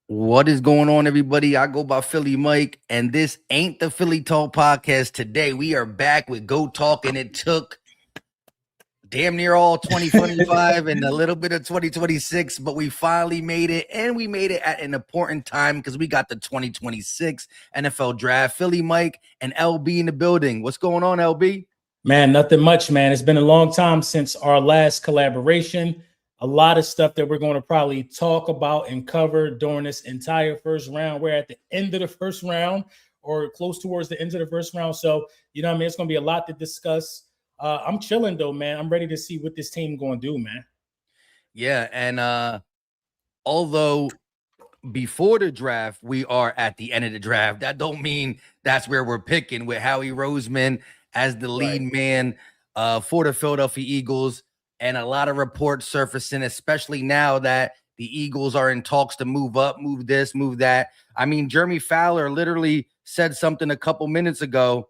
What is going on, everybody? I go by Philly Mike, and this ain't the Philly Talk podcast. Today, we are back with Go Talk, and it took damn near all 2025 and a little bit of 2026, but we finally made it, and we made it at an important time because we got the 2026 NFL Draft. Philly Mike and LB in the building. What's going on, LB? Man, nothing much, man. It's been a long time since our last collaboration. A lot of stuff that we're going to probably talk about and cover during this entire first round. We're at the end of the first round or close towards the end of the first round. So, it's going to be a lot to discuss. I'm chilling, though, man. I'm ready to see what this team going to do, man. Yeah, and although before the draft, we are at the end of the draft, that don't mean that's where we're picking with Howie Roseman as the lead man for the Philadelphia Eagles, and a lot of reports surfacing, especially now that the Eagles are in talks to move up, move this, move that. I mean, Jeremy Fowler literally said something a couple minutes ago.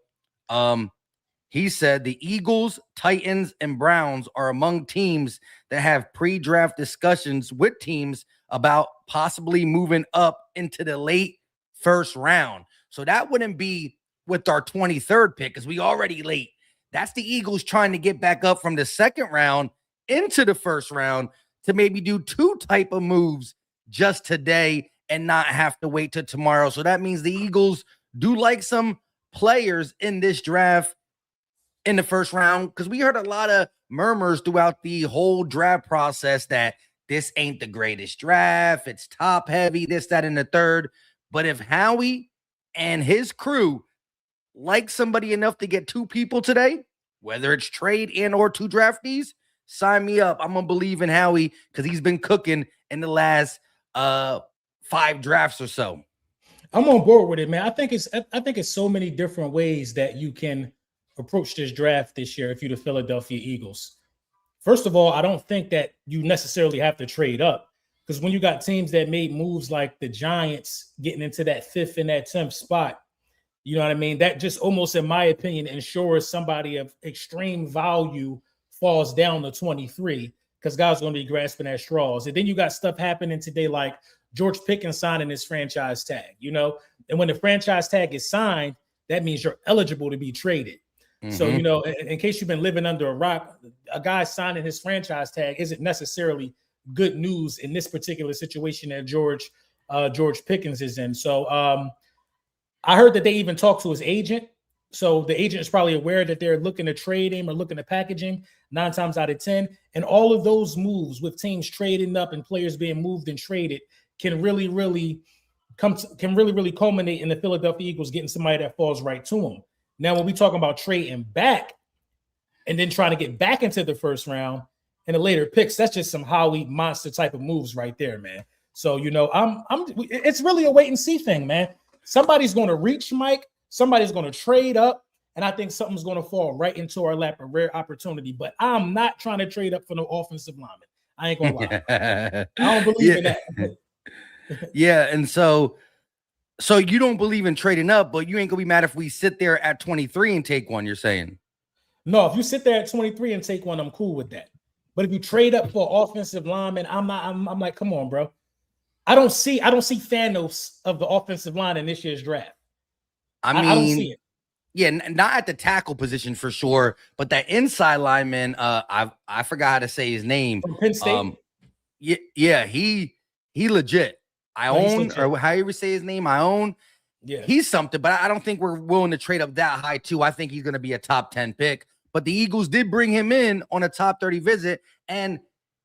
He said the Eagles, Titans, and Browns are among teams that have pre-draft discussions with teams about possibly moving up into the late first round. So that wouldn't be with our 23rd pick because we already late. That's the Eagles trying to get back up from the second round into the first round to maybe do two type of moves just today and not have to wait till tomorrow. So that means the Eagles do like some players in this draft in the first round, because we heard a lot of murmurs throughout the whole draft process that this ain't the greatest draft. It's top heavy, this, that, and the third. But if Howie and his crew like somebody enough to get two people today, whether it's trade and or two draftees, sign me up. I'm going to believe in Howie because he's been cooking in the last 5 drafts or so. I'm on board with it, man. I think it's so many different ways that you can approach this draft this year if you're the Philadelphia Eagles. First of all, I don't think that you necessarily have to trade up, because when you got teams that made moves like the Giants getting into that 5th and that 10th spot, you know what I mean? That just almost, in my opinion, ensures somebody of extreme value falls down to 23 because guys are going to be grasping at straws. And then you got stuff happening today like George Pickens signing his franchise tag, and when the franchise tag is signed, that means you're eligible to be traded. Mm-hmm. So, in case you've been living under a rock, a guy signing his franchise tag isn't necessarily good news in this particular situation that George Pickens is in. So I heard that they even talked to his agent. So the agent is probably aware that they're looking to trade him or looking to package him 9 times out of 10. And all of those moves with teams trading up and players being moved and traded can really culminate in the Philadelphia Eagles getting somebody that falls right to them. Now, when we talk about trading back and then trying to get back into the first round and the later picks, that's just some Howie monster type of moves right there, man. So, it's really a wait and see thing, man. Somebody's going to reach, Mike. Somebody's going to trade up, and I think something's going to fall right into our lap, a rare opportunity. But I'm not trying to trade up for no offensive lineman. I ain't going to lie. I don't believe in that. Yeah, and so you don't believe in trading up, but you ain't gonna be mad if we sit there at 23 and take one, you're saying? No, if you sit there at 23 and take one, I'm cool with that. But if you trade up for offensive lineman, I'm like, come on, bro. I don't see Thanos of the offensive line in this year's draft. I don't see it. Yeah, not at the tackle position for sure, but that inside lineman, I forgot how to say his name. From Penn State. Yeah, he legit. Or how you say his name, Ione. Yeah, he's something, but I don't think we're willing to trade up that high too. I think he's going to be a top 10 pick. But the Eagles did bring him in on a top 30 visit, and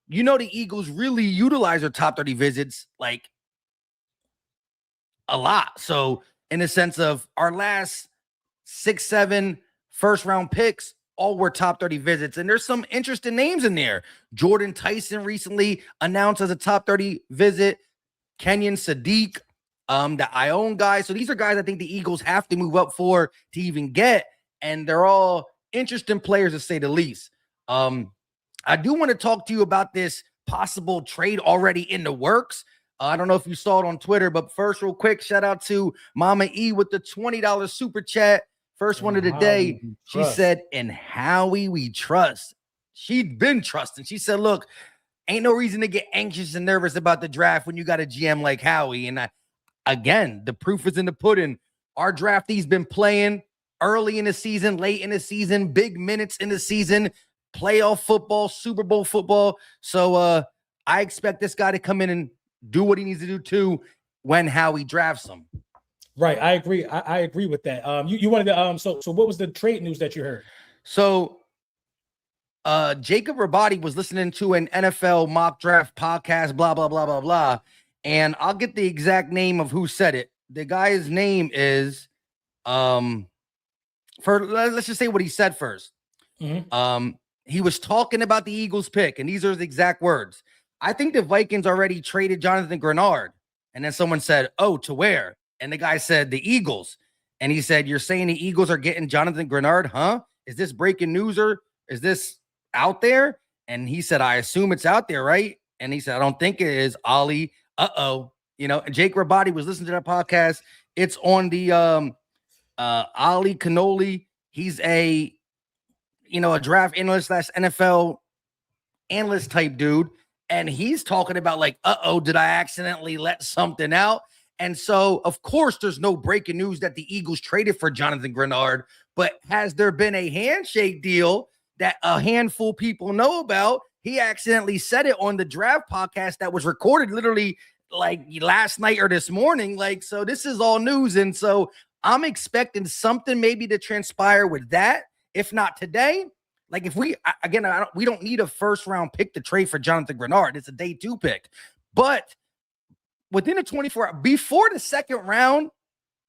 the Eagles really utilize their top 30 visits like a lot. So in the sense of our last 6-7 first round picks, all were top 30 visits, and there's some interesting names in there. Jordan Tyson recently announced as a top 30 visit. Kenyon Sadiq, the Ione guy. So these are guys I think the Eagles have to move up for to even get, and they're all interesting players to say the least. I do want to talk to you about this possible trade already in the works. I don't know if you saw it on Twitter, but first, real quick, shout out to Mama E with the $20 super chat. First one of the day. She said, "In Howie we trust." She'd been trusting. She said, "Look, ain't no reason to get anxious and nervous about the draft when you got a GM like Howie. And again, the proof is in the pudding. Our draftee's been playing early in the season, late in the season, big minutes in the season, playoff football, Super Bowl football. So I expect this guy to come in and do what he needs to do too when Howie drafts him. Right, I agree. I agree with that. You wanted to so what was the trade news that you heard? So Jacob Rabati was listening to an NFL mock draft podcast, blah, blah, blah, blah, blah. And I'll get the exact name of who said it. The guy's name is let's just say what he said first. Mm-hmm. He was talking about the Eagles pick, and these are the exact words. I think the Vikings already traded Jonathan Gnard. And then someone said, "Oh, to where?" And the guy said, "The Eagles." And he said, "You're saying the Eagles are getting Jonathan Gnard, huh? Is this breaking news or is this out there?" And he said, "I assume it's out there, right?" And he said, "I don't think it is, Ollie. And Jake Rabati was listening to that podcast. It's on the Ollie Cannoli. He's a draft analyst / NFL analyst type dude. And he's talking about like, did I accidentally let something out? And so, of course, there's no breaking news that the Eagles traded for Jonathan Gnard, but has there been a handshake deal that a handful of people know about? He accidentally said it on the draft podcast that was recorded literally like last night or this morning. Like, so this is all news. And so I'm expecting something maybe to transpire with that. If not today, like if we don't need a first round pick to trade for Jonathan Gnard. It's a day 2 pick, but within the 24 before the second round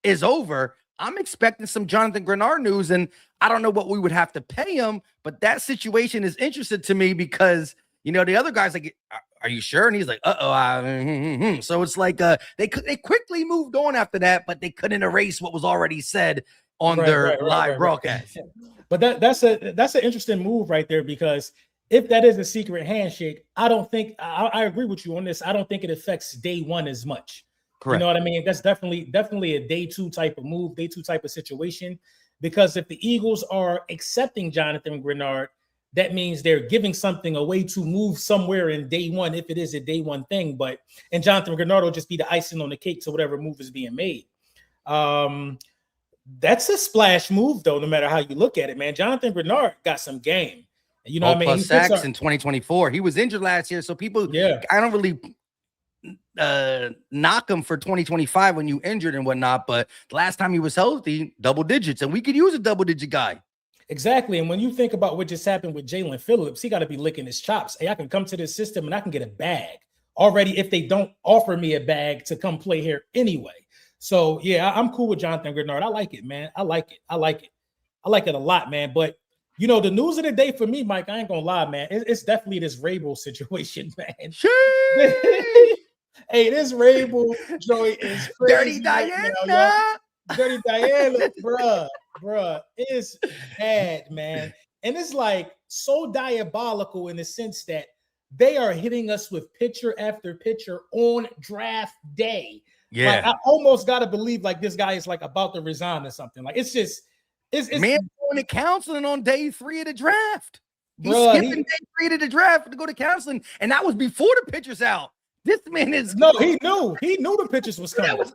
is over, I'm expecting some Jonathan Gnard news, and I don't know what we would have to pay him, but that situation is interesting to me because, the other guy's like, "Are you sure?" And he's like, So it's like they quickly moved on after that, but they couldn't erase what was already said on their live broadcast. But that's an interesting move right there, because if that is a secret handshake, I don't think I agree with you on this. I don't think it affects day 1 as much. Correct. You know what I mean? That's definitely a day 2 type of move, day 2 type of situation. Because if the Eagles are accepting Jonathan Gnard, that means they're giving something away to move somewhere in day 1, if it is a day 1 thing. And Jonathan Gnard will just be the icing on the cake to whatever move is being made. That's a splash move, though, no matter how you look at it, man. Jonathan Gnard got some game. You know what I mean? Plus sacks in 2024. He was injured last year, so people, I don't really knock him for 2025 when you injured and whatnot. But the last time he was healthy, double digits, and we could use a double-digit guy. Exactly. And when you think about what just happened with Jalen Phillips, he got to be licking his chops. Hey, I can come to this system and I can get a bag already if they don't offer me a bag to come play here anyway. So, yeah, I'm cool with Jonathan Gnard. I like it, man. I like it a lot, man. But, the news of the day for me, Mike, I ain't going to lie, man. It's definitely this Vrabel situation, man. Hey, this Vrabel joint is crazy. Dirty Diana. Dirty Diana, bruh. It's bad, man. And it's like so diabolical in the sense that they are hitting us with picture after picture on draft day. Yeah, like, I almost got to believe like this guy is like about to resign or something. Like it's man going to counseling on day 3 of the draft. He's skipping day 3 of the draft to go to counseling, and that was before the pictures out. This man is he knew the pictures was coming.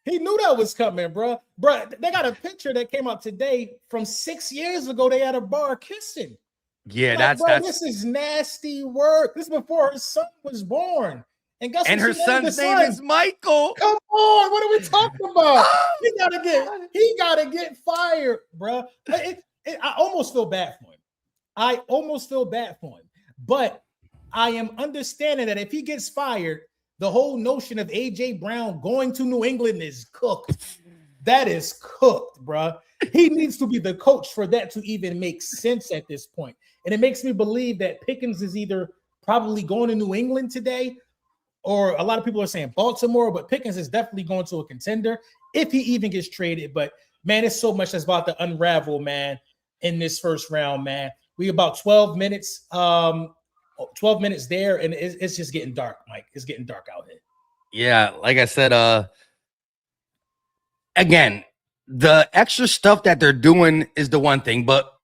He knew that was coming, bro. They got a picture that came out today from 6 years ago. They had a bar kissing. Yeah, this is nasty work. This is before her son was born. And her son's name is Michael. Come on, what are we talking about? He gotta get fired, bro. I almost feel bad for him. But I am understanding that if he gets fired, the whole notion of AJ Brown going to New England is cooked. That is cooked, bro. He needs to be the coach for that to even make sense at this point. And it makes me believe that Pickens is either probably going to New England today, or a lot of people are saying Baltimore, but Pickens is definitely going to a contender if he even gets traded. But, man, it's so much that's about to unravel, man, in this first round, man. We about 12 minutes. 12 minutes there, and it's just getting dark, Mike. It's getting dark out here. Yeah, like I said, again, the extra stuff that they're doing is the one thing, but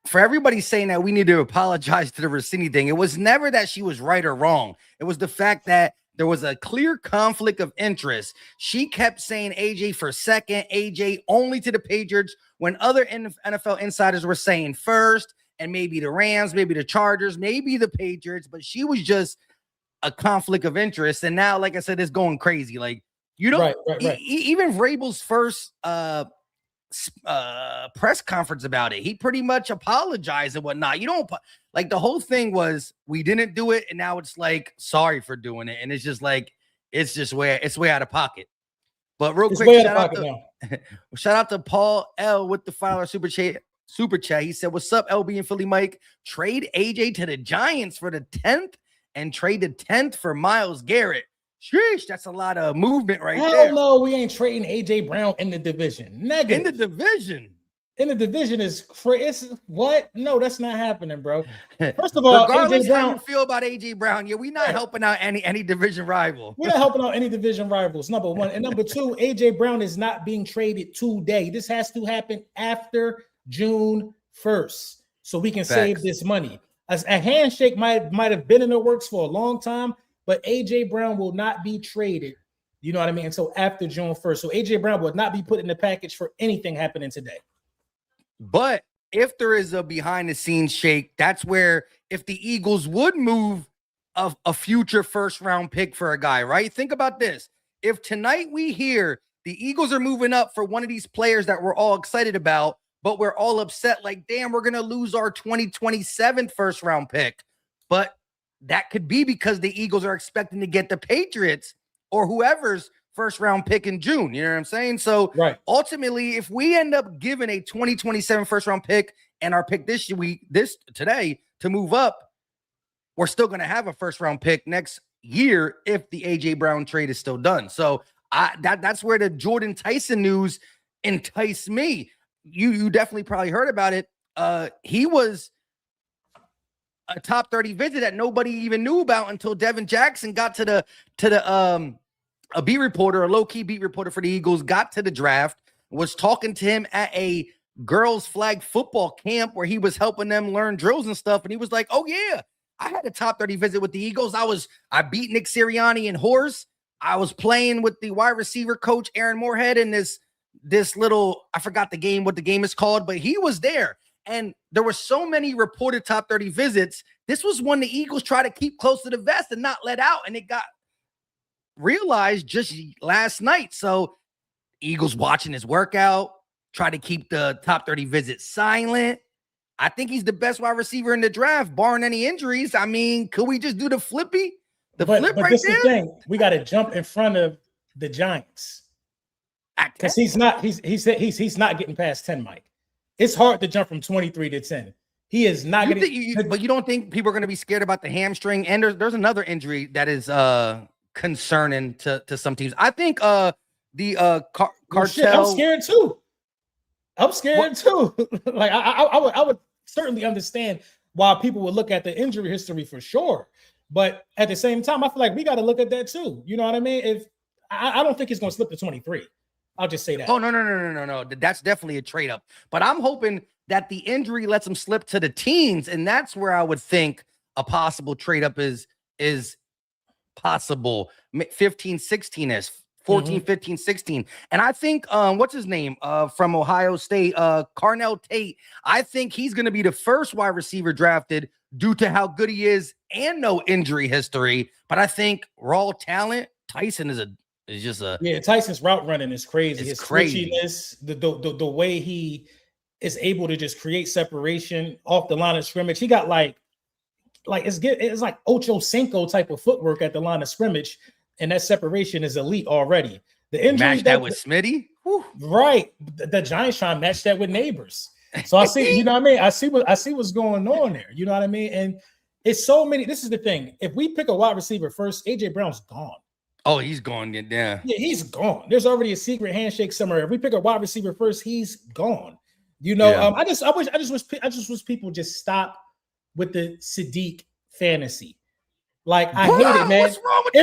for everybody saying that we need to apologize to the Rossini thing, it was never that she was right or wrong. It was the fact that there was a clear conflict of interest. She kept saying AJ for second, AJ only to the Patriots, when other NFL insiders were saying first, and maybe the Rams, maybe the Chargers, maybe the Patriots, but she was just a conflict of interest. And now, like I said, it's going crazy. Like, you don't even Vrabel's first press conference about it, he pretty much apologized and whatnot. You don't like, the whole thing was we didn't do it, and now it's like sorry for doing it, and it's just like it's way out of pocket. But real quick, shout out to Paul L with the $5 super chat. He said, "What's up, LB and Philly Mike? Trade AJ to the Giants for the 10th and trade the 10th for Myles Garrett." Sheesh, that's a lot of movement right there. Hell no, we ain't trading AJ Brown in the division. Negative. In the division. In the division is crazy. What? No, that's not happening, bro. First of all, regardless AJ Brown, how you feel about AJ Brown, yeah, we're not helping out any division rival. We're not helping out any division rivals. Number one. And number two, AJ Brown is not being traded today. This has to happen after June 1st, so we can save this money. As a handshake might have been in the works for a long time. But AJ Brown will not be traded, you know what I mean, until after June 1st. So AJ Brown will not be put in the package for anything happening today. But if there is a behind-the-scenes shake, that's where if the Eagles would move a future first-round pick for a guy, right? Think about this. If tonight we hear the Eagles are moving up for one of these players that we're all excited about, but we're all upset, like, damn, we're going to lose our 2027 first-round pick. But that could be because the Eagles are expecting to get the Patriots or whoever's first round pick in June. You know what I'm saying? So ultimately, if we end up giving a 2027 first round pick and our pick today to move up, we're still going to have a first round pick next year if the AJ Brown trade is still done. So that's where the Jordan Tyson news enticed me. You definitely probably heard about it. He was a top 30 visit that nobody even knew about until Devin Jackson got to a beat reporter, a low-key beat reporter for the Eagles, got to the draft, was talking to him at a girls flag football camp where he was helping them learn drills and stuff. And he was like, "Oh yeah, I had a top 30 visit with the Eagles. I beat Nick Sirianni in horse. I was playing with the wide receiver coach, Aaron Moorhead, in this little, I forgot what the game is called, but he was there." And there were so many reported top 30 visits. This was one the Eagles try to keep close to the vest and not let out. And it got realized just last night. So Eagles watching his workout, try to keep the top 30 visits silent. I think he's the best wide receiver in the draft, barring any injuries. I mean, could we just do the flippy? But this is the thing. We got to jump in front of the Giants. Because he's not getting past 10, Mike. It's hard to jump from 23 to 10. He is not going to. But you don't think people are going to be scared about the hamstring? And there's another injury that is concerning to some teams. I think the cartel. I'm scared too. Like I would certainly understand why people would look at the injury history for sure. But at the same time, I feel like we got to look at that too. You know what I mean? If I don't think he's going to slip to 23. I'll just say that. Oh, no. That's definitely a trade up. But I'm hoping that the injury lets him slip to the teens. And that's where I would think a possible trade up is possible. 15, 16 is 14, 15, 16. And I think, what's his name from Ohio State, Carnell Tate. I think he's going to be the first wide receiver drafted due to how good he is and no injury history. But I think raw talent, Tyson is just a Tyson's route running is crazy. His twitchiness, the way he is able to just create separation off the line of scrimmage. He got like it's like Ocho Cinco type of footwork at the line of scrimmage, and that separation is elite already. The injury match that with Smitty, right? The Giants trying to match that with Neighbors. So I see, you know what I mean? I see what's going on there. You know what I mean? And it's so many. This is the thing. If we pick a wide receiver first, AJ Brown's gone. Oh, he's gone. Yeah, he's gone. There's already a secret handshake somewhere. If we pick a wide receiver first, he's gone. You know, I just wish people just stop with the Sadiq fantasy. Like, I hate it, man. What's wrong with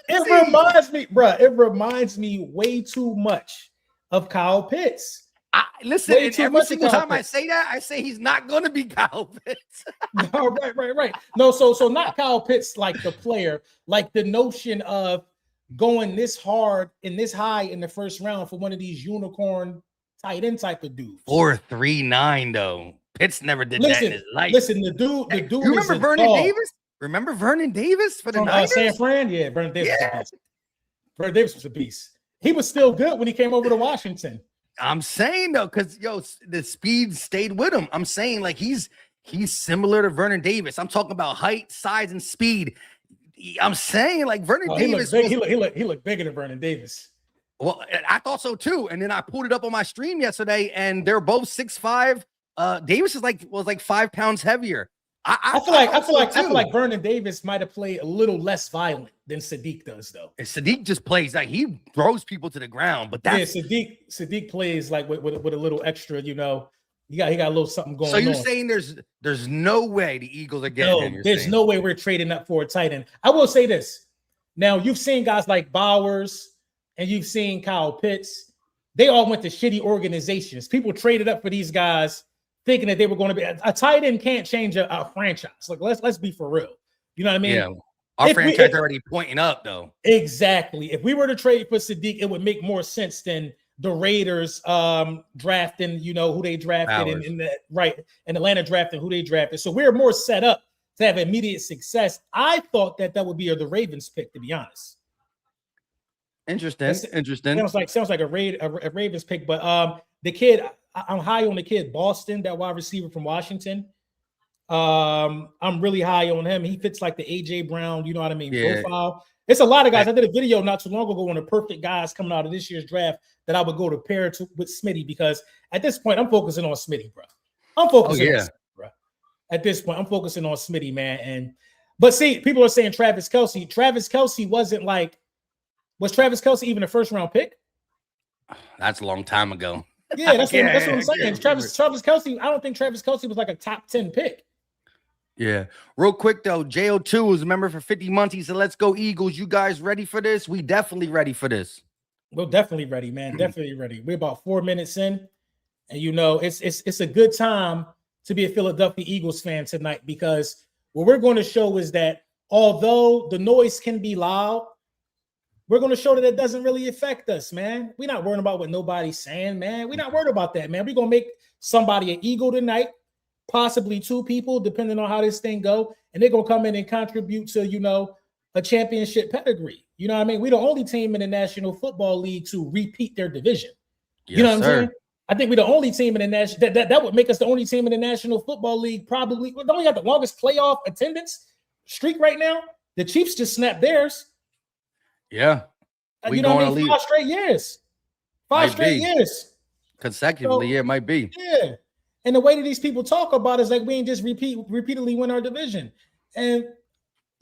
it reminds me, bro. It reminds me way too much of Kyle Pitts. Listen, Way and too every much of single Kyle time I Pitts. say that, I say he's not going to be Kyle Pitts. No, right. No, so not Kyle Pitts like the player, like the notion of going this hard and this high in the first round for one of these unicorn tight end type of dudes. 4.39 though. Pitts never did that in his life. Listen, the dude You remember is Vernon dog. Davis? Remember Vernon Davis for the From Niners? San Fran? Yeah, Vernon Davis was a beast. Vernon Davis was a beast. He was still good when he came over to Washington. I'm saying though, because the speed stayed with him. I'm saying like he's similar to Vernon Davis. I'm talking about height, size, and speed. I'm saying like Vernon Davis. He looked bigger than Vernon Davis. Well, I thought so too. And then I pulled it up on my stream yesterday, and they're both 6'5". Davis was like 5 pounds heavier. I feel like Vernon Davis might have played a little less violent than Sadiq does, though. And Sadiq just plays like he throws people to the ground, but that's Sadiq plays like with a little extra, He got a little something going on. So you're saying there's no way the Eagles are getting him? There's no way we're trading up for a tight end. I will say this. Now you've seen guys like Bowers and you've seen Kyle Pitts. They all went to shitty organizations. People traded up for these guys thinking that they were going to be a tight end. Can't change a franchise. Like let's be for real. You know what I mean? Yeah. Our franchise already pointing up though. Exactly. If we were to trade for Sadiq, it would make more sense than the Raiders drafting, who they drafted and Atlanta drafting who they drafted. So we're more set up to have immediate success. I thought that would be the Ravens pick, to be honest. Interesting. Sounds like a Ravens pick, but the kid, I'm high on the kid, Boston, that wide receiver from Washington. I'm really high on him. He fits like the AJ Brown, you know what I mean, profile. It's a lot of guys. I did a video not too long ago on the perfect guys coming out of this year's draft that I would go to pair with Smitty, because at this point I'm focusing on Smitty, bro. On Smitty, bro. At this point, I'm focusing on Smitty, man. But see, people are saying Travis Kelce. Travis Kelce was Travis Kelce even a first round pick? That's a long time ago. Yeah, that's what I'm saying. Travis Kelce, I don't think Travis Kelce was like a top 10 pick. Yeah. Real quick, though, JO2 was a member for 50 months. He said, let's go Eagles. You guys ready for this? We definitely ready for this. We're definitely ready, man. Definitely ready. We're about 4 minutes in. And, it's a good time to be a Philadelphia Eagles fan tonight, because what we're going to show is that although the noise can be loud, we're going to show that it doesn't really affect us, man. We're not worrying about what nobody's saying, man. We're not worried about that, man. We're going to make somebody an Eagle tonight, possibly 2 people, depending on how this thing go, and they're going to come in and contribute to, a championship pedigree. You know what I mean? We're the only team in the National Football League to repeat their division. Yes, you know what sir. I'm saying? I think we're the only team in the national that would make us the only team in the National Football League. Probably don't we have the longest playoff attendance streak right now? The Chiefs just snapped theirs. Yeah. You know what I mean? 5 straight years. 5 straight years. Consecutively, it might be. Yeah. And the way that these people talk about it is like we ain't just repeatedly win our division. And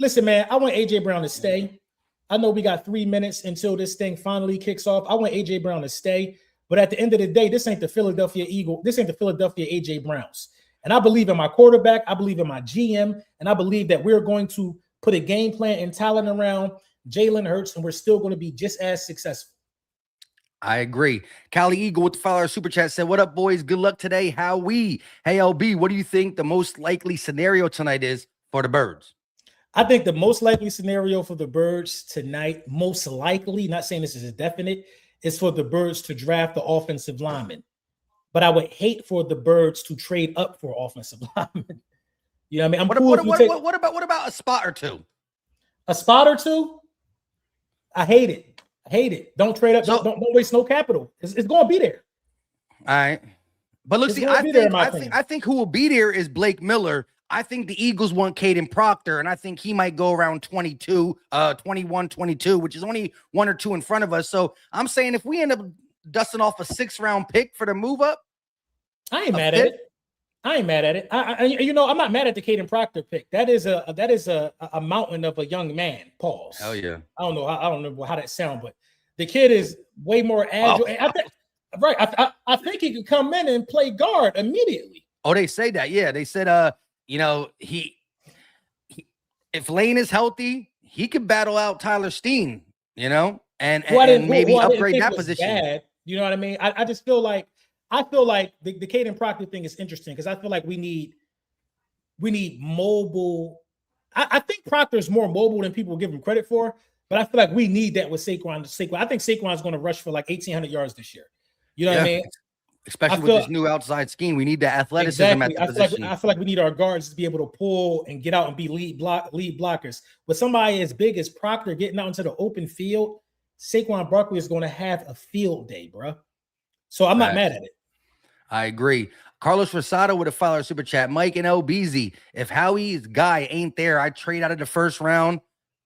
listen, man, I want AJ Brown to stay. I know we got 3 minutes until this thing finally kicks off. I want AJ Brown to stay. But at the end of the day, this ain't the Philadelphia Eagle. This ain't the Philadelphia AJ Browns. And I believe in my quarterback. I believe in my GM. And I believe that we're going to put a game plan and talent around Jalen Hurts, and we're still going to be just as successful. I agree. Cali Eagle with the follower super chat said, what up, boys? Good luck today. How we? Hey, LB, what do you think the most likely scenario tonight is for the Birds? I think the most likely scenario for the Birds tonight, most likely, not saying this is a definite, is for the Birds to draft the offensive lineman. But I would hate for the Birds to trade up for offensive linemen. You know what I mean? What about a spot or two? A spot or two? I hate it. Don't trade up. Don't waste no capital. It's going to be there. All right. But look, see, I think who will be there is Blake Miller. I think the Eagles want Caden Proctor, and I think he might go around 21, 22, which is only 1 or 2 in front of us. So I'm saying if we end up dusting off a 6th-round pick for the move up, I ain't mad at it. I'm not mad at the Caden Proctor pick. That is a mountain of a young man. Pause. Hell yeah. I don't know how that sounds, but the kid is way more agile. Oh. I think he could come in and play guard immediately. Oh, they say that. Yeah, they said he if Lane is healthy, he could battle out Tyler Steen, and maybe upgrade that position. Bad. You know what I mean? I just feel like I feel like the Caden Proctor thing is interesting because I feel like we need mobile. I think Proctor is more mobile than people give him credit for, but I feel like we need that with Saquon. I think Saquon's going to rush for like 1,800 yards this year. You know what I mean? Especially with this new outside scheme, we need the athleticism at the position. I feel like we need our guards to be able to pull and get out and be lead blockers. With somebody as big as Proctor getting out into the open field, Saquon Barkley is going to have a field day, bro. So I'm not mad at it. I agree. Carlos Rosado with a $5 super chat. Mike and LBZ, if Howie's guy ain't there, I trade out of the first round,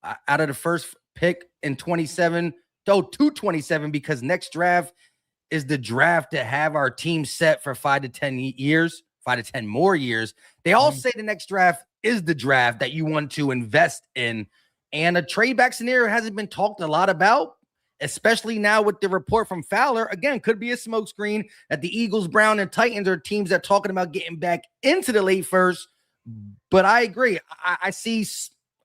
out of the first pick in 27, to 27, because next draft is the draft to have our team set for 5 to 10 years, 5 to 10 more years. They all say the next draft is the draft that you want to invest in. And a trade back scenario hasn't been talked a lot about, especially now with the report from Fowler. Again, could be a smokescreen that the Eagles, Brown, and Titans are teams that are talking about getting back into the late first. But I agree. I see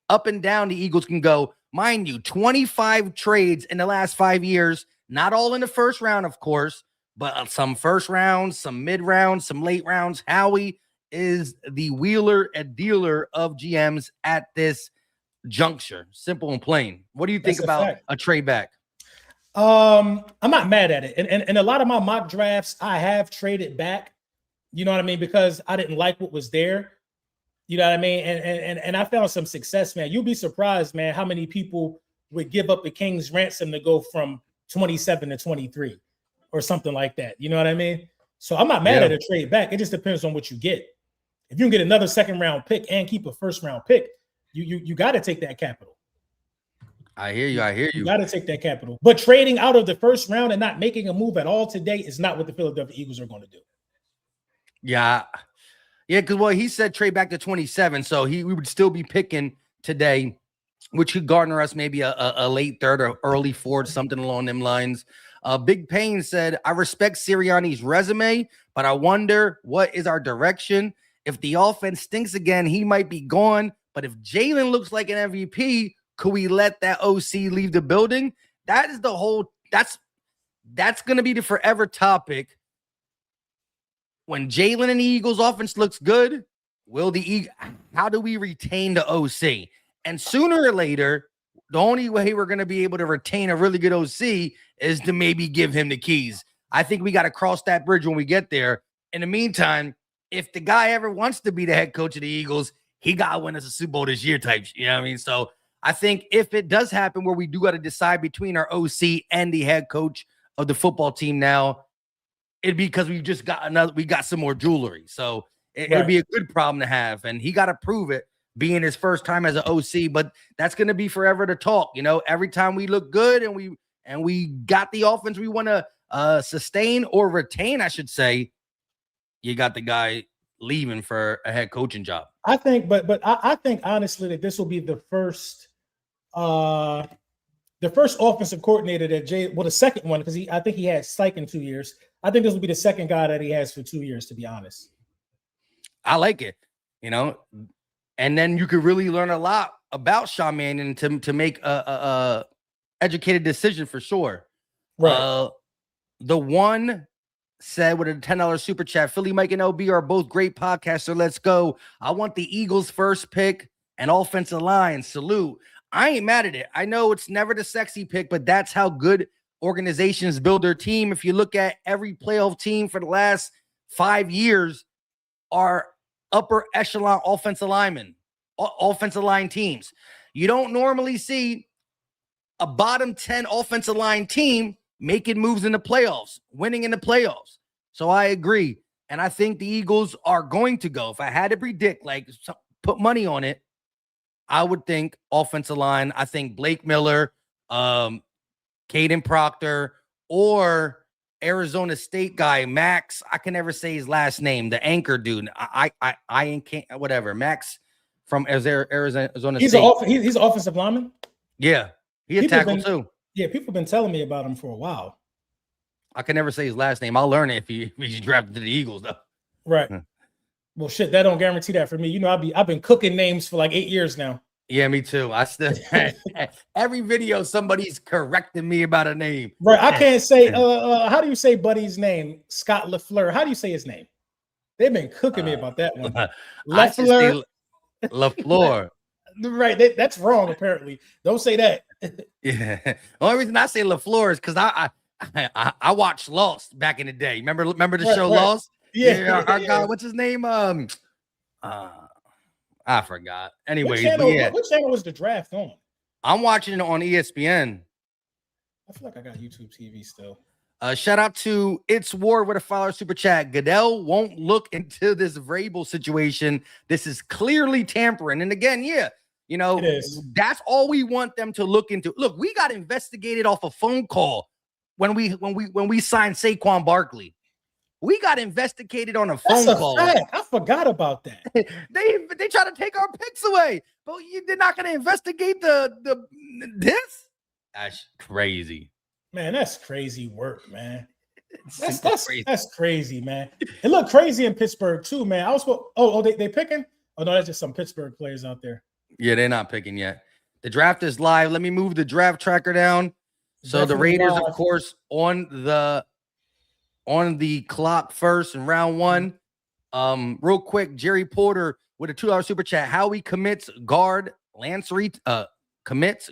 up and down the Eagles can go. Mind you, 25 trades in the last 5 years. Not all in the first round, of course, but some first rounds, some mid rounds, some late rounds. Howie is the wheeler and dealer of GMs at this juncture. Simple and plain. What do you think about a trade back? I'm not mad at it. And a lot of my mock drafts, I have traded back. You know what I mean? Because I didn't like what was there. You know what I mean? And I found some success, man. You'll be surprised, man, how many people would give up the king's ransom to go from 27 to 23 or something like that. You know what I mean? So I'm not mad at a trade back. It just depends on what you get. If you can get another second round pick and keep a first round pick, you got to take that capital. I hear you. You got to take that capital. But trading out of the first round and not making a move at all today is not what the Philadelphia Eagles are going to do. Yeah, because he said trade back to 27, so we would still be picking today, which could garner us maybe a late third or early fourth, something along them lines. Big Payne said, I respect Sirianni's resume, but I wonder what is our direction. If the offense stinks again, he might be gone. But if Jalen looks like an MVP, could we let that OC leave the building? That is that's going to be the forever topic. When Jalen and the Eagles offense looks good, how do we retain the OC? And sooner or later, the only way we're going to be able to retain a really good OC is to maybe give him the keys. I think we got to cross that bridge when we get there. In the meantime, if the guy ever wants to be the head coach of the Eagles, he got to win us a Super Bowl this year type. You know what I mean? So I think if it does happen where we do got to decide between our OC and the head coach of the football team now, it'd be because we got some more jewelry. So it'd be a good problem to have. And he got to prove it, being his first time as an OC, but that's going to be forever to talk. You know, every time we look good and we got the offense we want to sustain or retain, I should say, you got the guy leaving for a head coaching job. I think, but I think honestly that this will be the first offensive coordinator that the second one, because I think he had Steichen 2 years. I think this will be the second guy that he has for 2 years, to be honest. I like it, you know. And then you could really learn a lot about Sean Mannion to make a educated decision for sure. Right. The one said with a $10 super chat, Philly Mike and LB are both great podcasts, so let's go. I want the Eagles first pick and offensive line. Salute. I ain't mad at it. I know it's never the sexy pick, but that's how good organizations build their team. If you look at every playoff team for the last 5 years, are upper echelon offensive line teams. You don't normally see a bottom 10 offensive line team making moves in the playoffs, winning in the playoffs. So I agree. And I think the Eagles are going to go. If I had to predict, put money on it, I would think offensive line. I think Blake Miller, Caden Proctor, or Arizona State guy, Max. I can never say his last name. The anchor dude. I can't, whatever. Max from Arizona State. He's an offensive lineman. Yeah. He a tackle too. Yeah, people have been telling me about him for a while. I can never say his last name. I'll learn it if he's drafted to the Eagles, though. Right. Well, shit, that don't guarantee that for me. You know, I've been cooking names for like 8 years now. Yeah, me too. I still every video somebody's correcting me about a name. Right. I can't say how do you say Buddy's name? Scott LaFleur. How do you say his name? They've been cooking me about that one. I should LaFleur. say LaFleur. Right. That's wrong, apparently. Don't say that. Yeah. The only reason I say LaFleur is because I watched Lost back in the day. Remember the show Lost? Yeah. Our guy, what's his name? I forgot. Anyways, what channel was the draft on? I'm watching it on ESPN. I feel like I got YouTube TV still. Shout out to It's Ward with a $5 super chat. Goodell won't look into this Vrabel situation. This is clearly tampering. And again, that's all we want them to look into. Look, we got investigated off a phone call when we signed Saquon Barkley. We got investigated on a phone call. Fact. I forgot about that. They try to take our picks away, but they're not going to investigate this. That's crazy. Man, that's crazy work, man. That's crazy, man. It looked crazy in Pittsburgh too, man. They picking? Oh no, that's just some Pittsburgh players out there. Yeah, they're not picking yet. The draft is live. Let me move the draft tracker down. So the Raiders, of course, on the clock first in round one. Real quick, Jerry Porter with a $2 super chat. Howie commits guard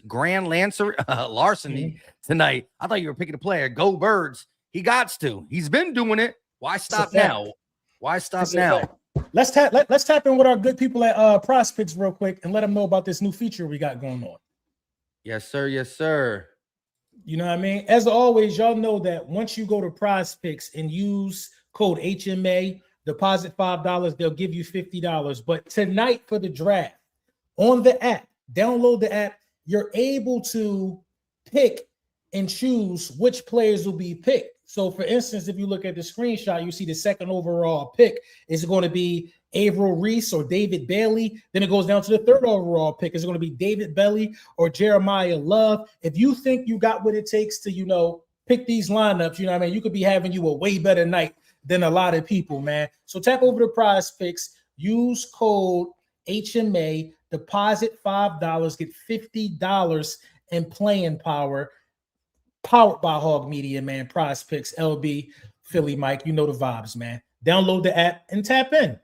Grand larceny tonight. I thought you were picking a player. Go Birds. He gots to. He's been doing it. Why stop now? Why stop now? Let's tap in with our good people at PrizePicks real quick and let them know about this new feature we got going on. Yes, sir. Yes, sir. You know what I mean? As always, y'all know that once you go to PrizePicks and use code HMA, deposit $5, they'll give you $50. But tonight for the draft, on the app, download the app, you're able to pick and choose which players will be picked. So, for instance, if you look at the screenshot, you see the second overall pick is going to be Averill Reese or David Bailey. Then it goes down to the third overall pick. Is it going to be David Bailey or Jeremiah Love? If you think you got what it takes to, pick these lineups, you know what I mean? You could be having you a way better night than a lot of people, man. So tap over to PrizePicks, use code HMA, deposit $5, get $50 in playing power. Powered by Hog Media, man. PrizePicks, LB, Philly Mike. You know the vibes, man. Download the app and tap in.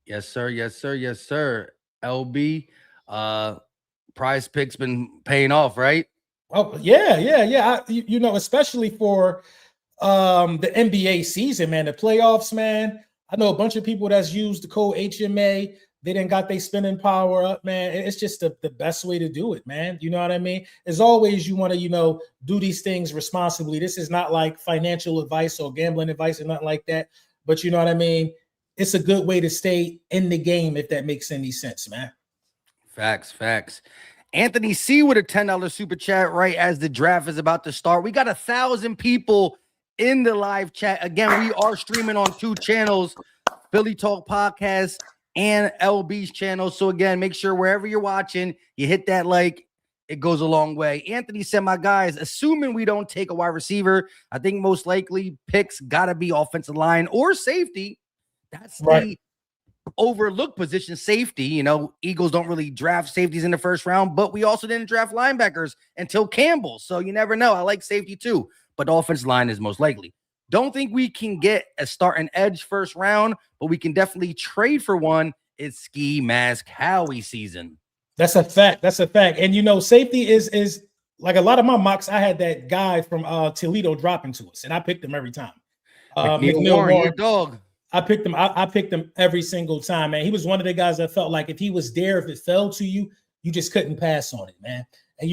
Yes, sir. Yes, sir. Yes, sir. LB, PrizePicks been paying off, right? Oh, yeah. Especially for the NBA season, man. The playoffs, man. I know a bunch of people that's used the code HMA. They didn't got their spending power up, man. It's just the best way to do it, man. You know what I mean? As always, you want to, do these things responsibly. This is not like financial advice or gambling advice or nothing like that. But you know what I mean? It's a good way to stay in the game, if that makes any sense, man. Facts. Anthony C with a $10 super chat right as the draft is about to start. We got 1,000 people in the live chat. Again, we are streaming on 2 channels, Philly Talk Podcast and LB's channel. So again, make sure wherever you're watching, you hit that like. It goes a long way. Anthony said, my guys, assuming we don't take a wide receiver, I think most likely picks got to be offensive line or safety. That's right. The overlooked position, safety. Eagles don't really draft safeties in the first round, but we also didn't draft linebackers until Campbell. So you never know. I like safety too, but the offensive line is most likely. Don't think we can get a starting edge first round, but we can definitely trade for one. It's ski mask Howie season. That's a fact. And safety is like a lot of my mocks. I had that guy from Toledo dropping to us, and I picked him every time. McNeil Warren, your dog. I picked him. I picked him every single time, man. He was one of the guys that felt like if he was there, if it fell to you, you just couldn't pass on it, man. And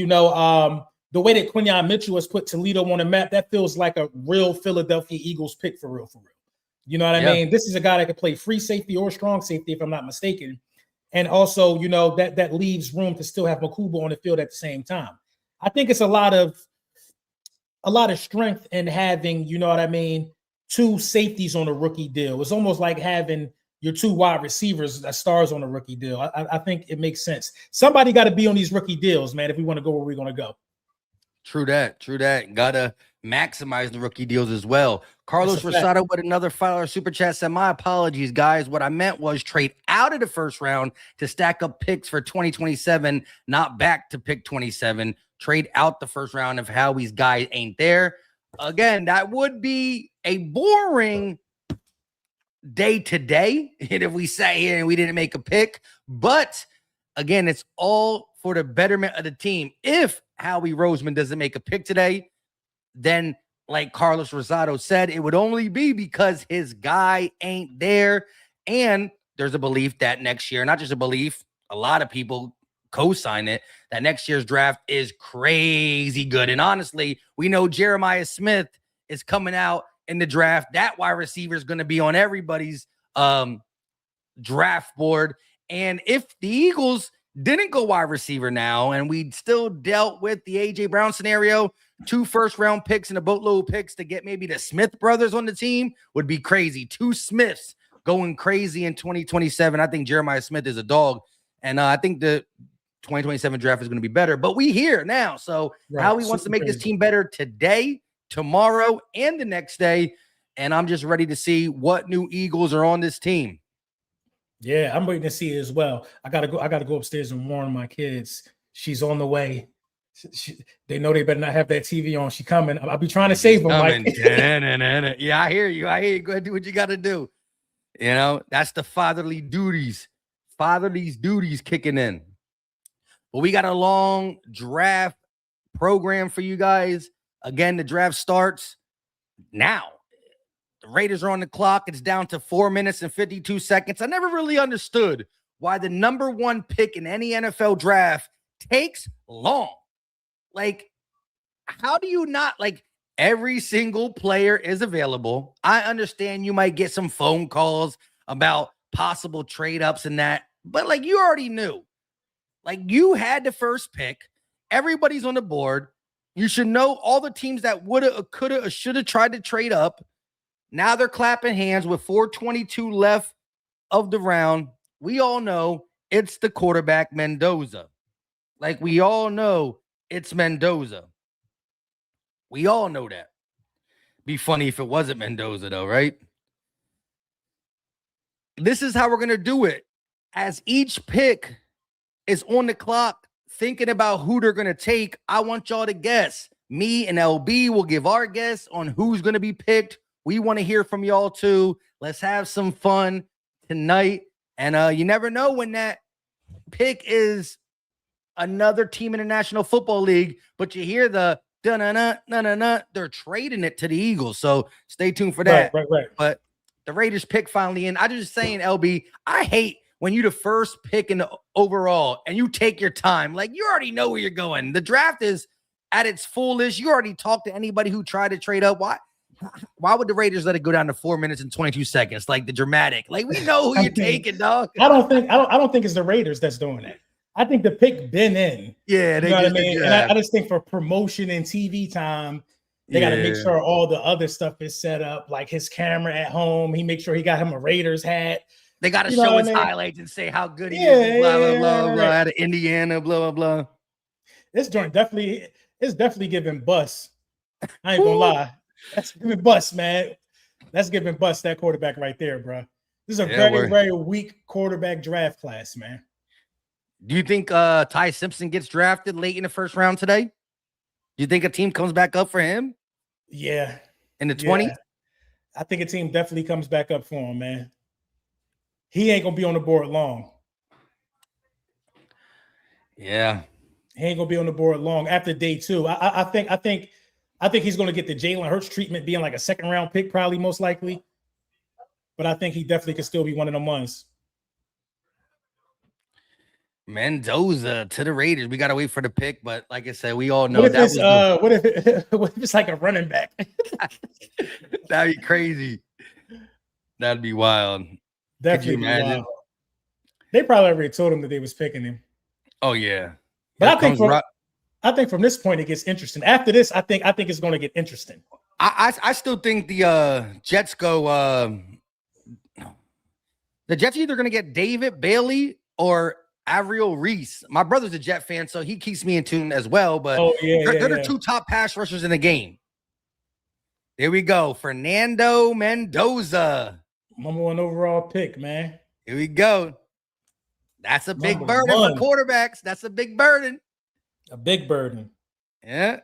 the way that Quinyon Mitchell has put Toledo on the map, that feels like a real Philadelphia Eagles pick for real. You know what I mean? This is a guy that could play free safety or strong safety, if I'm not mistaken. And also, that leaves room to still have Makuba on the field at the same time. I think it's a lot of strength in having, 2 safeties on a rookie deal. It's almost like having your 2 wide receivers as stars on a rookie deal. I think it makes sense. Somebody got to be on these rookie deals, man, if we want to go where we're going to go. True that. Gotta maximize the rookie deals as well. Carlos Rosado with another $5 super chat said, my apologies, guys. What I meant was trade out of the first round to stack up picks for 2027, not back to pick 27. Trade out the first round if Howie's guy ain't there. Again, that would be a boring day to day if we sat here and we didn't make a pick. But again, it's all for the betterment of the team. If Howie Roseman doesn't make a pick today, then like Carlos Rosado said, it would only be because his guy ain't there. And there's a belief that next year, not just a belief, a lot of people co-sign it, that next year's draft is crazy good. And honestly, we know Jeremiah Smith is coming out in the draft. That wide receiver is going to be on everybody's draft board. And if the Eagles didn't go wide receiver now, and we still dealt with the A.J. Brown scenario, 2 first-round picks and a boatload of picks to get maybe the Smith brothers on the team would be crazy. 2 Smiths going crazy in 2027. I think Jeremiah Smith is a dog, and I think the 2027 draft is going to be better. But we here now, so Howie wants to make this team better today, tomorrow, and the next day, and I'm just ready to see what new Eagles are on this team. Yeah, I'm waiting to see it as well. I gotta go upstairs and warn my kids. She's on the way. They know they better not have that TV on. She coming. I'll be trying to save them. Mike. Yeah, I hear you. Go ahead, do what you got to do. You know, that's the fatherly duties. Fatherly duties kicking in. But we got a long draft program for you guys. Again, the draft starts now. The Raiders are on the clock. It's down to 4 minutes and 52 seconds. I never really understood why the number 1 pick in any NFL draft takes long. Like, how do you not, like, every single player is available. I understand you might get some phone calls about possible trade ups and that, but like, you already knew. Like, you had the first pick. Everybody's on the board. You should know all the teams that woulda, coulda, or shoulda tried to trade up. Now they're clapping hands with 4:22 left of the round. We all know it's the quarterback Mendoza. Like, we all know it's Mendoza. We all know that. Be funny if it wasn't Mendoza, though, right? This is how we're going to do it. As each pick is on the clock, thinking about who they're going to take, I want y'all to guess. Me and LB will give our guess on who's going to be picked. We want to hear from y'all too. Let's have some fun tonight. And you never know when that pick is another team in the National Football League, but you hear the da-na-na, they're trading it to the Eagles. So stay tuned for that. Right. But the Raiders pick finally in. I'm just saying, LB, I hate when you the first pick in the overall and you take your time. Like, you already know where you're going. The draft is at its fullest. You already talked to anybody who tried to trade up. Why would the Raiders let it go down to 4 minutes and 22 seconds? Like, the dramatic. Like, we know who you're taking, dog. I don't think it's the Raiders that's doing that. I think the pick been in. Yeah, you know what I mean? And I just think for promotion and TV time, they got to make sure all the other stuff is set up, like his camera at home. He makes sure he got him a Raiders hat. They got to show his highlights and say how good he is. Blah, blah, blah. Out of Indiana, blah, blah, blah. This joint definitely giving Bus. I ain't gonna lie. That's giving Bus, man. That's giving Bus that quarterback right there, bro. This is a very weak quarterback draft class, man. Do you think Ty Simpson gets drafted late in the first round today? Do you think a team comes back up for him? Yeah. In the 20s? I think a team definitely comes back up for him, man. He ain't gonna be on the board long. Yeah. He ain't gonna be on the board long after day 2. I think he's gonna get the Jalen Hurts treatment, being like a second round pick, probably most likely. But I think he definitely could still be one of them ones. Mendoza to the Raiders. We gotta wait for the pick, but like I said, we all know what if it's like a running back? That'd be crazy. That'd be wild. Definitely. Could you imagine? Wild. They probably already told him that they was picking him. Oh yeah. But I think from this point it gets interesting. After this, I think it's going to get interesting. I still think the Jets go. The Jets are either going to get David Bailey or Averill Reese. My brother's a Jet fan, so he keeps me in tune as well. But they're the 2 top pass rushers in the game. Here we go. Fernando Mendoza. Number 1 overall pick, man. Here we go. That's a big Number burden 1. for quarterbacks. That's a big burden. A big burden. Yeah.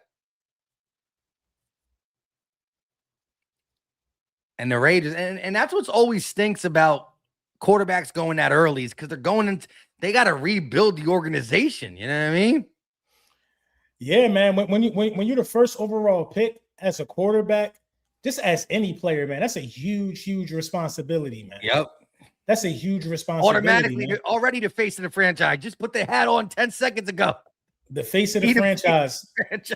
And the Raiders, and that's what's always stinks about quarterbacks going that early is because they're going into, they got to rebuild the organization. You know what I mean? Yeah, man. When you're the first overall pick as a quarterback, just as any player, man, that's a huge responsibility, man. Yep. That's a huge responsibility. Automatically, man. Already the face of the franchise. Just put the hat on 10 seconds ago. The face of the franchise.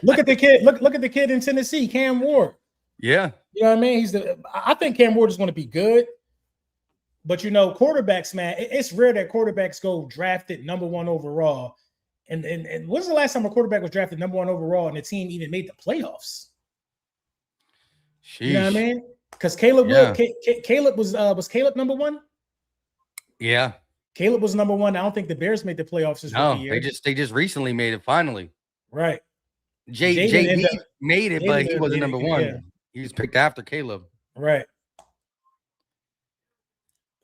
Look at the kid. Look at the kid in Tennessee, Cam Ward. Yeah. You know what I mean? I think Cam Ward is going to be good. But, you know, quarterbacks, man, it's rare that quarterbacks go drafted number 1 overall. And when's the last time a quarterback was drafted number 1 overall and the team even made the playoffs? Sheesh. You know what I mean? Because Caleb was Caleb number 1? Yeah. Caleb was number 1. I don't think the Bears made the playoffs this year. They just recently made it finally. Right. JD made it, but he wasn't number 1. Yeah. He was picked after Caleb. Right.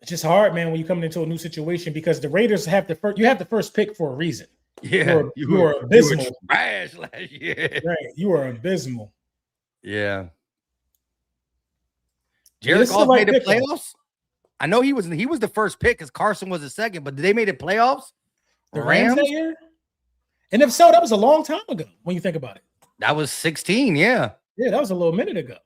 It's just hard, man, when you're coming into a new situation because the Raiders have the first pick for a reason. Yeah, you were abysmal. You were trash last year. Right. You were abysmal. Yeah. Jared Goff made the playoffs. I know he was the first pick because Carson was the second, but did they made the playoffs? The Rams that year? And if so, that was a long time ago when you think about it. That was 16, yeah. Yeah, that was a little minute ago.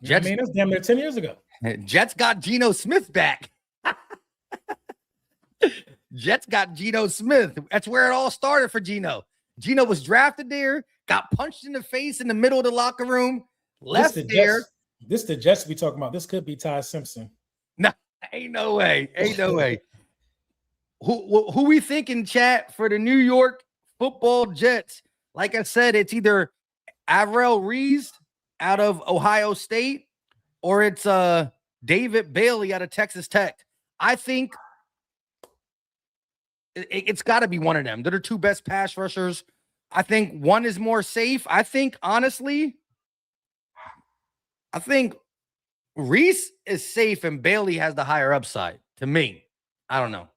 Jets, I mean, that's damn near 10 years ago. Jets got Geno Smith back. Jets got Geno Smith. That's where it all started for Geno. Geno was drafted there, got punched in the face in the middle of the locker room, left there. This the Jets we talking about. This could be Ty Simpson. No, ain't no way. Ain't no way. Who we thinking, chat, for the New York Football Jets? Like I said, it's either Avril Reese out of Ohio State or it's David Bailey out of Texas Tech. I think it's got to be one of them. They're the 2 best pass rushers. I think one is more safe. I think, honestly, Reese is safe and Bailey has the higher upside to me. I don't know.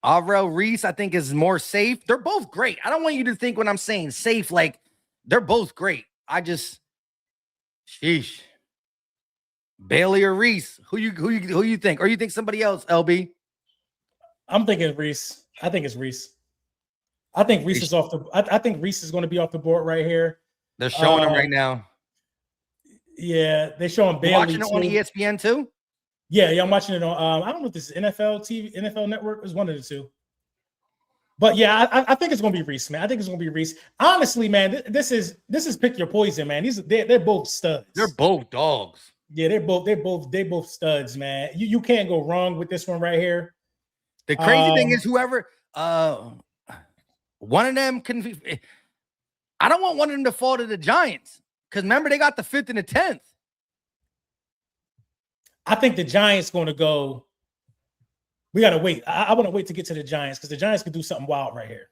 Avril Reese, I think, is more safe. They're both great. I don't want you to think when I'm saying safe, like they're both great. Sheesh. Bailey or Reese? Who you think? Or you think somebody else, LB? I'm thinking Reese. I think it's Reese. I think Reese is off the. I think Reese is going to be off the board right here. They're showing him right now. Yeah, they're showing Bailey. Watching it on ESPN too. Yeah, I'm watching it on. I don't know if this is NFL TV, NFL Network. Is one of the 2. But yeah, I think it's going to be Reese, man. I think it's going to be Reese. Honestly, man, this is pick your poison, man. They're both studs. They're both dogs. Yeah, they're both studs, man. You can't go wrong with this one right here. The crazy thing is, whoever one of them can. I don't want one of them to fall to the Giants because remember they got the 5th and the 10th. I think the Giants going to go. We got to wait. I want to wait to get to the Giants because the Giants could do something wild right here.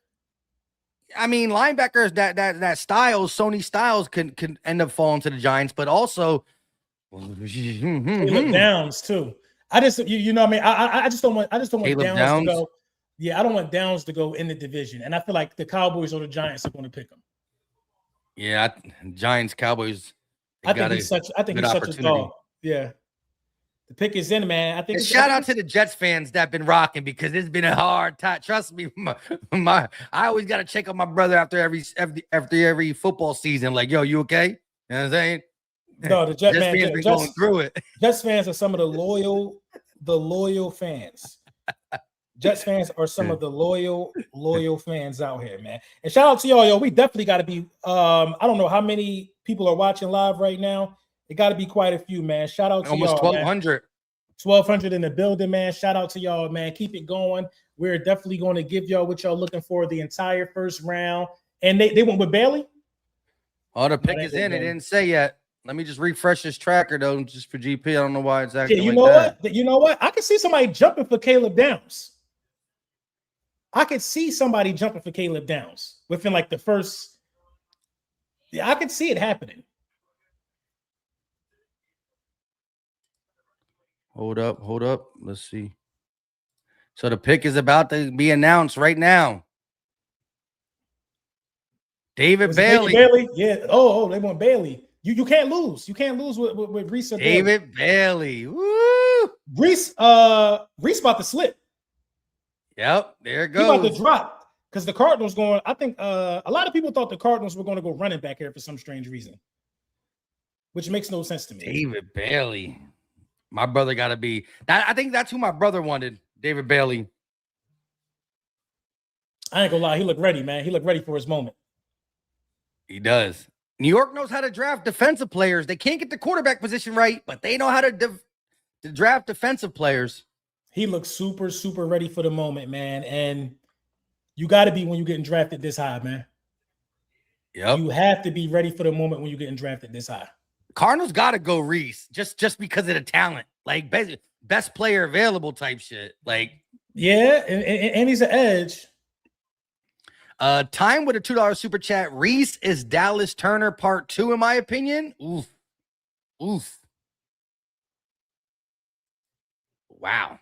I mean, linebackers that Styles, Sony Styles can end up falling to the Giants, but also Caleb Downs too. I just you know what I mean. I just don't want Downs to go. Yeah, I don't want Downs to go in the division, and I feel like the Cowboys or the Giants are going to pick him. Yeah, Giants, Cowboys. I think he's such a dog. Yeah. The pick is in, man. I think. Shout out to the Jets fans that been rocking because it's been a hard time. Trust me, I always got to check on my brother after every football season. Like, yo, you okay? You know what I'm saying? No, the Jets fans been going through it. Jets fans are some of the loyal fans. Jets fans are some of the loyal fans out here, man. And shout out to y'all, yo. We definitely got to be. I don't know how many people are watching live right now. It got to be quite a few, man. Shout out to almost y'all. 1,200. 1,200 in the building, man. Shout out to y'all, man. Keep it going. We're definitely going to give y'all what y'all looking for the entire first round. And they went with Bailey? Oh, the pick is in. It didn't say yet. Let me just refresh this tracker, though, just for GP. I don't know why it's actually you know what? I can see somebody jumping for Caleb Downs. I could see somebody jumping for Caleb Downs within like the first Yeah, I could see it happening. Hold up. Let's see. So the pick is about to be announced right now. David Bailey. Bailey? Yeah. Oh, they want Bailey. You can't lose. You can't lose with Reese or David Bailey. Woo! Reese about to slip. Yep, there it He about to goes. drop because the Cardinals going. I think a lot of people thought the Cardinals were going to go running back here for some strange reason, which makes no sense to me. David Bailey. My brother got to be that. I think that's who my brother wanted. David Bailey. I ain't gonna lie. He looked ready, man. He looked ready for his moment. He does. New York knows how to draft defensive players. They can't get the quarterback position right, but they know how to draft defensive players. He looks super, super ready for the moment, man. And you got to be when you're getting drafted this high, man. Yep. You have to be ready for the moment when you're getting drafted this high. Cardinals got to go Reese just because of the talent, like best player available type shit. Like, yeah, and he's an edge. Time with a $2 super chat. Reese is Dallas Turner part 2, in my opinion. Oof. Wow.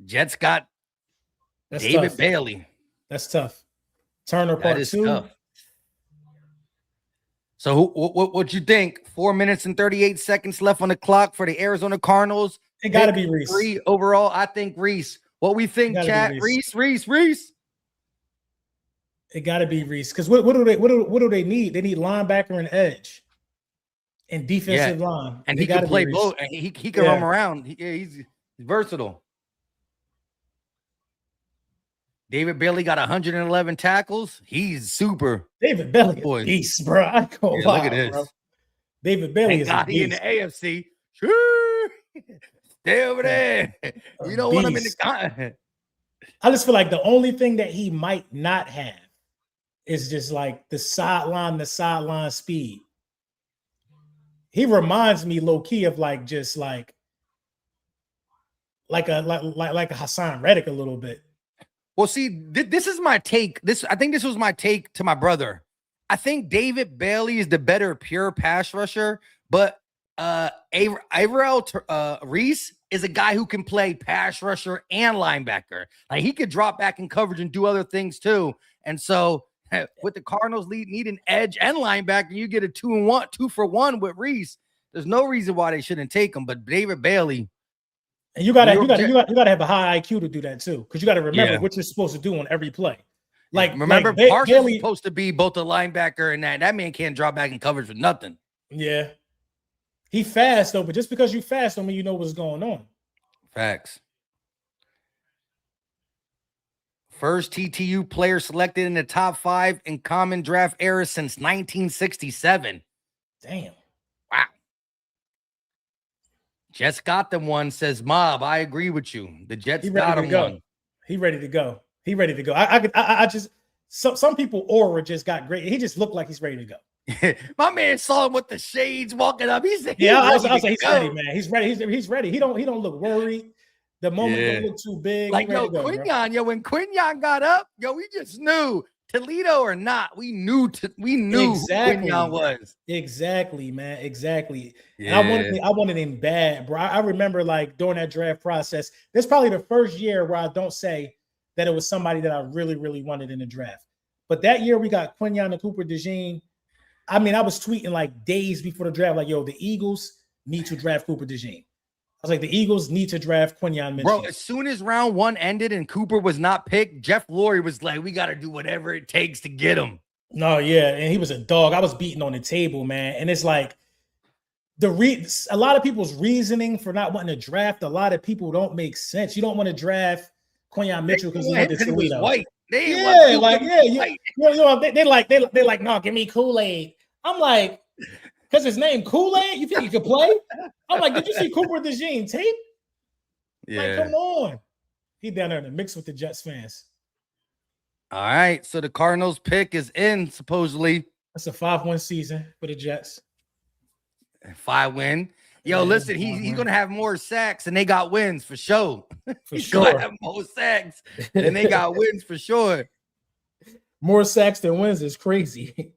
Jets got David Bailey. That's tough. Turner part 2. Tough. So what you think? 4 minutes and 38 seconds left on the clock for the Arizona Cardinals. It got to be Reese. 3 overall. I think Reese. What we think, chat? Reese. It got to be Reese. Because what do they need? They need linebacker and edge and defensive line. And he can play both. He can roam around. He's versatile. David Bailey got 111 tackles. He's super. David Bailey, a beast, bro. I can't lie, look at this. Bro. David Bailey is a beast. In the AFC. Sure. Stay over there. You don't want him in the. I just feel like the only thing that he might not have is just like the sideline speed. He reminds me low key of like just like a Hassan Reddick a little bit. Well, see, this is my take. I think this was my take to my brother. I think David Bailey is the better pure pass rusher, but Reese is a guy who can play pass rusher and linebacker. Like he could drop back in coverage and do other things too. And so with the Cardinals need an edge and linebacker, you get a 2-for-1 with Reese. There's no reason why they shouldn't take him. But David Bailey. And you gotta have a high IQ to do that too, because you gotta remember what you're supposed to do on every play. Like remember, Parsons is supposed to be both a linebacker and that man can't drop back in coverage with nothing. Yeah, he fast though, but just because you fast don't mean you know what's going on. Facts. First TTU player selected in the top 5 in common draft era since 1967. Damn. Wow. Jets got them one, says Mob. I agree with you. The Jets got him one. He ready to go. I just some people aura just got great. He just looked like he's ready to go. My man saw him with the shades walking up. He's ready, man. He's ready. He's ready. He don't look worried. The moment don't look too big. Like Quinyon, when Quinyon got up, we just knew. Toledo or not, we knew exactly who Quinyon was. Exactly, man. Exactly. Yeah. And I wanted him bad, bro. I remember like during that draft process, this is probably the first year where I don't say that it was somebody that I really, really wanted in the draft. But that year we got Quinyon and Cooper DeJean. I mean, I was tweeting like days before the draft, like, yo, the Eagles need to draft Cooper DeJean. I was like, the Eagles need to draft Quinyon Mitchell. Bro, as soon as round 1 ended and Cooper was not picked, Jeff Lurie was like, we got to do whatever it takes to get him. No, yeah, and he was a dog. I was beating on the table, man. And it's like a lot of people's reasoning for not wanting to draft, a lot of people don't make sense. You don't want to draft Quinyon Mitchell because he went to Toledo. White. They're like, no, give me Kool-Aid. I'm like, because his name Kool-Aid, you think he could play? I'm like, did you see Cooper DeJean tape? Yeah. Like, come on. He down there in the mix with the Jets fans. All right. So the Cardinals pick is in, supposedly. That's a 5-win season for the Jets. 5-win. Yo, listen, he's going to have more sacks and they got wins for sure. He's going to have more sacks and they got wins for sure. More sacks than wins is crazy.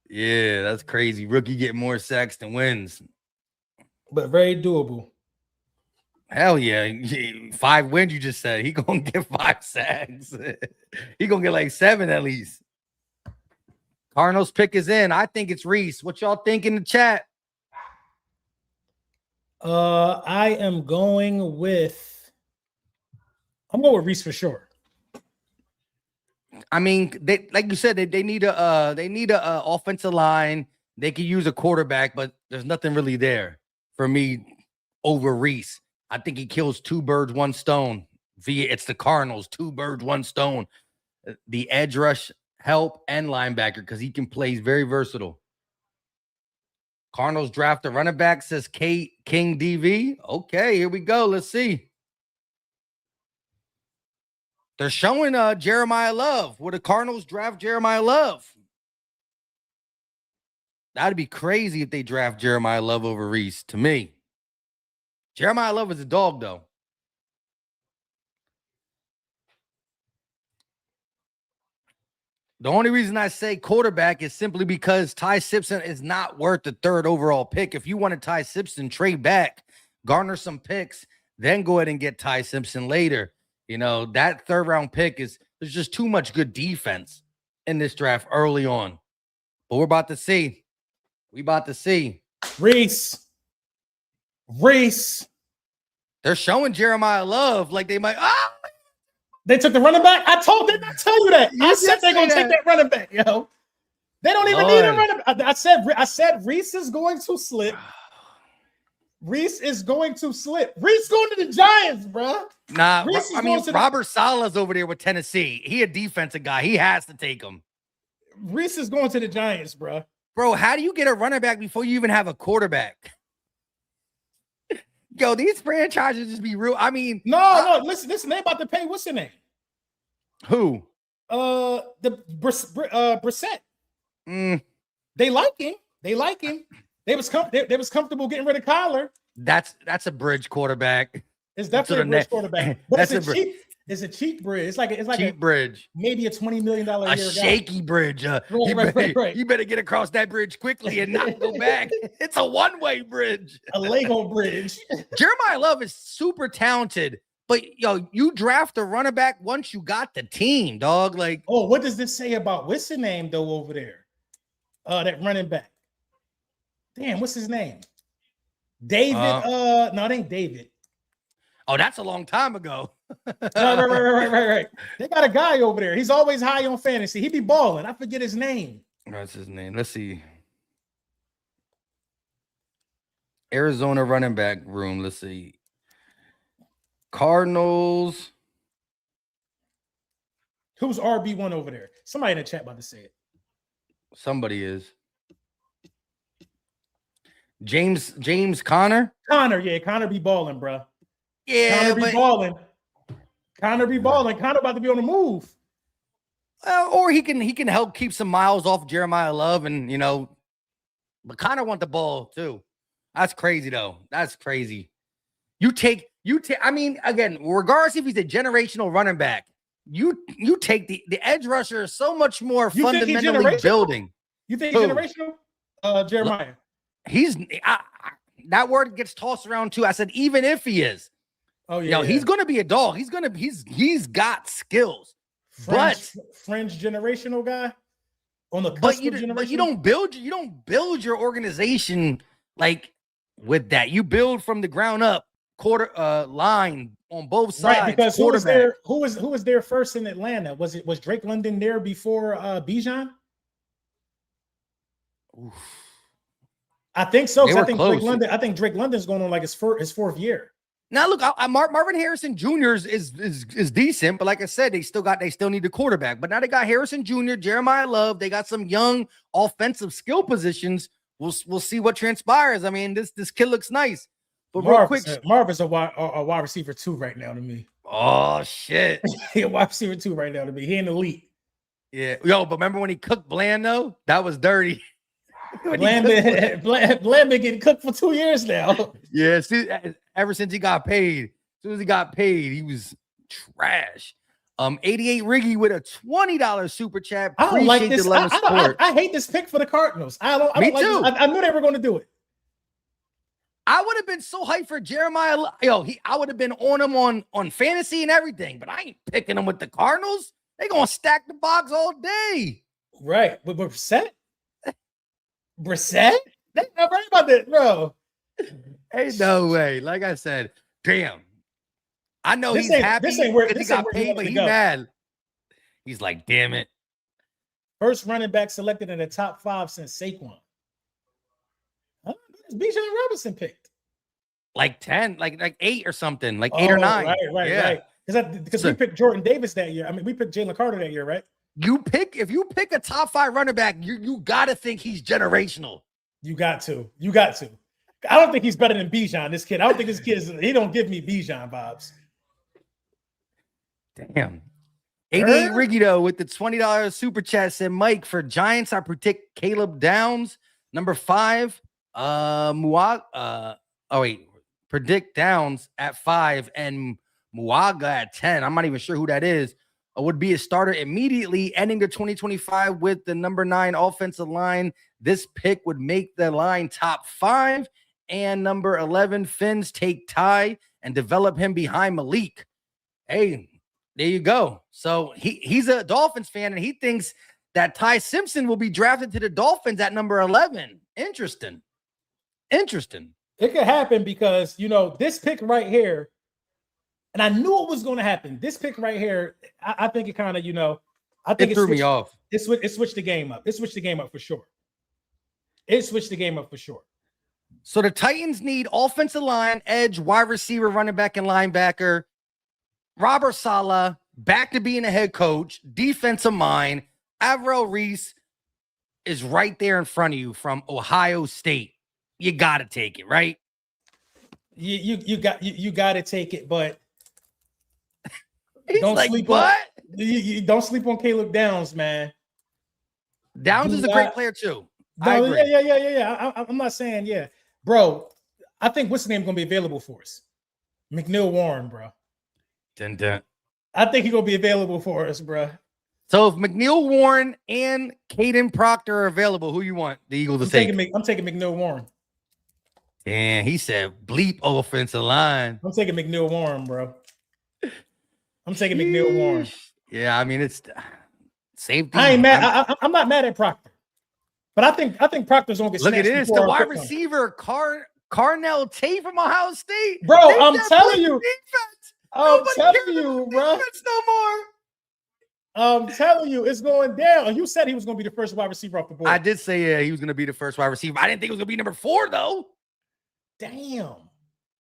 Yeah, that's crazy. Rookie get more sacks than wins. But very doable. Hell yeah. 5 wins, you just said. He gonna get 5 sacks. He gonna get like 7 at least. Cardinals pick is in. I think it's Reese. What y'all think in the chat? I am going with Reese for sure. I mean, they like you said, they need a offensive line. They could use a quarterback, but there's nothing really there for me over Reese. I think he kills 2 birds, 1 stone. It's the Cardinals, 2 birds, 1 stone. The edge rush help and linebacker because he can play very versatile. Cardinals draft a running back, says King DV. Okay, here we go. Let's see. They're showing Jeremiah Love. Would the Cardinals draft Jeremiah Love? That'd be crazy if they draft Jeremiah Love over Reese, to me. Jeremiah Love is a dog, though. The only reason I say quarterback is simply because Ty Simpson is not worth the 3rd overall pick. If you want Ty Simpson, trade back, garner some picks, then go ahead and get Ty Simpson later. You know, that 3rd round pick there's just too much good defense in this draft early on. But we're about to see. Reese. They're showing Jeremiah Love like they might. They took the running back. I didn't I tell you that? I said they're gonna take that running back, yo. They don't even need a running back. I said Reese is going to slip. Reese going to the Giants, bro. Nah, Robert Sala's over there with Tennessee. He a defensive guy. He has to take him. Reese is going to the Giants, bro. Bro, how do you get a running back before you even have a quarterback? Yo, these franchises just be real. I mean, no. Listen. They about to pay. What's the name? Who? The Brissett. They like him. They was comfortable getting rid of Kyler. That's a bridge quarterback. It's definitely a bridge quarterback. But it's a cheap bridge. It's like a cheap bridge. Maybe a $20 million a year shaky bridge. Right. You better get across that bridge quickly and not go back. It's a one-way bridge. A Lego bridge. Jeremiah Love is super talented, but you draft a running back once you got the team, dog. Like, what does this say about what's the name though over there? That running back. Damn, what's his name? David. No, it ain't David. Oh, that's a long time ago. Right. They got a guy over there. He's always high on fantasy. He be balling. I forget his name. What's his name? Let's see. Arizona running back room. Let's see. Cardinals. Who's RB1 over there? Somebody in the chat about to say it. Somebody is. James Conner? Conner be balling, bro. Yeah, Conner be balling. Conner about to be on the move. Or he can help keep some miles off Jeremiah Love, and but Conner want the ball too. That's crazy though. That's crazy. You take. I mean, again, regardless if he's a generational running back, you take the edge rusher is so much more fundamentally building. You think he's generational? Jeremiah. That word gets tossed around too. I said, even if he is, he's going to be a dog. He's got skills. Fringe generational guy on the cusp of generation. But you don't build your organization like with that. You build from the ground up, line on both sides. Right, because who was there first in Atlanta? Was Drake London there before Bijan? Oof. I think so. I think Drake London's going on like his 4th year. Now look, Marvin Harrison Jr. is decent, but like I said, they still need the quarterback. But now they got Harrison Jr., Jeremiah Love. They got some young offensive skill positions. We'll see what transpires. I mean, this kid looks nice. But real quick, Marvin's a wide receiver 2 right now to me. Oh shit, he a wide receiver 2 right now to me. He in the elite. Yeah, but remember when he cooked Bland though? That was dirty. Bland been getting cooked for 2 years now. Yeah, see, ever since he got paid. As soon as he got paid, he was trash. 88 Riggy with a $20 super chat. I don't like Appreciate this. the love of support. I hate this pick for the Cardinals. I don't Me like too. This. I knew they were going to do it. I would have been so hyped for Jeremiah. I would have been on him on fantasy and everything, but I ain't picking him with the Cardinals. They gonna stack the box all day. Right. But Brissett? They not right about that, bro. Hey, no way. Like I said, damn. I know he's happy because he got paid, but he's mad. He's like, damn it. First running back selected in the top 5 since Saquon. Bijan Robinson picked. Like 10, like 8 or something, like 8 or 9. Right. Because we picked Jordan Davis that year. I mean, we picked Jalen Carter that year, right? If you pick a top 5 running back, you gotta think he's generational. You got to. I don't think he's better than Bijan, this kid. I don't think this kid he don't give me Bijan vibes. Damn. 88 Riggy though with the $20 super chat said, Mike, for Giants, I predict Caleb Downs, number 5. Predict Downs at 5 and Muaga at 10. I'm not even sure who that is. Would be a starter immediately, ending the 2025 with the number 9 offensive line. This pick would make the line top 5. And number 11, Finns take Ty and develop him behind Malik. Hey, there you go. So he's a Dolphins fan, and he thinks that Ty Simpson will be drafted to the Dolphins at number 11. Interesting. It could happen because, this pick right here, and I knew it was going to happen. This pick right here, I think it kind of, I think it threw me off. It switched the game up. It switched the game up for sure. So the Titans need offensive line, edge, wide receiver, running back, and linebacker. Robert Saleh, back to being a head coach, defensive mind. Avril Reese is right there in front of you from Ohio State. You got to take it, right? You got to take it, but don't sleep on you don't sleep on Caleb Downs, man. Downs is a great player too. I agree. Yeah. I'm not saying bro. I think what's the name going to be available for us? McNeil Warren, bro. Dun. I think he's going to be available for us, bro. So if McNeil Warren and Caden Proctor are available, who you want the Eagles to take? I'm taking McNeil Warren. And he said, bleep offensive line. I'm taking McNeil Warren, bro. I'm taking McNeil Warren. Yeah, I mean, it's safety. I ain't mad. I'm not mad at Proctor. But I think Proctor's going to get look at this. The wide receiver, Carnell Tate from Ohio State. Bro, I'm telling you. Defense. I'm telling you, bro. No more. I'm telling you, it's going down. You said he was going to be the first wide receiver off the board. I did say he was going to be the first wide receiver. I didn't think it was going to be number 4, though. Damn.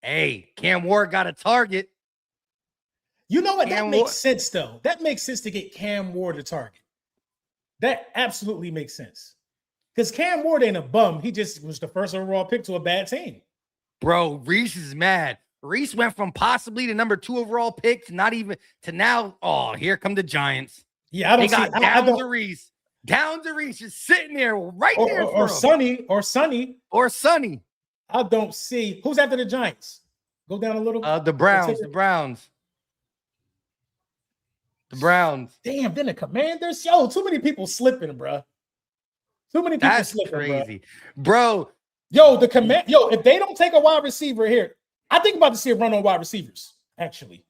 Hey, Cam Ward got a target. You know what? That makes sense, though. That makes sense to get Cam Ward a target. That absolutely makes sense. Because Cam Ward ain't a bum. He just was the first overall pick to a bad team. Bro, Reese is mad. Reese went from possibly the number 2 overall pick to not even to now. Oh, here come the Giants. Yeah, I don't they got see down to Reese. Down to Reese, just sitting there right there. Or Sonny. I don't see who's after the Giants. Go down a little. The Browns. Damn, then the Commanders. Yo, too many people slipping, bro. Too many people slipping, crazy, bro. Yo, if they don't take a wide receiver here, I think we're about to see a run on wide receivers. Actually,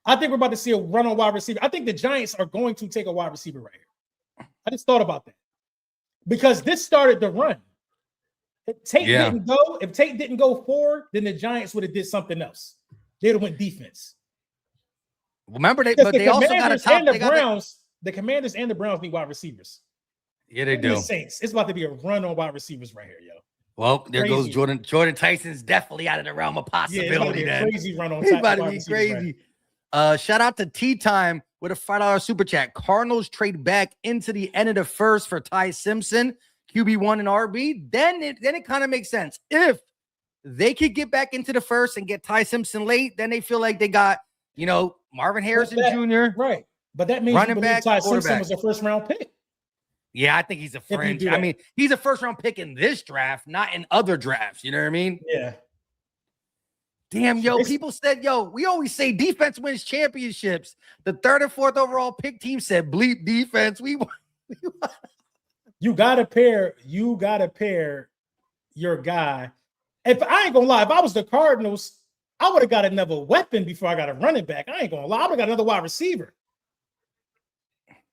I think we're about to see a run on wide receiver. I think the Giants are going to take a wide receiver right here. I just thought about that because this started the run. If Tate didn't go forward, then the Giants would have did something else. They'd have went defense. Remember, they also got a top. The Commanders and the Browns need wide receivers. Yeah, they do. The Saints. It's about to be a run on wide receivers right here, yo. Well, there goes Jordan. Jordan Tyson's definitely out of the realm of possibility. Yeah, crazy run on. He's about to be crazy. Right. Shout out to Tea Time with a $5 super chat. Cardinals trade back into the end of the first for Ty Simpson, QB1 and RB. Then it kind of makes sense. If they could get back into the first and get Ty Simpson late, then they feel like they got, Marvin Harrison Jr. Right. But that means running back, Ty Simpson was a first round pick. Yeah, I think he's a fringe. I mean, he's a first round pick in this draft, not in other drafts. You know what I mean? Yeah. Damn, yo, people said, yo, we always say defense wins championships. The 3rd and 4th overall pick team said bleep defense. You gotta pair your guy. If I ain't gonna lie, if I was the Cardinals, I would have got another weapon before I got a running back. I ain't gonna lie, I would have got another wide receiver.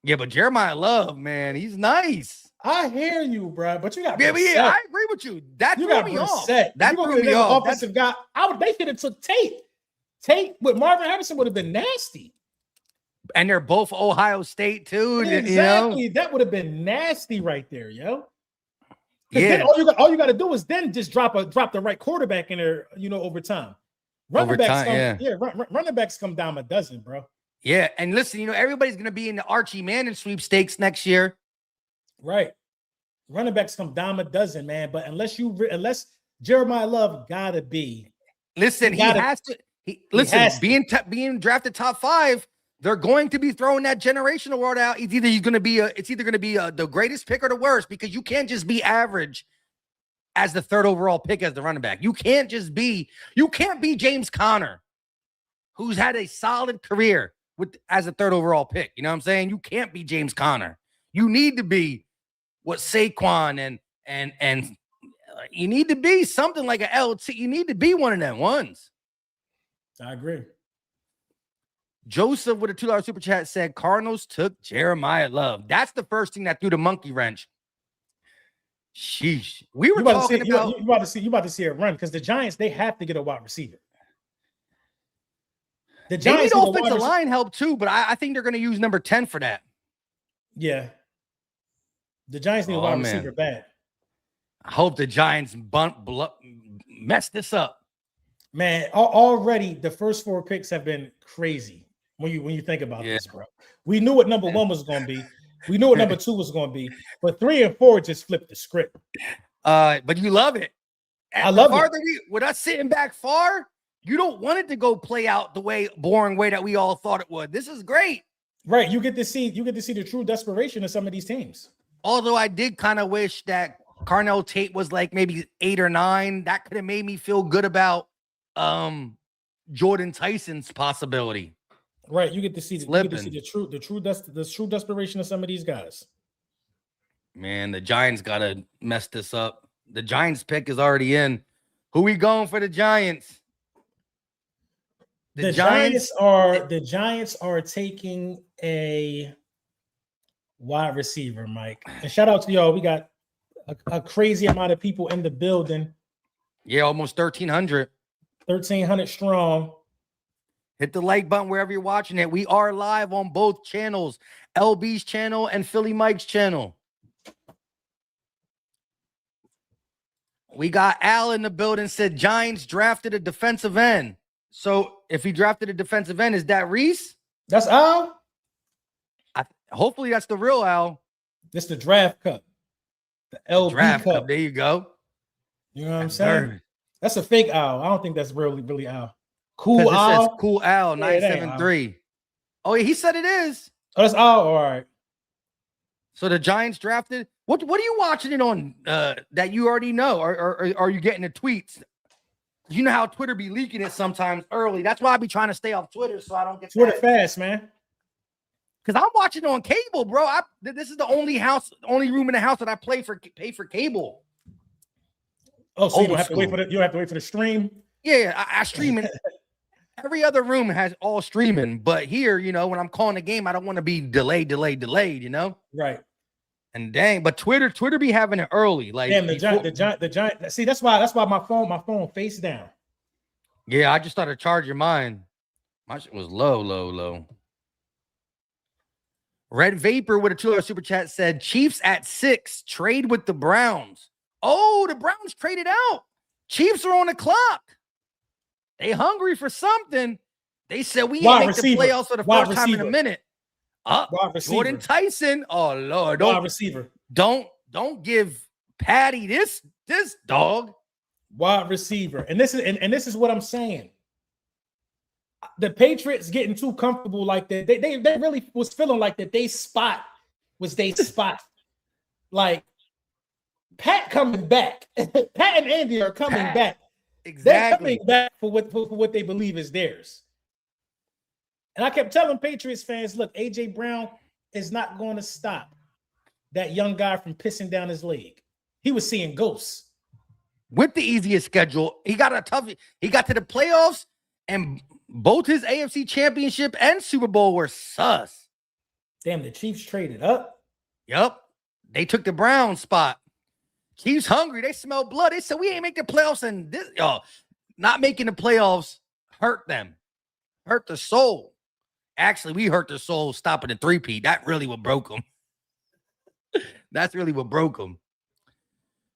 Yeah, but Jeremiah Love, man, he's nice. I hear you, bro. But you got yeah, I agree with you. That threw me off. That threw me off. Offensive guy. They should have took Tate. Tate with Marvin Harrison would have been nasty. And they're both Ohio State too. Exactly. You know? That would have been nasty right there, yo. Yeah. All you got to do is then just drop the right quarterback in there, over time. Running backs come down a dozen, bro. Yeah, and listen, everybody's gonna be in the Archie Manning sweepstakes next year. Right. Running backs come dime a dozen, man. But unless Jeremiah Love gotta be. Listen, he has to. Being drafted top 5, they're going to be throwing that generational award out. It's either going to be the greatest pick or the worst, because you can't just be average as the 3rd overall pick as the running back. You can't be James Conner, who's had a solid career as a 3rd overall pick. You know what I'm saying? You can't be James Conner. You need to be what Saquon and you need to be something like an LT. You need to be one of them ones. I agree. Joseph with a $2 super chat said Cardinals took Jeremiah Love. That's the first thing that threw the monkey wrench. Sheesh. We were talking about you about to see it run, because the Giants, they have to get a wide receiver. The Giants need offensive line help too, but I think they're going to use number 10 for that. Yeah. The Giants need a wide receiver bad. I hope the Giants mess this up. Man, already the first 4 picks have been crazy when you think about this, bro. We knew what number 1 was going to be. We knew what number 2 was going to be. But 3 and 4 just flipped the script. But you love it. I love it. With us sitting back far, you don't want it to go play out the boring way that we all thought it would. This is great. Right. You get to see the true desperation of some of these teams. Although I did kind of wish that Carnell Tate was like maybe 8 or 9. That could have made me feel good about Jordan Tyson's possibility. Right. You get to see the true desperation of some of these guys. Man, the Giants gotta mess this up. The Giants pick is already in. Who we going for the Giants? The Giants are taking a wide receiver, Mike. And shout out to y'all. We got a crazy amount of people in the building. Yeah, almost 1,300. 1,300 strong. Hit the like button wherever you're watching it. We are live on both channels, LB's channel and Philly Mike's channel. We got Al in the building, said Giants drafted a defensive end. So if he drafted a defensive end, is that Reese? That's Al? Hopefully that's the real Al. This the draft cup. The LB draft cup. There you go. You know what I'm saying? That's a fake Al. I don't think that's really Al. Cool Al. Says Cool Al 973. Oh, yeah, he said it is. Oh, that's Al. All right. So the Giants drafted. What are you watching it on that you already know? Or are you getting the tweets? You know how Twitter be leaking it sometimes early. That's why I be trying to stay off Twitter so I don't get Twitter fast, man. Because I'm watching it on cable, bro. This is the only room in the house that I pay for cable. Oh, so you don't have to wait for the stream? Yeah, I stream it. Every other room has all streaming, but here, when I'm calling a game, I don't want to be delayed, Right. And dang, but Twitter be having it early. Like, damn, the giant. See, that's why my phone face down. Yeah, I just started charging mine. My shit was low. Red Vapor with a $2 super chat said Chiefs at 6 trade with the Browns. Oh, the Browns traded out. Chiefs are on the clock. They hungry for something. They said we ain't make the playoffs for the first time in a minute. Jordan Tyson. Oh Lord, don't give Patty this dog. Wide receiver, and this is what I'm saying. The Patriots getting too comfortable like that. They really was feeling like that. They spot was they spot. Like Pat coming back. Pat and Andy are coming back. Exactly. They're coming back for what they believe is theirs. And I kept telling Patriots fans, look, A.J. Brown is not going to stop that young guy from pissing down his leg. He was seeing ghosts. With the easiest schedule, he got to the playoffs, and both his AFC Championship and Super Bowl were sus. Damn, the Chiefs traded up. Yep. They took the Browns spot. Chiefs hungry. They smell blood. They said, we ain't make the playoffs, and this, not making the playoffs hurt them. Hurt the soul. Actually, we hurt their soul stopping the 3-peat. That really what broke them. That's really what broke them.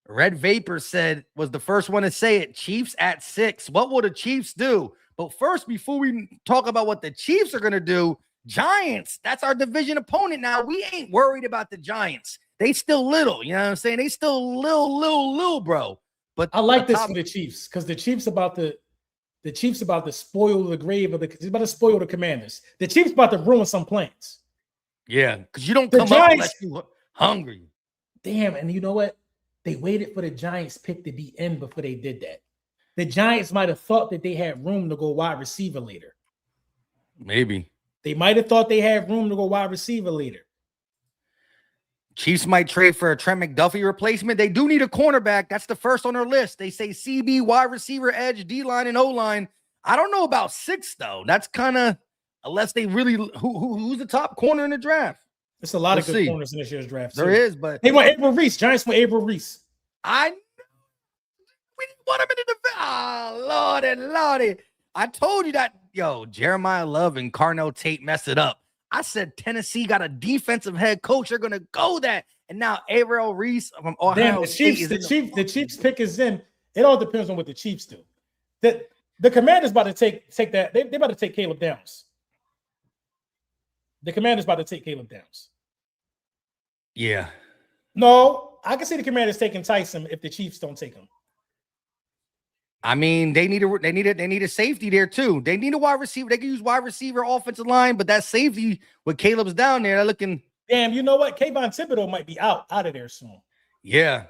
Red Vapor said, was the first one to say it, Chiefs at 6. What will the Chiefs do? But first, before we talk about what the Chiefs are going to do, Giants, that's our division opponent now. We ain't worried about the Giants. They still little, you know what I'm saying? They still little, bro. But I like this for the Chiefs because the Chiefs about to spoil the grave of he's about to spoil the Commanders. The Chiefs about to ruin some plans. Yeah, because you don't come up unless you're hungry. Damn, and you know what? They waited for the Giants pick to be in before they did that. The Giants might have thought that they had room to go wide receiver later. Maybe. They might have thought they had room to go wide receiver later. Chiefs might trade for a Trent McDuffie replacement. They do need a cornerback. That's the first on their list. They say CB, wide receiver, edge, D-line, and O-line. I don't know about 6, though. That's kind of, unless they really, who's the top corner in the draft? There's a lot of good corners in this year's draft. There is, but they want April Reese. Giants want April Reese. We didn't want him in the Lordy. I told you that, Jeremiah Love and Carnell Tate messed it up. I said Tennessee got a defensive head coach. They're going to go that. And now April Reese from Ohio State. The Chiefs pick is in. It all depends on what the Chiefs do. The Commanders about to take that. They're about to take Caleb Downs. The Commanders about to take Caleb Downs. Yeah. No, I can see the Commanders taking Tyson if the Chiefs don't take him. I mean, they need a safety there too. They need a wide receiver. They can use wide receiver, offensive line, but that safety with Caleb's down there, they're looking. Damn, you know what? Kayvon Thibodeau might be out of there soon. Yeah,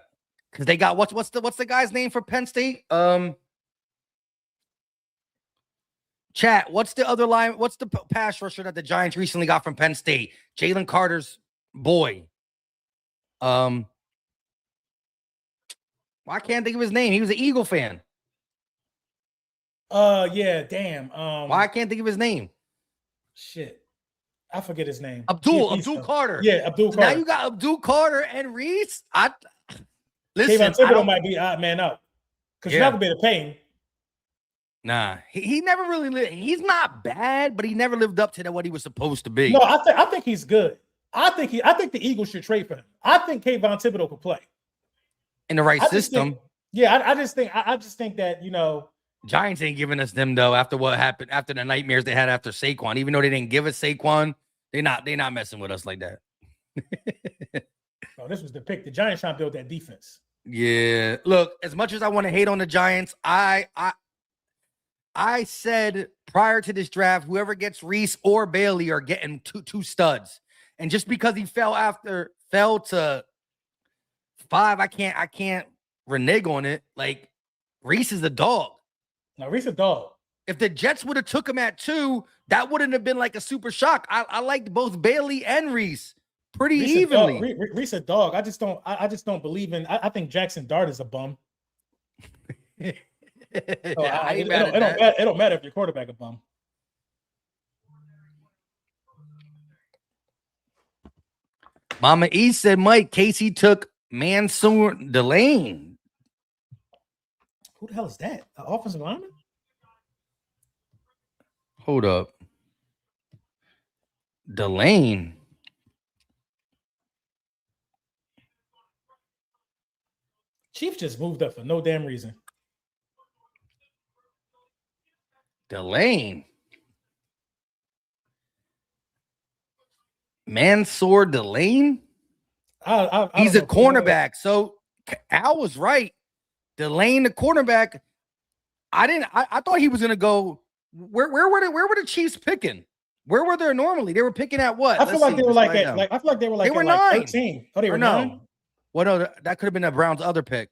because they got what's the guy's name for Penn State? Chat. What's the other line? What's the pass rusher that the Giants recently got from Penn State? Jalen Carter's boy. Well, I can't think of his name. He was an Eagle fan. Yeah, damn. Why I can't think of his name? Shit. I forget his name. Abdul Carter. Yeah, Abdul Carter. Now you got Abdul Carter and Reese. Kayvon Thibodeau might be odd man out. Because you're not gonna be able to pay him. Nah, he never really he's not bad, but he never lived up to what he was supposed to be. No, I think he's good. I think the Eagles should trade for him. I think Kayvon Thibodeau could play. In the right system. I just think that, Giants ain't giving us them though after what happened, after the nightmares they had after Saquon. Even though they didn't give us Saquon, they not messing with us like that. Oh, this was the pick. The Giants trying to build that defense. Yeah. Look, as much as I want to hate on the Giants, I said prior to this draft, whoever gets Reese or Bailey are getting two studs. And just because he fell to 5, I can't renege on it. Like, Reese is a dog. No, Reese a dog. If the Jets would have took him at 2, that wouldn't have been like a super shock. I liked both Bailey and Reese pretty evenly. Reese a dog. I just don't believe in. I think Jackson Dart is a bum. It don't matter if your quarterback a bum. Mama E said, Mike, Casey took Mansour Delane. Who the hell is that? An offensive lineman? Hold up. Delane. Chief just moved up for no damn reason. Delane. Mansour Delane? He's a cornerback. So Al was right. Delane, the cornerback. I thought he was gonna go. Where were the Chiefs picking? Where were they normally? They were picking at what? I feel like they were like at 13. Oh, they were 9. Well, no, that could have been the Browns' other pick.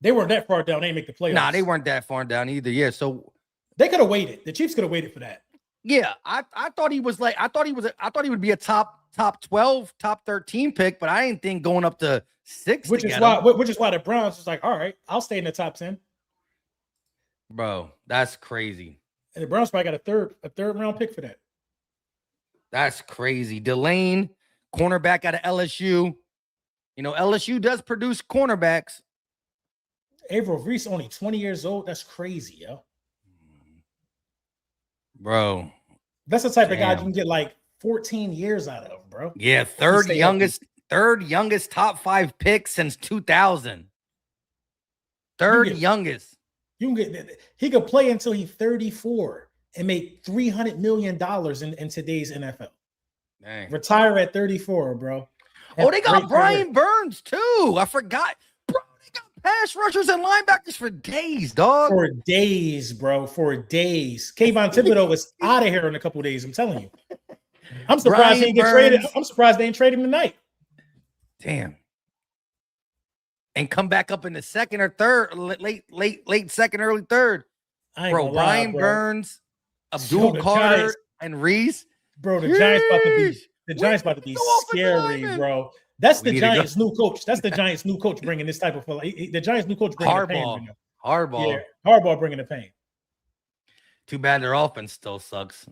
They weren't that far down. They didn't make the playoffs. Nah, they weren't that far down either. Yeah, so they could have waited. The Chiefs could have waited for that. Yeah, I thought he was like I thought he would be a top 12, top 13 pick, but I didn't think going up to 6. Which is why the Browns was like, all right, I'll stay in the top 10. Bro, that's crazy. And the Browns probably got a third round pick for that. That's crazy. Delane, cornerback out of LSU. You know, LSU does produce cornerbacks. Averill Reese only 20 years old. That's crazy, yo. Bro. That's the type of guy you can get like 14 years out of, bro. Yeah, third youngest top 5 pick since 2000. Third youngest. You can get he could play until he's 34 and make $300 million in today's NFL. Dang. Retire at 34, bro. Oh, they got Brian Burns too. I forgot. Bro, they got pass rushers and linebackers for days, dog. For days, bro. For days. Kayvon Thibodeau was out of here in a couple of days. I'm telling you. I'm surprised they didn't get traded. I'm surprised they didn't trade him tonight. Damn. And come back up in the second or third, late second, early third. Bro, Brian Burns, Abdul Carter, and Reese. Bro, the Giants about to be scary, bro. That's the Giants' new coach. That's the Giants' new coach bringing this type of the Giants' new coach bringing the pain. Harbaugh. Yeah, Harbaugh bringing the pain. Too bad their offense still sucks.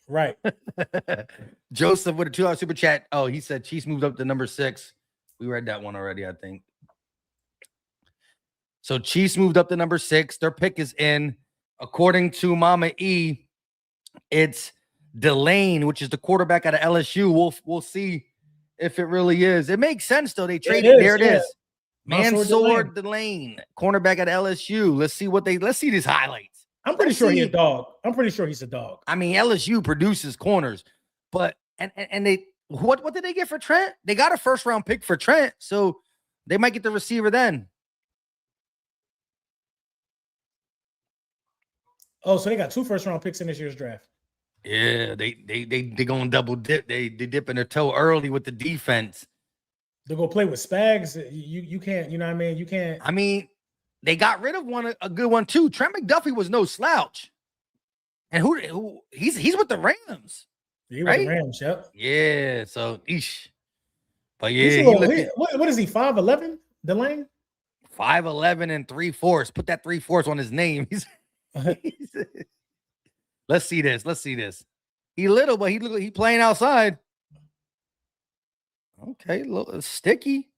Right. Joseph with a $2 super chat. Oh, he said Chiefs moved up to number 6. We read that one already, I think. So Chiefs moved up to number 6. Their pick is in. According to Mama E, it's Delane, which is the quarterback out of LSU. We'll see if it really is. It makes sense though. They traded. It is. Mansour Delane, cornerback at LSU. Let's see these highlights. I'm pretty sure he's a dog. I mean, LSU produces corners, but and they what did they get for Trent? They got a first round pick for Trent, so they might get the receiver then. Oh, so they got 2 first round picks in this year's draft. Yeah, they going double dip. They dipping their toe early with the defense. They're gonna play with Spags. You can't, you know what I mean? You can't. I mean, they got rid of a good one too. Trent McDuffie was no slouch. And who he's with the Rams. He right? With the Rams, yep. Yeah, so But yeah, what is he? 5'11", Delane? 5'11" and 3/4. Put that 3/4 on his name. Let's see this. He little, but he playing outside. Okay, sticky.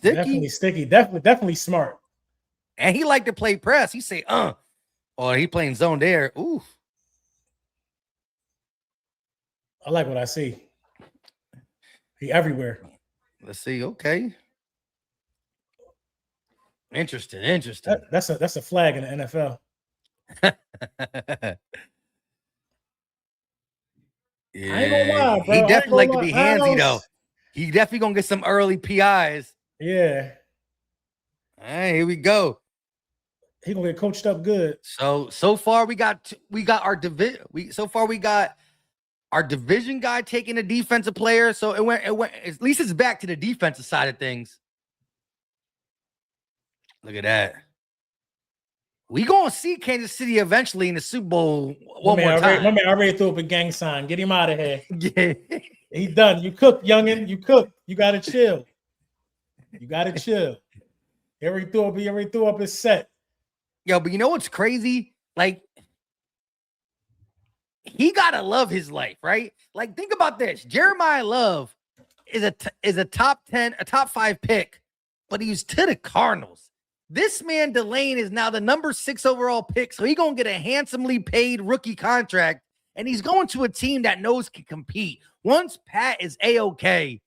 Definitely sticky. Definitely smart. And he like to play press. He say, or he playing zone there. Ooh. I like what I see. He everywhere. Let's see. Okay. Interesting. That's a flag in the NFL. Yeah, I ain't gonna lie, bro. He definitely like to be handsy though. He definitely gonna get some early PIs. Yeah. All right, here we go. He gonna get coached up good. So far we got our division. We got our division guy taking a defensive player. So it went. At least it's back to the defensive side of things. Look at that. We gonna see Kansas City eventually in the Super Bowl one more time. My man already threw up a gang sign. Get him out of here. Yeah, he done. You cook, youngin. You cook. You gotta chill. He already threw up his set. Yo, but you know what's crazy? Like, he gotta love his life, right? Like, think about this. Jeremiah Love is a top 10, a top 5 pick, but he's to the Cardinals. This man, Delane, is now the number 6 overall pick, so he's going to get a handsomely paid rookie contract, and he's going to a team that knows can compete. Once Pat is A-OK,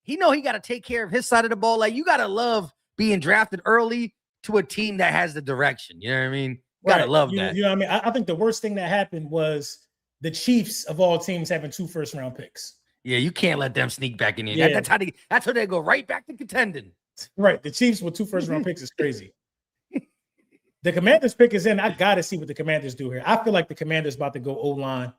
he got to take care of his side of the ball. Like, you got to love being drafted early to a team that has the direction. You know what I mean? Got to love that. You know what I mean? I think the worst thing that happened was the Chiefs, of all teams, having 2 first-round picks. Yeah, you can't let them sneak back in here. Yeah. That's how they go right back to contending. Right. The Chiefs with 2 first-round picks is crazy. The Commanders pick is in. I got to see what the Commanders do here. I feel like the Commanders about to go O-line.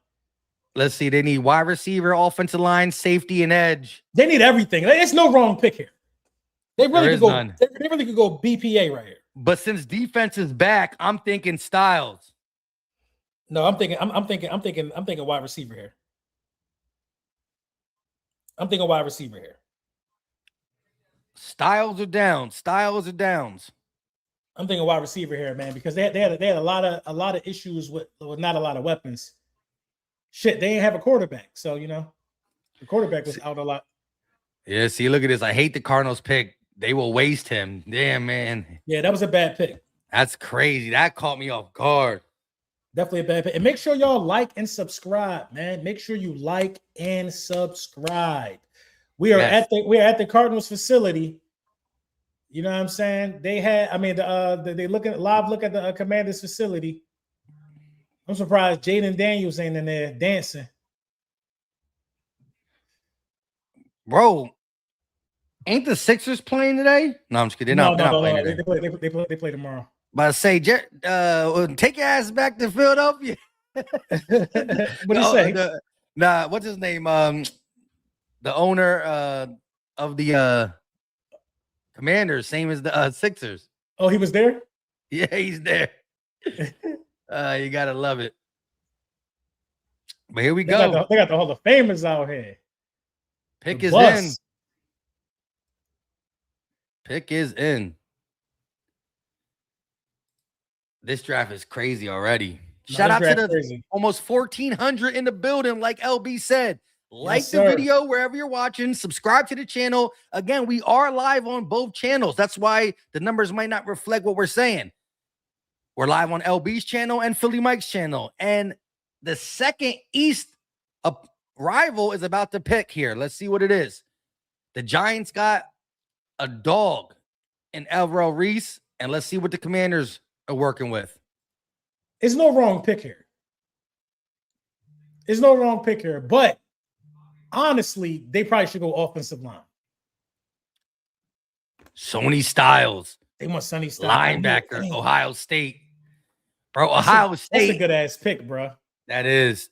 Let's see. They need wide receiver, offensive line, safety, and edge. They need everything. There's no wrong pick here. They really could go BPA right here. But since defense is back, I'm thinking Styles. No, I'm thinking wide receiver here. I'm thinking wide receiver here. Styles or downs. Styles or downs. I'm thinking wide receiver here, man, because they had a lot of issues with not a lot of weapons. Shit, they didn't have a quarterback, so the quarterback was out a lot. Yeah, see, look at this. I hate the Cardinals pick. They will waste him. Damn, man. Yeah, that was a bad pick. That's crazy. That caught me off guard. Definitely a bad pick. And make sure y'all like and subscribe, man. Make sure you like and subscribe. We are at the Cardinals facility. You know what I'm saying? They had, they look at the Commanders facility. I'm surprised Jaden Daniels ain't in there dancing. Bro, ain't the Sixers playing today? No, I'm just kidding. They're not playing today. They play tomorrow. But I say, take your ass back to Philadelphia. What do you say? What's his name? The owner of the Commanders, same as the Sixers. Oh, he was there? Yeah, he's there. You gotta love it. But here we go. They got the Hall of Famers out here. Pick is in. Pick is in. This draft is crazy already. Shout out to the almost 1,400 in the building, like LB said. Like the video wherever you're watching. Subscribe to the channel. Again, we are live on both channels. That's why the numbers might not reflect what we're saying. We're live on LB's channel and Philly Mike's channel. And the second East rival is about to pick here. Let's see what it is. The Giants got a dog in Alvaro Reese. And let's see what the Commanders are working with. It's no wrong pick here. It's no wrong pick here. But honestly, they probably should go offensive line. Sonny Styles. They want Sonny Styles. Linebacker, Ohio State. Bro, Ohio State. That's a good-ass pick, bro. That is.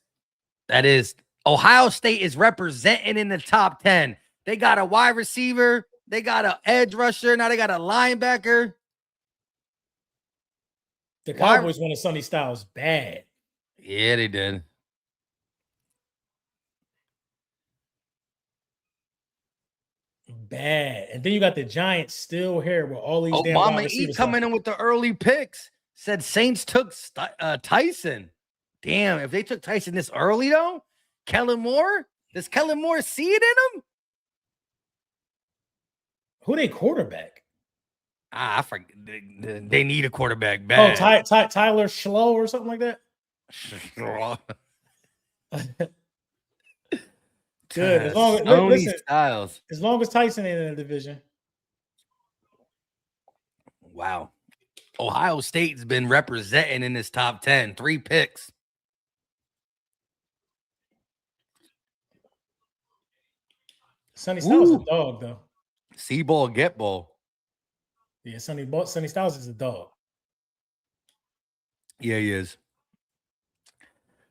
Ohio State is representing in the top 10. They got a wide receiver. They got an edge rusher. Now they got a linebacker. The Cowboys wanted Sonny Styles bad. Yeah, they did. Bad. And then you got the Giants still here with all these damn Mama E coming in with the early picks. Said Saints took Tyson. Damn, if they took Tyson this early, though, Kellen Moore? Does Kellen Moore see it in him? Who they quarterback? I forget. They need a quarterback bad. Oh, Tyler Schlow or something like that? Good. As long as Tyson ain't in the division. Wow. Ohio State's been representing in this top 10. 3 picks. Sonny Styles is a dog, though. See ball, get ball. Yeah, Sonny Styles is a dog. Yeah, he is.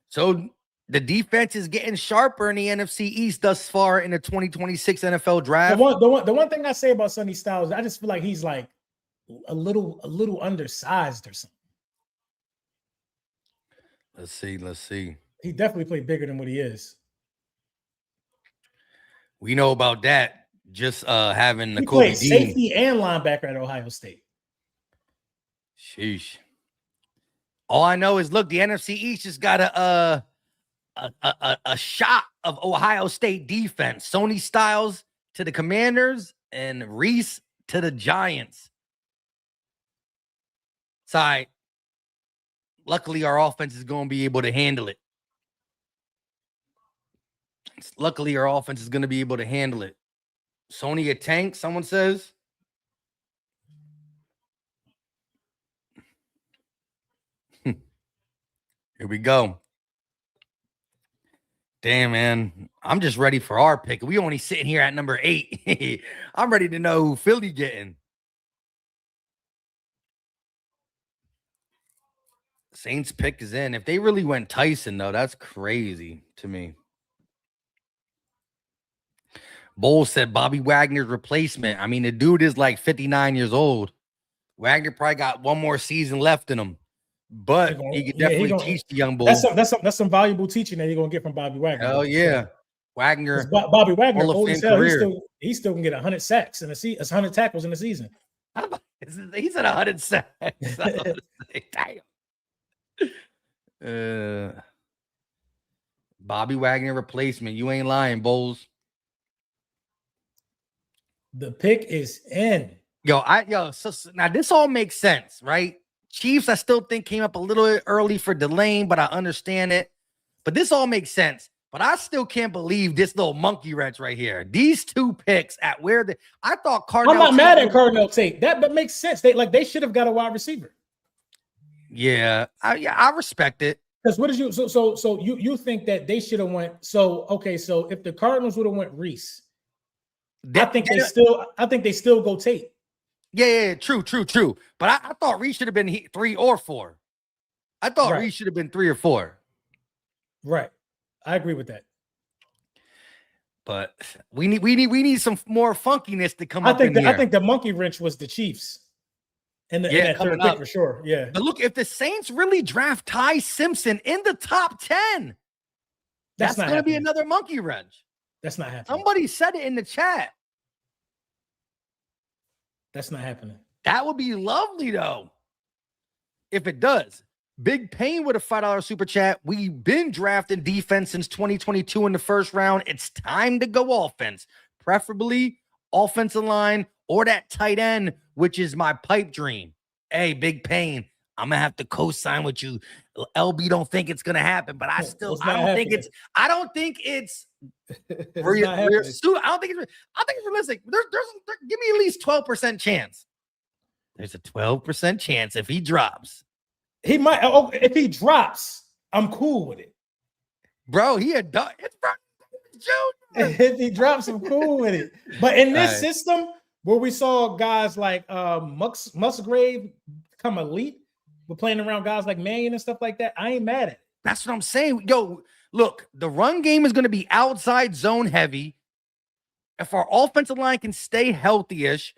So the defense is getting sharper in the NFC East thus far in the 2026 NFL draft. The one thing I say about Sonny Styles, I just feel like he's like a little undersized or something. Let's see. He definitely played bigger than what he is. We know about that. Just having the Kobe Dean. Safety and linebacker at Ohio State. Sheesh. All I know is, look, the NFC East just got a shot of Ohio State defense. Sonny Styles to the Commanders and Reese to the Giants. Sorry. Luckily, our offense is going to be able to handle it. Sony a tank, someone says. Here we go. Damn, man. I'm just ready for our pick. We only sitting here at number 8. I'm ready to know who Philly getting. Saints pick is in. If they really went Tyson, though, that's crazy to me. Bowles said Bobby Wagner's replacement. I mean, the dude is like 59 years old. Wagner probably got one more season left in him, but he could definitely teach the young bull. That's some valuable teaching that you're gonna get from Bobby Wagner. Hell yeah, sure. Wagner. Bobby Wagner, old as hell, career. he still can get 100 sacks in a season, 100 tackles in a season. He's at 100 sacks. Damn. Bobby Wagner replacement. You ain't lying, Bowles. The pick is in. So now this all makes sense, right? Chiefs, I still think came up a little early for Delane, but I understand it. But this all makes sense. But I still can't believe this little monkey wrench right here. These two picks at where I thought Cardinal. I'm not mad at Cardinal Tate. That makes sense. They should have got a wide receiver. Yeah, I respect it. Because what did you so you think that they should have went? So if the Cardinals would have went Reese, I think they still go Tate. Yeah, true. But I thought Reese should have been 3 or 4. I thought Reese should have been 3 or 4. Right. I agree with that. But we need some more funkiness to come up in here. I think the monkey wrench was the Chiefs. And that third pick for sure. Yeah. But look, if the Saints really draft Ty Simpson in the top 10, that's going to be another monkey wrench. That's not happening. Somebody said it in the chat. That's not happening. That would be lovely, though. If it does. Big Pain with a $5 super chat. We've been drafting defense since 2022 in the first round. It's time to go offense, preferably offensive line or that tight end, which is my pipe dream. Hey, Big Pain, I'm gonna have to co-sign with you. LB don't think it's gonna happen, but I don't think it's realistic. Give me at least 12% chance. There's a 12% chance if he drops. He might. Oh, if he drops, I'm cool with it, bro. It's Junior. If he drops, I'm cool with it. But in this system, where we saw guys like Musgrave become elite, we're playing around guys like Mannion and stuff like that. I ain't mad at it. That's what I'm saying. Yo, look, the run game is going to be outside zone heavy. If our offensive line can stay healthy-ish,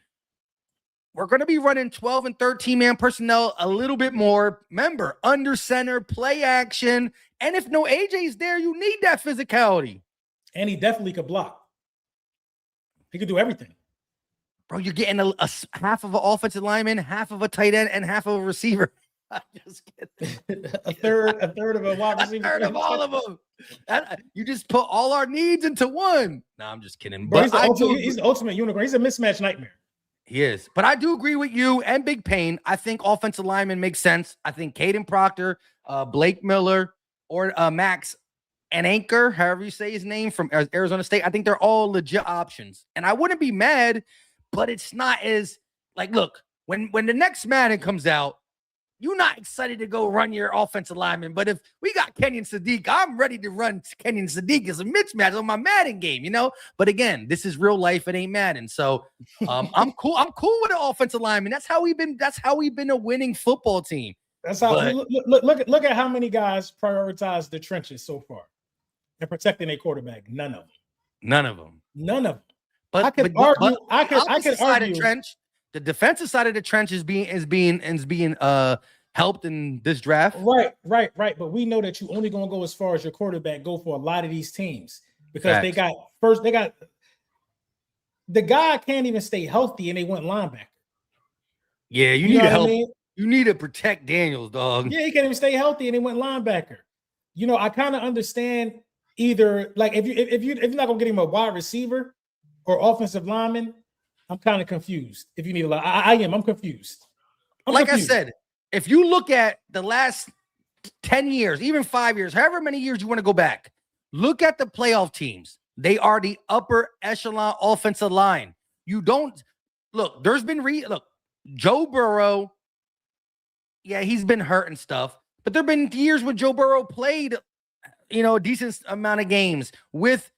we're going to be running 12 and 13-man personnel a little bit more. Remember, under center, play action. And if no AJ's there, you need that physicality. And he definitely could block. He could do everything. Bro, you're getting a half of an offensive lineman, half of a tight end, and half of a receiver. I'm just kidding. a third of a wide receiver. A third of all of them. You just put all our needs into one. No, I'm just kidding. Bro, he's the ultimate unicorn. He's a mismatch nightmare. He is. But I do agree with you and Big Pain. I think offensive lineman makes sense. I think Caden Proctor, Blake Miller, or Max and Anchor, however you say his name, from Arizona State, I think they're all legit options. And I wouldn't be mad, but it's not as like, look, when the next Madden comes out, you're not excited to go run your offensive lineman. But if we got Kenyon Sadiq, I'm ready to run Kenyon Sadiq as a mismatch on my Madden game, you know? But again, this is real life. It ain't Madden. So I'm cool. I'm cool with the offensive lineman. That's how we've been a winning football team. That's how look at how many guys prioritize the trenches so far and protecting a quarterback. None of them. But I could argue. The defensive side of the trench is being helped in this draft. Right. But we know that you only gonna go as far as your quarterback go for a lot of these teams because they got the guy can't even stay healthy and they went linebacker. Yeah, you need to help. You need to protect Daniels, dog. Yeah, he can't even stay healthy and he went linebacker. You know, I kind of understand either like if you're not gonna get him a wide receiver or offensive lineman. I'm kind of confused. If you need a lot, I'm confused. I said, if you look at the last 10 years, even 5 years, however many years you want to go back, look at the playoff teams. They are the upper echelon offensive line. You don't look, there's been Joe Burrow. Yeah, he's been hurt and stuff, but there have been years when Joe Burrow played, a decent amount of games with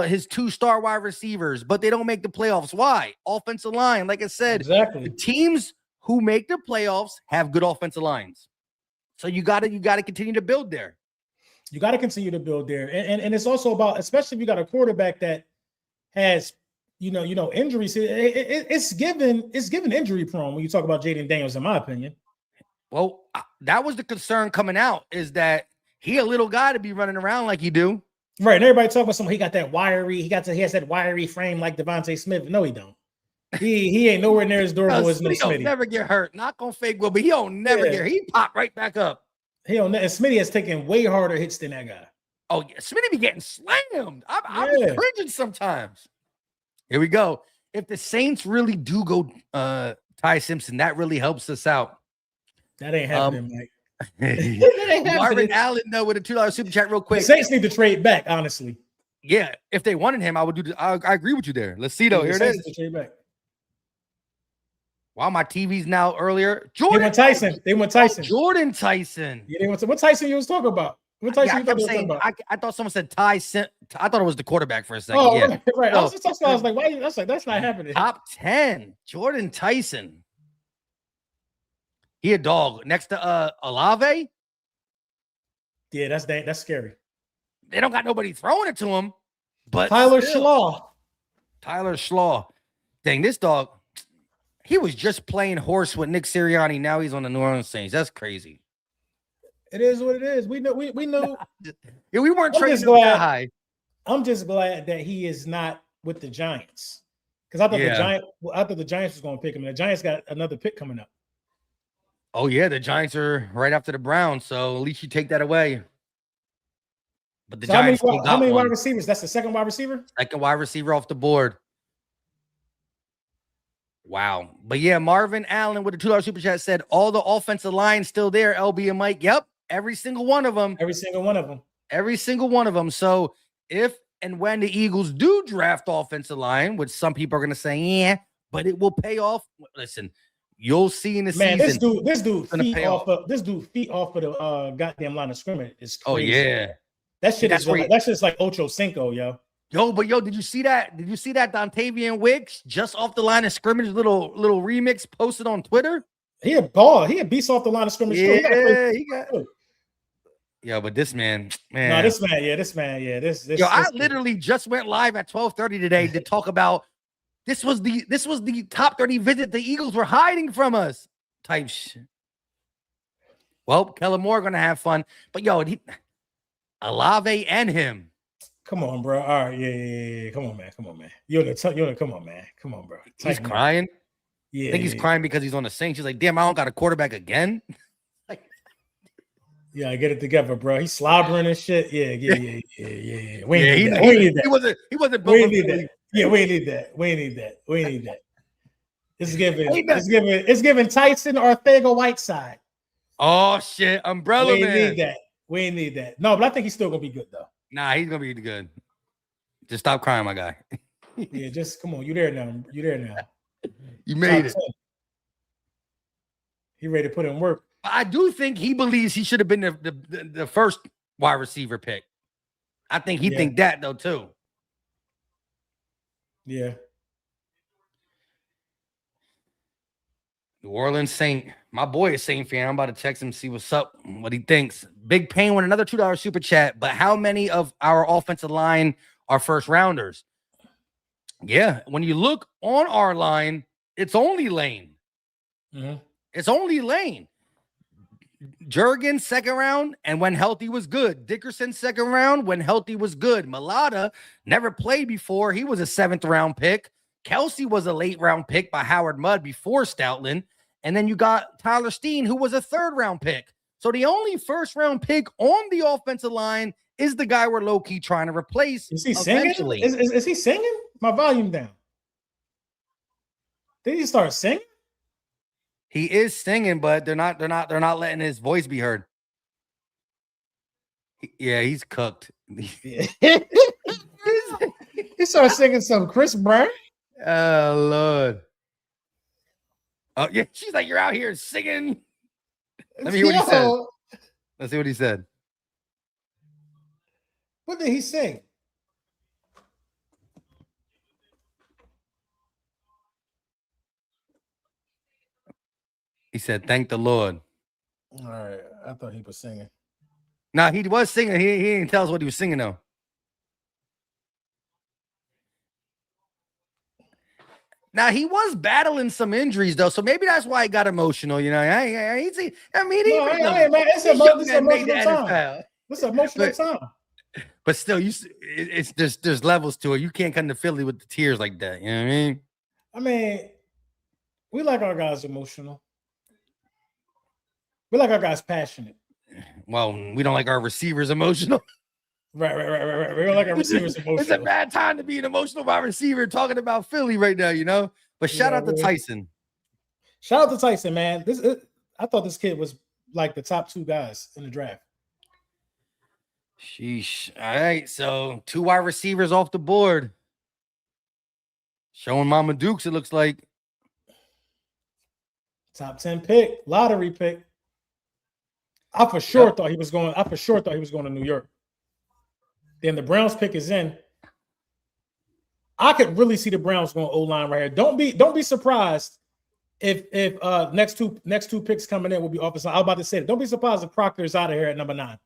his 2-star wide receivers, but they don't make the playoffs. Why? Offensive line. Like I said, exactly. The teams who make the playoffs have good offensive lines. So you got to continue to build there. You got to continue to build there. And it's also about, especially if you got a quarterback that has injuries. It's given injury prone when you talk about Jaden Daniels, in my opinion. Well, that was the concern coming out, is that he a little guy to be running around like you do. Right. And everybody talking about something. He got that wiry. He has that wiry frame like Devontae Smith. No, he don't. He ain't nowhere near as durable as no Smitty. He'll never get hurt. Not gonna fake Will, but he don't never get. He pop right back up. And Smitty has taken way harder hits than that guy. Oh yeah, Smitty be getting slammed. I'm cringing sometimes. Here we go. If the Saints really do go Ty Simpson, that really helps us out. That ain't happening, Mike. That ain't Marvin Allen, though, with a $2 super chat real quick. The Saints need to trade back, honestly. Yeah, if they wanted him, I would do. I agree with you there. Let's see though. Here it is. Trade back. Wow, my TV's now earlier. Jordan Tyson. They went Tyson. Jordan Tyson. Yeah, they went. What Tyson you was talking about? What Tyson you talking about? I thought someone said Tyson. I thought it was the quarterback for a second. Oh, yeah, right. I was like, why? That's not happening. Top 10. Jordan Tyson. He a dog next to Olave. Yeah, that's scary. They don't got nobody throwing it to him. But Tyler Schlaw. Dang, this dog. He was just playing horse with Nick Sirianni. Now he's on the New Orleans Saints. That's crazy. It is what it is. We know. Yeah, we weren't trading that high. I'm just glad that he is not with the Giants, because I thought the Giants was going to pick him. And the Giants got another pick coming up. Oh yeah, the Giants are right after the Browns, so at least you take that away. But the Giants how many wide receivers? That's the second wide receiver. Second wide receiver off the board. Wow. But yeah, Marvin Allen with a $2 super chat said all the offensive line still there, LB and Mike. Yep. Every single one of them. Every single one of them. So if and when the Eagles do draft offensive line, which some people are going to say, yeah, but it will pay off. Listen, you'll see in the season. This dude feet off of the goddamn line of scrimmage is crazy. Oh yeah. That's just like Ocho Cinco, yo. Did you see that? Did you see that Dontavian Wicks just off the line of scrimmage little remix posted on Twitter? He a ball. He a beast off the line of scrimmage. Yeah, but this man. No, this man. I literally just went live at 12:30 today to talk about this was the top 30 visit the Eagles were hiding from us type shit. Well, Kellen Moore gonna have fun, but Olave and him. Come on, bro. All right, yeah. Come on, man. Come on, man. Come on, bro. He's crying. Yeah, I think he's crying because he's on the Saints. He's like, damn, I don't got a quarterback again. Yeah, get it together, bro. He's slobbering and shit. Yeah. We need that. He wasn't. We need that. Yeah, we need that. It's giving Tyson Ortega Whiteside. Oh shit, umbrella man. We need that. No, but I think he's still gonna be good though. Nah, he's gonna be good. Just stop crying, my guy. Yeah, just come on. You there now? You made it. He ready to put in work. I do think he believes he should have been the first wide receiver pick. I think he think that though too. Yeah. New Orleans Saint. My boy is Saint fan. I'm about to text him, see what's up, what he thinks. Big Pain with another $2 super chat. But how many of our offensive line are first rounders? Yeah, when you look on our line, it's only Lane. Mm-hmm. It's only Lane. Jurgen, second round, and when healthy was good. Dickerson, second round, when healthy was good. Malata never played before. He was a 7th round pick. Kelsey was a late round pick by Howard Mudd before Stoutland. And then you got Tyler Steen, who was a 3rd round pick. So the only 1st round pick on the offensive line is the guy we're low-key trying to replace. Is he singing? Is he singing? My volume down. Did he start singing? He is singing, but they're not letting his voice be heard. Yeah, he's cooked. He started singing some Chris Brown. Oh Lord. Oh yeah, she's like, you're out here singing. Let me hear what he said. Let's see what he said. What did he sing? He said, thank the Lord. All right. I thought he was singing. Nah, he was singing. He didn't tell us what he was singing, though. Now he was battling some injuries though, so maybe that's why he got emotional. You know, It's he's young this and made the emotional time. NFL. This is emotional time. But still, it's there's levels to it. You can't come to Philly with the tears like that. You know what I mean? I mean, we like our guys emotional. We like our guys passionate. Well, we don't like our receivers emotional. Right. We don't like our receivers emotional. It's a bad time to be an emotional wide receiver talking about Philly right now, you know. But shout out to Tyson. Shout out to Tyson, man. I thought this kid was like the top 2 guys in the draft. Sheesh. All right, so 2 wide receivers off the board. Showing Mama Dukes, it looks like. Top 10 pick, lottery pick. I for sure thought he was going to New York. Then the Browns pick is in. I could really see the Browns going O-line right here. Don't be surprised if next two picks coming in will be offensive. I was about to say it. Don't be surprised if Proctor is out of here at number 9.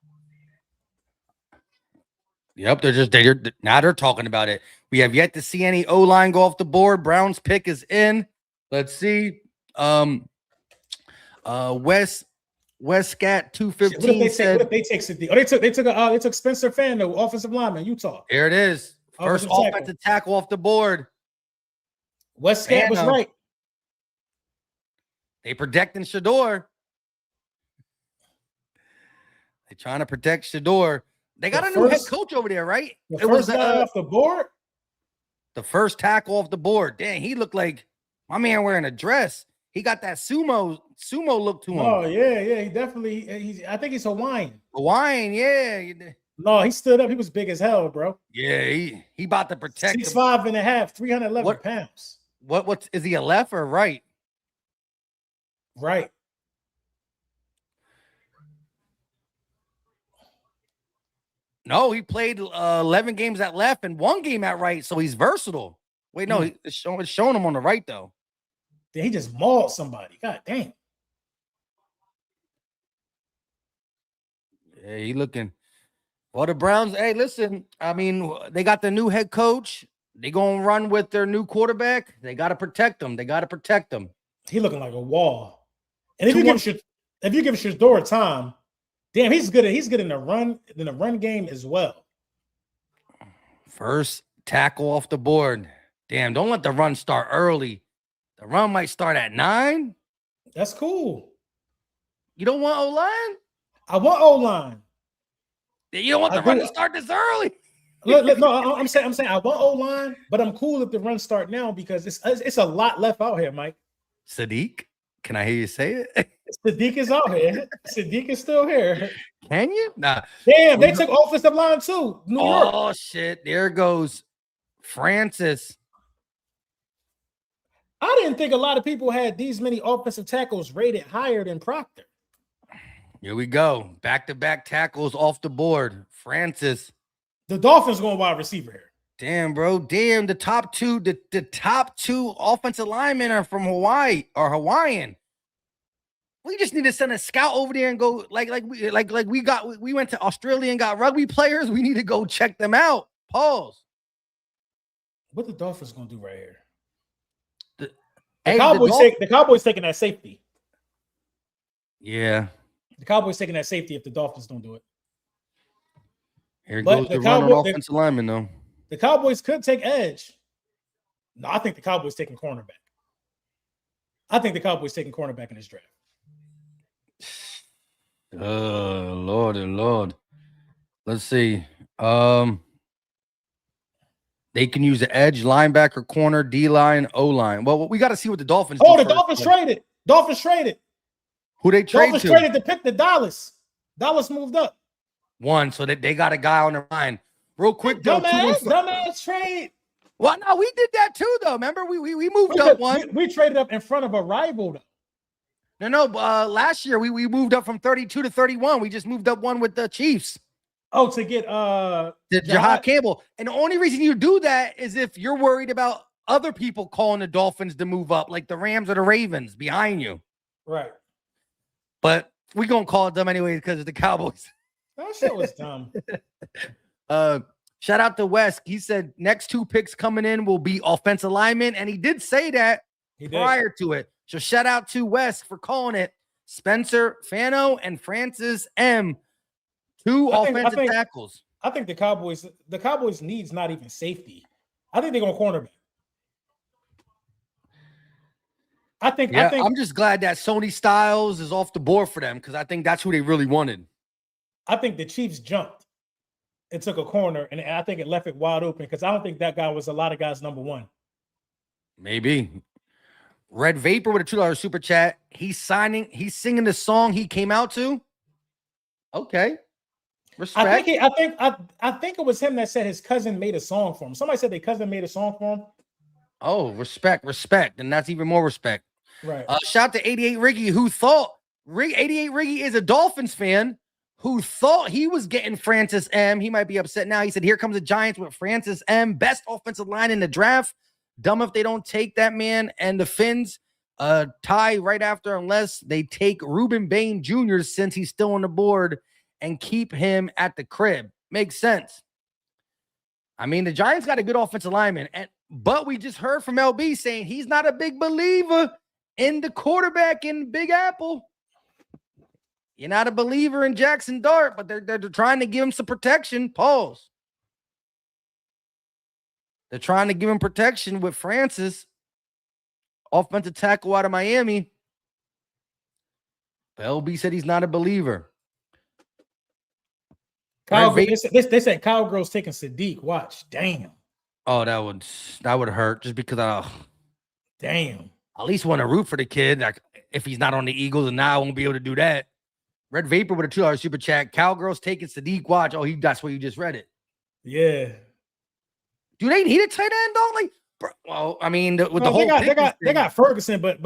Yep, they're talking about it. We have yet to see any O-line go off the board. Browns pick is in. Let's see. Westcat 215 What if said they take Sadiq? Oh, they took Spencer Fan, the offensive lineman, Utah. There it is. First offensive tackle off the board. Westcat was right. They protecting Shador. They trying to protect Shador. They got a new head coach over there, right? The first guy off the board. The first tackle off the board. Dang, he looked like my man wearing a dress. He got that sumo look to him. Oh yeah. He definitely. I think he's Hawaiian. Yeah. No, he stood up. He was big as hell, bro. Yeah, he about to protect 6'5.5", 311 pounds. What is he, a left or right? Right. No, he played 11 games at left and 1 game at right, so he's versatile. Wait, no, it's showing him on the right though. He just mauled somebody. God damn. Yeah, he looking. Well, the Browns, hey, listen, I mean, they got the new head coach. They going to run with their new quarterback. They got to protect him. He looking like a wall. And if you give Shador time, damn, he's good in the run game as well. First tackle off the board. Damn, don't let the run start early. The run might start at 9. That's cool. You don't want O-line? I want O-line. You don't want the run to start this early? No, I'm saying I want O-line, but I'm cool if the run start now because it's a lot left out here, Mike. Sadiq, can I hear you say it? Sadiq is out here. Sadiq is still here. Can you? Nah. Damn, they took offensive line too. New York. Oh shit! There goes Francis. I didn't think a lot of people had these many offensive tackles rated higher than Proctor. Here we go. Back-to-back tackles off the board. Francis. The Dolphins going wide receiver here. Damn, bro. Damn, the top two offensive linemen are from Hawaii or Hawaiian. We just need to send a scout over there and go we went to Australia and got rugby players. We need to go check them out. Pause. What the Dolphins gonna do right here? The Cowboys taking that safety. Yeah. The Cowboys taking that safety if the Dolphins don't do it. Here goes the run on offensive lineman, though. The Cowboys could take edge. No, I think the Cowboys taking cornerback. I think the Cowboys taking cornerback in this draft. Oh, Lord. Let's see. They can use the edge, linebacker, corner, D-line, O-line. Well, we got to see what the Dolphins do. Oh, the Dolphins traded. Dolphins traded. Who they trade Dolphins to? traded to pick the Dallas. Dallas moved up. One, so that they got a guy on their line. Real quick, though. Dumbass trade. Well, no, we did that too, though. Remember, we moved up one. We traded up in front of a rival, though. No. Last year we moved up from 32 to 31. We just moved up one with the Chiefs. Oh, to get Jahad Campbell. And the only reason you do that is if you're worried about other people calling the Dolphins to move up, like the Rams or the Ravens behind you. Right. But we're gonna call it dumb anyway because of the Cowboys. That shit was dumb. Shout out to Wes. He said next 2 picks coming in will be offensive linemen, and he did say that prior to it. So shout out to Wes for calling it. Spencer Fano and Francis M. 2 offensive tackles. I think the Cowboys needs not even safety. I think they're going cornerback. I'm just glad that Sony Styles is off the board for them because I think that's who they really wanted. I think the Chiefs jumped and took a corner, and I think it left it wide open because I don't think that guy was a lot of guys' number 1. Maybe. Red Vapor with a $2 super chat. He's singing the song he came out to. Okay. Respect. I think it was him that said his cousin made a song for him. Somebody said their cousin made a song for him. Oh, respect. And that's even more respect. Right. Shout out to 88 Riggy, who thought 88 Riggy is a Dolphins fan who thought he was getting Francis M. He might be upset now. He said, here comes the Giants with Francis M. Best offensive line in the draft. Dumb if they don't take that man. And the Finns tie right after unless they take Reuben Bain Jr. since he's still on the board and keep him at the crib. Makes sense. I mean, the Giants got a good offensive lineman, but we just heard from LB saying he's not a big believer in the quarterback in Big Apple. You're not a believer in Jackson Dart, but they're trying to give him some protection. Pause. They're trying to give him protection with Francis, offensive tackle out of Miami. But LB said he's not a believer. They said Cowgirls taking Sadiq. Watch. Damn. Oh, that would hurt just because damn. I at least want to root for the kid. Like if he's not on the Eagles, and now I won't be able to do that. Red Vapor with a $2 super chat. Cowgirls taking Sadiq. Watch. Oh, that's where you just read it. Yeah. Do they need a tight end though? Like, bro, well, I mean, they got Ferguson, but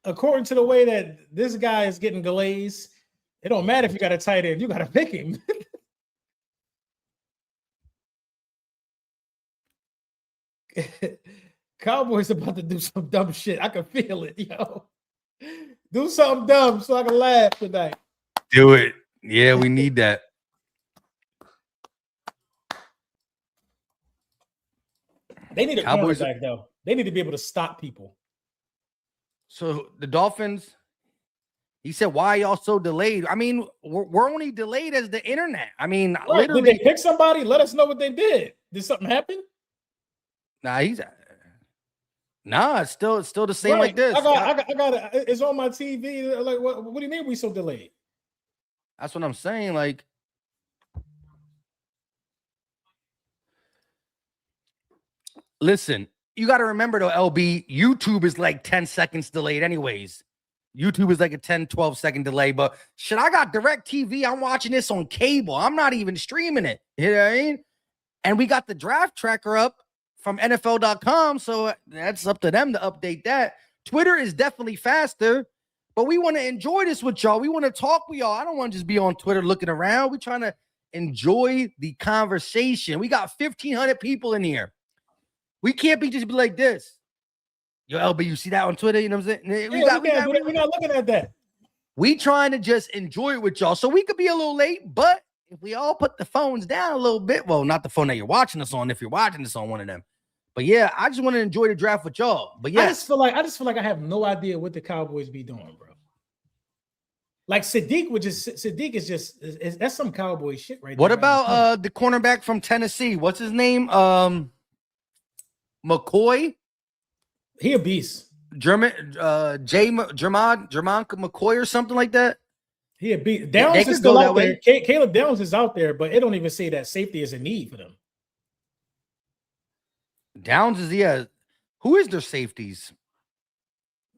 according to the way that this guy is getting glazed, it don't matter if you got a tight end. You got to pick him. Cowboys about to do some dumb shit. I can feel it, yo. Do something dumb so I can laugh tonight. Do it. Yeah, we need that. They need a cornerback, though. They need to be able to stop people. So the Dolphins, he said, why y'all so delayed? I mean, we're only delayed as the internet. I mean, literally. Did they pick somebody? Let us know what they did. Did something happen? Nah, it's still the same like this. I got it. It's on my TV. Like, what do you mean we so delayed? That's what I'm saying. Like, listen, you got to remember though, LB, YouTube is like 10 seconds delayed anyways. YouTube is like a 10, 12 second delay, but shit, I got direct TV. I'm watching this on cable. I'm not even streaming it. You know what I mean? And we got the draft tracker up from NFL.com, so that's up to them to update that. Twitter is definitely faster, but we want to enjoy this with y'all. We want to talk with y'all. I don't want to just be on Twitter looking around. We're trying to enjoy the conversation. We got 1,500 people in here. We can't be like this. Yo, LB, you see that on Twitter? You know what I'm saying? We're not looking at that. We trying to just enjoy it with y'all. So we could be a little late, but if we all put the phones down a little bit, well, not the phone that you're watching us on, if you're watching this on one of them. But yeah, I just want to enjoy the draft with y'all. But yeah, I just feel like I have no idea what the Cowboys be doing, bro. Like Sadiq is just that's some Cowboy shit right there. What about the cornerback from Tennessee? What's his name? McCoy. He a beast. Jermon McCoy or something like that. He a beast. Downs is still out there. Caleb Downs is out there, but it don't even say that safety is a need for them. Downs is who is their safeties?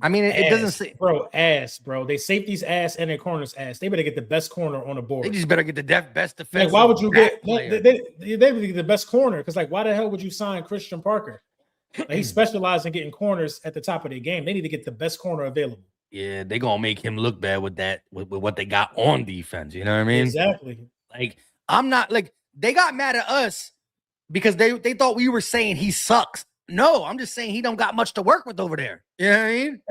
I mean, it doesn't say bro. They safeties ass and their corners ass. They better get the best corner on the board. They just better get the best defense. Like, why would you get they get the best corner? Because like, why the hell would you sign Christian Parker? Like, he specialized in getting corners at the top of their game. They need to get the best corner available. Yeah, they're gonna make him look bad with that, with what they got on defense. You know what I mean? Exactly. Like, I'm not like they got mad at us because they thought we were saying he sucks. No, I'm just saying he don't got much to work with over there. You know what I mean?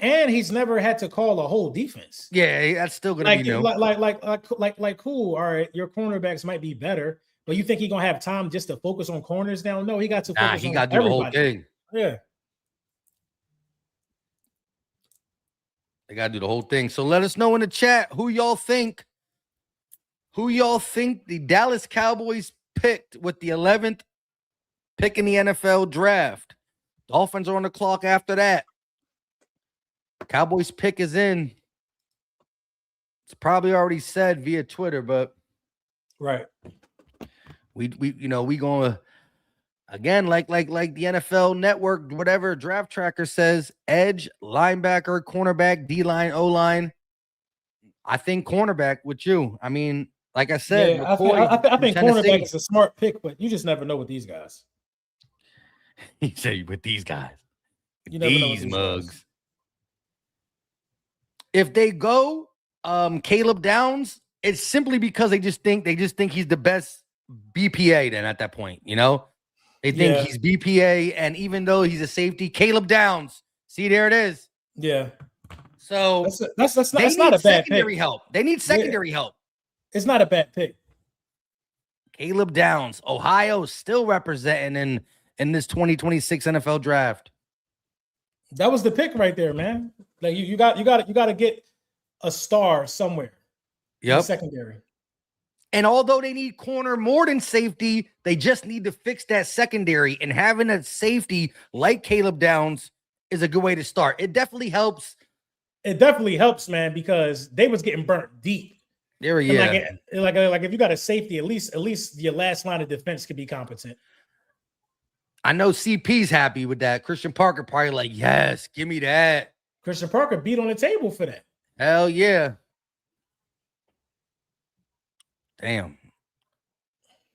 And he's never had to call a whole defense. Yeah, that's still gonna be new. Like cool. All right, your cornerbacks might be better, But you think he's gonna have time just to focus on corners now? No, he got to Nah, focus he on got to do everybody. the whole thing. Yeah. They got to do the whole thing. So let us know in the chat who y'all think the Dallas Cowboys picked with the 11th pick in the NFL draft. Dolphins are on the clock after that. Cowboys pick is in. It's probably already said via Twitter, but right. We gonna again like the NFL Network, whatever draft tracker says, edge, linebacker, cornerback, D-line, O-line. I think cornerback with you. I mean, like I said, Yeah, McCoy I think Tennessee. cornerback is a smart pick, but you just never know with these guys. He said with these guys. You never know with These these mugs. guys. If they go Caleb Downs, it's simply because they just think he's the best BPA then at that point, you know? They think he's BPA, and even though he's a safety, Caleb Downs. See, there it is. Yeah. So that's not a bad secondary pick. help. They need secondary help. It's not a bad pick. Caleb Downs, Ohio, still representing in this 2026 NFL draft. That was the pick right there, man. Like you got to get a star somewhere. Yep. In secondary. And although they need corner more than safety, they just need to fix that secondary. And having a safety like Caleb Downs is a good way to start. It definitely helps. It definitely helps, man, because they was getting burnt deep. There we go. Like if you got a safety, at least your last line of defense could be competent. I know CP's happy with that. Christian Parker probably like, yes, give me that. Christian Parker beat on the table for that. Hell yeah. Damn.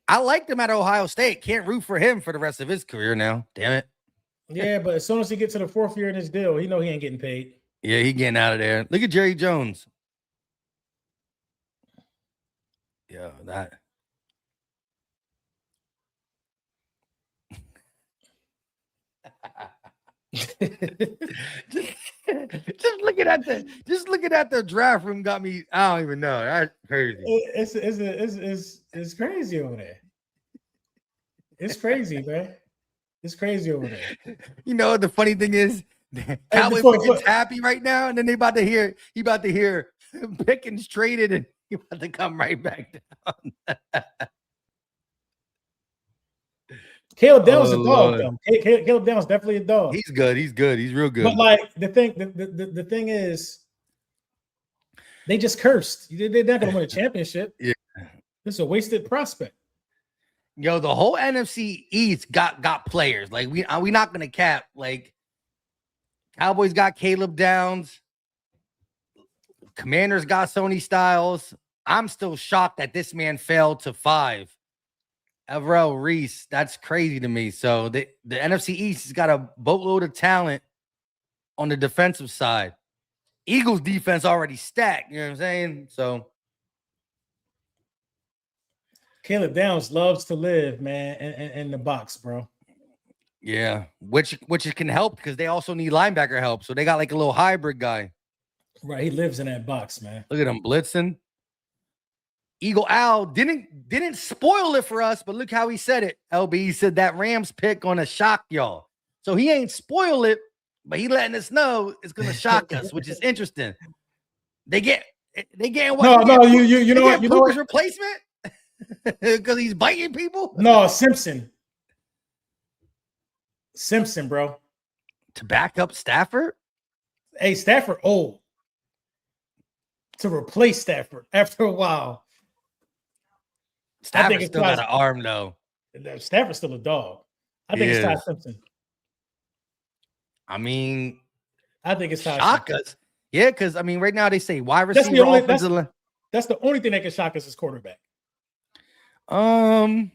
I liked him at Ohio State. Can't root for him for the rest of his career now. Damn it. Yeah, but as soon as he gets to the fourth year in his deal, he know he ain't getting paid. Yeah, he getting out of there. Look at Jerry Jones. Yeah, that. just looking at the draft room got me. I don't even know. That's crazy. It's crazy over there. It's crazy, man. It's crazy over there. You know the funny thing is, Cowboys is happy right now, and then he about to hear Pickens traded, and he about to come right back down. Caleb Downs is a dog, though. Caleb Downs is definitely a dog. He's good. He's real good. But like the thing is, they just cursed. They're not going to win a championship. Yeah, it's a wasted prospect. Yo, the whole NFC East got players. Like we not going to cap. Like Cowboys got Caleb Downs. Commanders got Sony Styles. I'm still shocked that this man fell to 5. Avril Reese, that's crazy to me. So the NFC East has got a boatload of talent on the defensive side. Eagles defense already stacked, you know what I'm saying? So Caleb Downs loves to live, man, in the box, bro. Yeah, which it can help because they also need linebacker help. So they got like a little hybrid guy. Right, he lives in that box, man. Look at him blitzing. Eagle Al didn't spoil it for us, but look how he said it. LB, he said that Rams pick gonna shock y'all. So he ain't spoil it, but he letting us know it's gonna shock us, which is interesting. They getting what? No, you know what? You know his replacement because he's biting people. No, Simpson, bro, to back up Stafford. Hey, Stafford old to replace Stafford after a while. Stafford still got an arm, though. Stafford's still a dog. I think it's Ty Simpson. I mean, I think it's Ty shock Simpson. us. Yeah, because I mean, right now they say wide receiver. That's the only thing that can shock us as quarterback. Going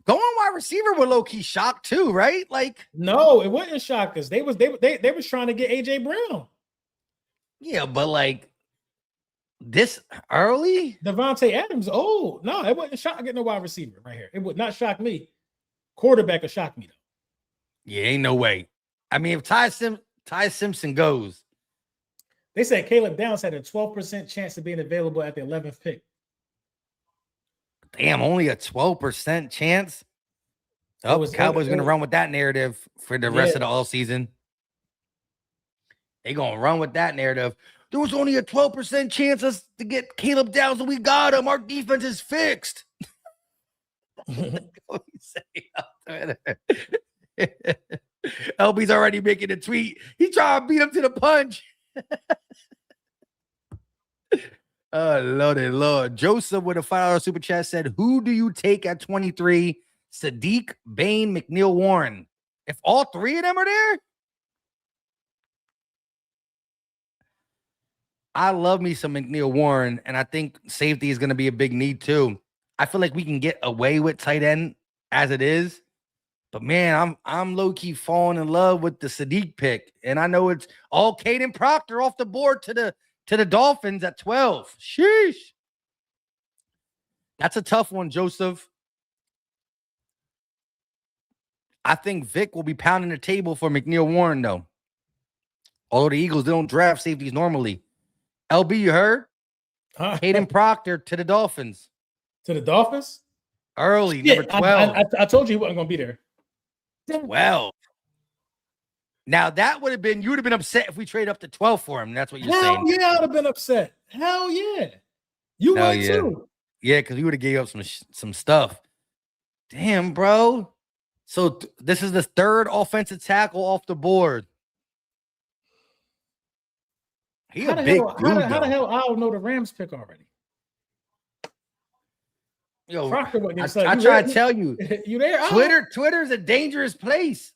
wide receiver were low key shocked too, right? Like, no, it wouldn't shock us. They was trying to get AJ Brown. Yeah, but like this early, Devontae Adams. Oh no, it wouldn't shock getting a wide receiver right here. It would not shock me. Quarterback would shock me though. Yeah, ain't no way. I mean, if Ty Simpson goes, they said Caleb Downs had a 12% chance of being available at the 11th pick. Damn, only a 12% chance. Oh, Cowboys going to run with that narrative for the rest of the all season. They going to run with that narrative. There was only a 12% chance us to get Caleb Downs, and we got him. Our defense is fixed. LB's already making a tweet. He trying to beat him to the punch. Oh, Lord. Joseph with a $5 super chat said, who do you take at 23? Sadiq, Bain, McNeil, Warren. If all three of them are there, I love me some McNeil Warren, and I think safety is going to be a big need too. I feel like we can get away with tight end as it is, but man, I'm low-key falling in love with the Sadiq pick, and I know it's all Caden Proctor off the board to the Dolphins at 12. Sheesh. That's a tough one, Joseph. I think Vic will be pounding the table for McNeil Warren, though. Although the Eagles don't draft safeties normally. LB, you heard? Caden Proctor to the Dolphins. To the Dolphins? Early, number 12. I told you he wasn't going to be there. 12. Now, that would have been, you would have been upset if we trade up to 12 for him. That's what you're saying. Hell yeah, I would have been upset. Hell yeah. You would too. Yeah, because you would have gave up some stuff. Damn, bro. So this is the third offensive tackle off the board. How the hell I don't know the Rams pick already? Yo, I try to tell you. You there? Twitter's a dangerous place.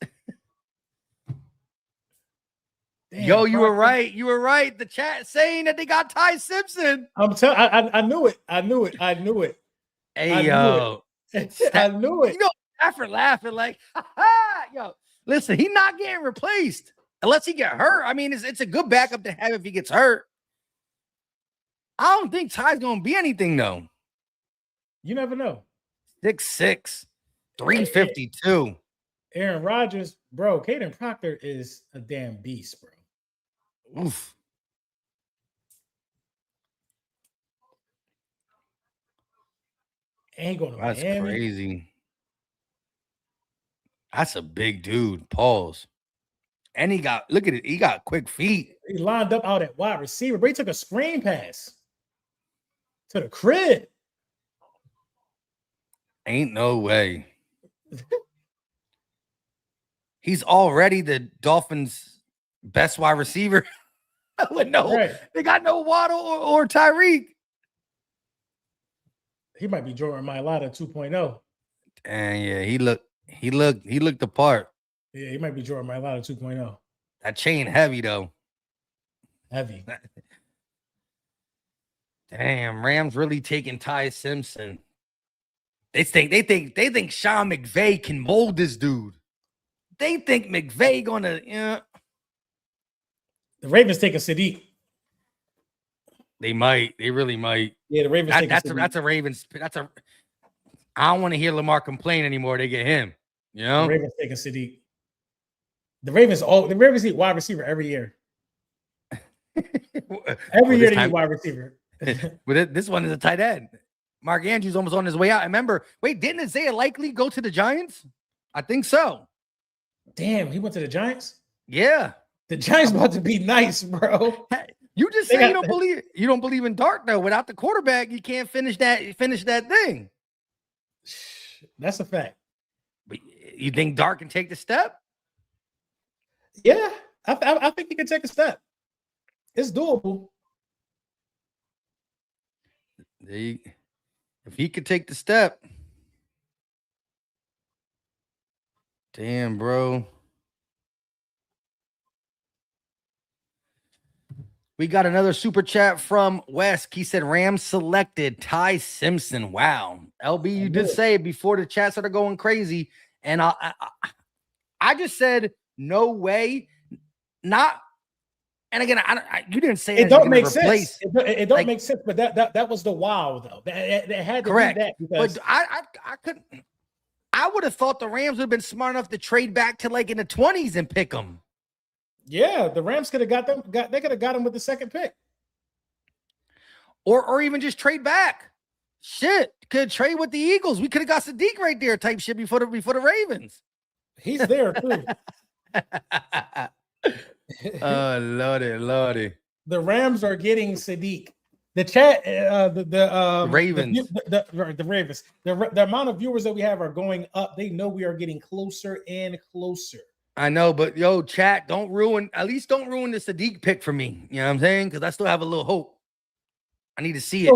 Damn, yo, you were right. You were right. The chat saying that they got Ty Simpson. I'm telling. I knew it. Hey, yo, I knew it. You know, after laughing like, yo, listen, he's not getting replaced unless he get hurt. I mean, it's a good backup to have if he gets hurt. I don't think Ty's gonna be anything though. You never know. 6'6", 352. Aaron Rodgers, bro. Caden Proctor is a damn beast, bro. Oof. Ain't going to That's Miami. Crazy. That's a big dude. Pause. And he got, look at it. He got quick feet. He lined up out at wide receiver, but he took a screen pass to the crib. Ain't no way. He's already the Dolphins' best wide receiver. They got no Waddle or Tyreek. He might be Jordan Mailata 2.0. And yeah, he looked the part. Yeah, he might be Jordan Mailata 2.0. That chain heavy though. Heavy. Damn, Rams really taking Ty Simpson. They think Sean McVay can mold this dude. They think McVay gonna, The Ravens taking Sadiq. They might. They really might. Yeah, the Ravens taking Sadiq. That's a Ravens. I don't want to hear Lamar complain anymore. They get him. You know? The Ravens taking Sadiq. The Ravens eat wide receiver every year. Every year they eat wide receiver. But this one is a tight end. Mark Andrews almost on his way out. I remember, didn't Isaiah likely go to the Giants? I think so. Damn, he went to the Giants? Yeah. The Giants about to be nice, bro. You just say you don't believe in Dark though. Without the quarterback, you can't finish that thing. That's a fact. But you think Dark can take the step? Yeah, I think he can take a step. It's doable. If he could take the step. Damn, bro. We got another super chat from Wes. He said Rams selected Ty Simpson. Wow. LB, you did say before the chats started going crazy. And I just said, no way. Not. And again, you didn't say it don't make sense. It don't make sense. But that was the wow, though. That had to correct. Be that because but I couldn't. I would have thought the Rams would have been smart enough to trade back to like in the 20s and pick them. Yeah, the Rams could have got them. They could have got him with the second pick, or even just trade back. Shit, could trade with the Eagles. We could have got Sadiq right there, type shit before the Ravens. He's there too. Oh, Lordy. The Rams are getting Sadiq. The chat, the Ravens, the Ravens. The amount of viewers that we have are going up. They know we are getting closer and closer. I know, but yo, chat, at least don't ruin the Sadiq pick for me. You know what I'm saying? Because I still have a little hope. I need to see it.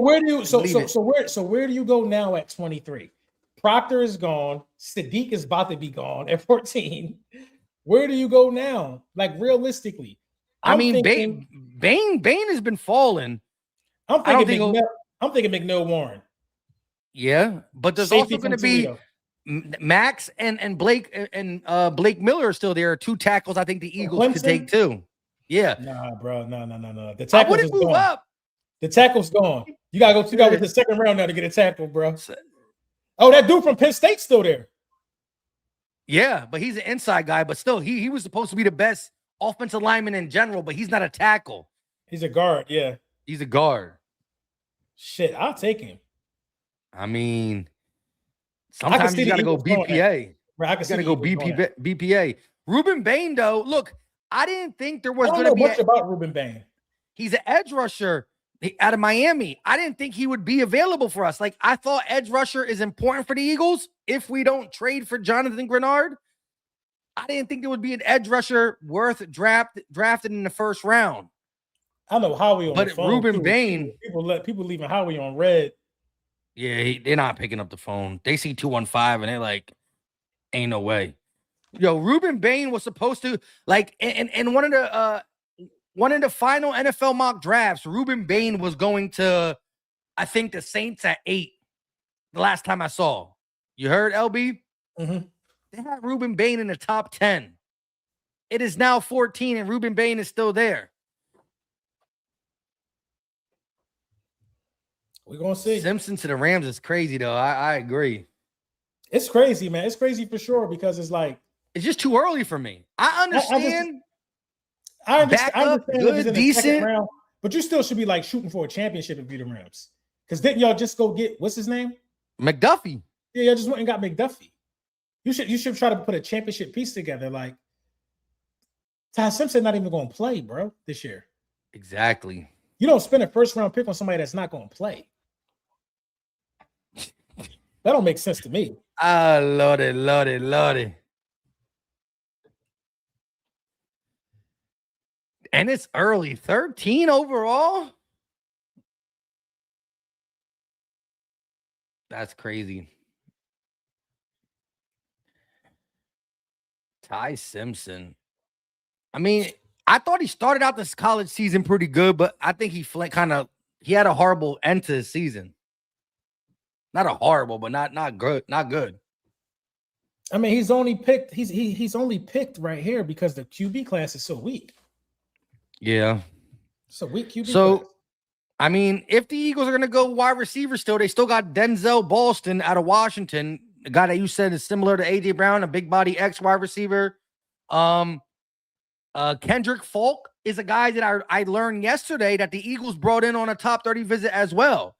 So where do you go now at 23? Proctor is gone. Sadiq is about to be gone at 14. Where do you go now? Like realistically, Bain has been falling. I'm thinking McNeil Warren. Yeah, but there's also going to be Max and Blake and Blake Miller are still there. 2 tackles. I think the Eagles could take too. Yeah. Nah, bro. No. The tackle is move gone. Up. The tackle's gone. You gotta go with the second round now to get a tackle, bro. Oh, that dude from Penn State's still there. Yeah, but he's an inside guy. But still, he was supposed to be the best offensive lineman in general, but he's not a tackle. He's a guard, yeah. He's a guard. Shit, I'll take him. I mean, sometimes you gotta go BPA. Right, I can see. Gotta go BPA. Ruben Bain, though, look, I didn't think there was going to be much about Ruben Bain. He's an edge rusher out of Miami. I didn't think he would be available for us. Like, I thought edge rusher is important for the Eagles if we don't trade for Jonathan Gnard. I didn't think there would be an edge rusher worth drafted in the first round. I know Howie on the phone. But Ruben Bain. People leaving Howie on red. Yeah, they're not picking up the phone. They see 215 and they're like, ain't no way. Yo, Ruben Bain was supposed to, like, in one of the final NFL mock drafts, Ruben Bain was going to, I think, the Saints at 8. The last time I saw. You heard, LB? Mm-hmm. They had Ruben Bain in the top 10. It is now 14, and Ruben Bain is still there. We're going to see. Simpson to the Rams is crazy, though. I agree. It's crazy, man. It's crazy for sure because it's like. It's just too early for me. I understand. I understand good, decent. Round, but you still should be like shooting for a championship if you're the Rams. Because didn't y'all just go get, what's his name? McDuffie. Yeah, y'all just went and got McDuffie. You should try to put a championship piece together. Like, Ty Simpson not even going to play, bro, this year. Exactly. You don't spend a first round pick on somebody that's not going to play. That don't make sense to me. Ah, Lordy. And it's early. 13 overall? That's crazy. Ty Simpson. I mean, I thought he started out this college season pretty good, but I think he had a horrible end to his season. Not a horrible, but not good. Not good. I mean, he's only picked right here because the QB class is so weak. Yeah. So weak QB. So, class. I mean, if the Eagles are going to go wide receiver still, they still got Denzel Boston out of Washington, the guy that you said is similar to A.J. Brown, a big body X wide receiver. Kendrick Falk is a guy that I learned yesterday that the Eagles brought in on a top 30 visit as well.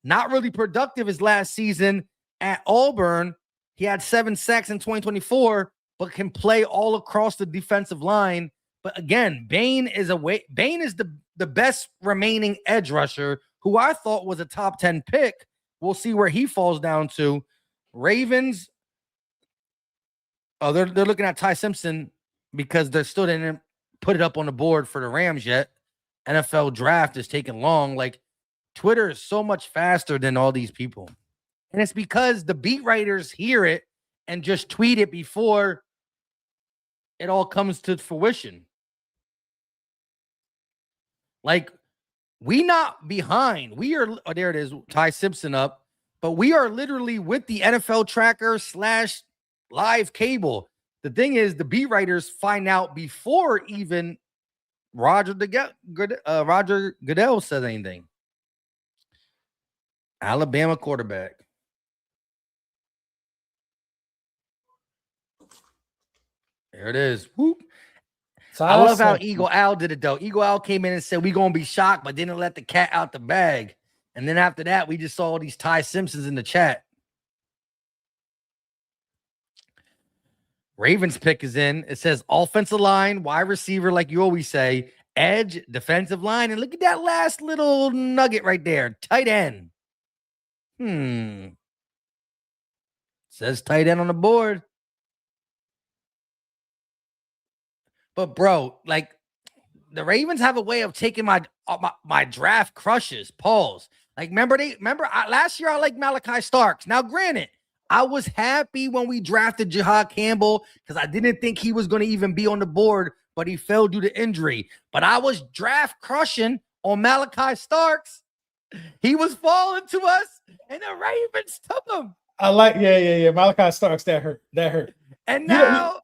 Not really productive his last season at Auburn. He had 7 sacks in 2024, but can play all across the defensive line. But again, Bain is the best remaining edge rusher who I thought was a top 10 pick. We'll see where he falls down to. Ravens. Oh, they're looking at Ty Simpson because they still didn't put it up on the board for the Rams yet. NFL draft is taking long. Like, Twitter is so much faster than all these people. And it's because the beat writers hear it and just tweet it before it all comes to fruition. Like, we not behind. We are, oh, there it is, Ty Simpson up. But we are literally with the NFL tracker / live cable. The thing is, the beat writers find out before even Roger Goodell says anything. Alabama quarterback. There it is. Whoop. I love how Eagle Owl did it, though. Eagle Owl came in and said, we're going to be shocked, but didn't let the cat out the bag. And then after that, we just saw all these Ty Simpsons in the chat. Ravens pick is in. It says offensive line, wide receiver, like you always say, edge, defensive line. And look at that last little nugget right there. Tight end. Says tight end on the board. But bro, like the Ravens have a way of taking my draft crushes. Pause. Like remember last year I liked Malachi Starks. Now granted, I was happy when we drafted Jahad Campbell because I didn't think he was going to even be on the board, but he fell due to injury. But I was draft crushing on Malachi Starks. He was falling to us, and the Ravens took him. I like, yeah. Malachi Starks, that hurt. And now,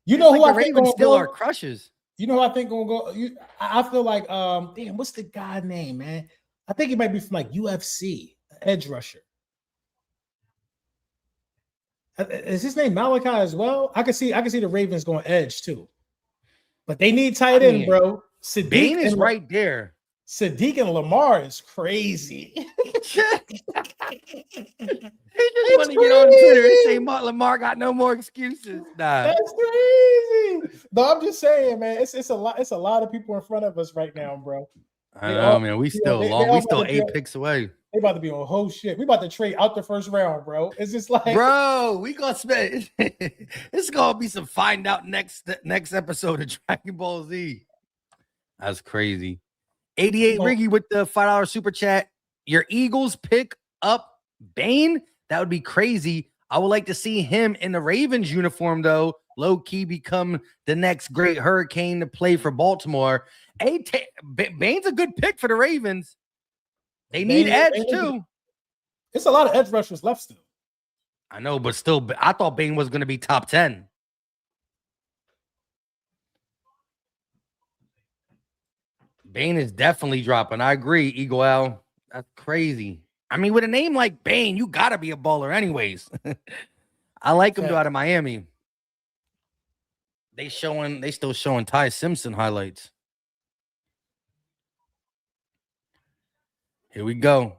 you know who like I the think Ravens still are crushes. You know who I think gonna go? I feel like, damn, what's the guy name, man? I think he might be from like UFC, edge rusher. Is his name Malachi as well? I can see the Ravens going edge too, but they need tight end, bro. Sadiq Bain is right there. Sadiq and Lamar is crazy. He just want to get on Twitter and say Lamar got no more excuses. Nah. That's crazy. No, I'm just saying, man. It's a lot. It's a lot of people in front of us right now, bro. I know, man. We still we still 8 picks away. They about to be on whole shit. We about to trade out the first round, bro. It's just like, bro, we gonna spend. It's gonna be some find out next episode of Dragon Ball Z. That's crazy. 88 Riggy with the $5 super chat. Your Eagles pick up Bain? That would be crazy. I would like to see him in the Ravens uniform, though. Low key become the next great Hurricane to play for Baltimore. Bain's a good pick for the Ravens. They need edge too. It's a lot of edge rushers left still. I know, but still, I thought Bain was going to be top 10. Bain is definitely dropping. I agree, Eagle Al. That's crazy. I mean, with a name like Bain, you got to be a baller anyways. I like him out of Miami. They still showing Ty Simpson highlights. Here we go.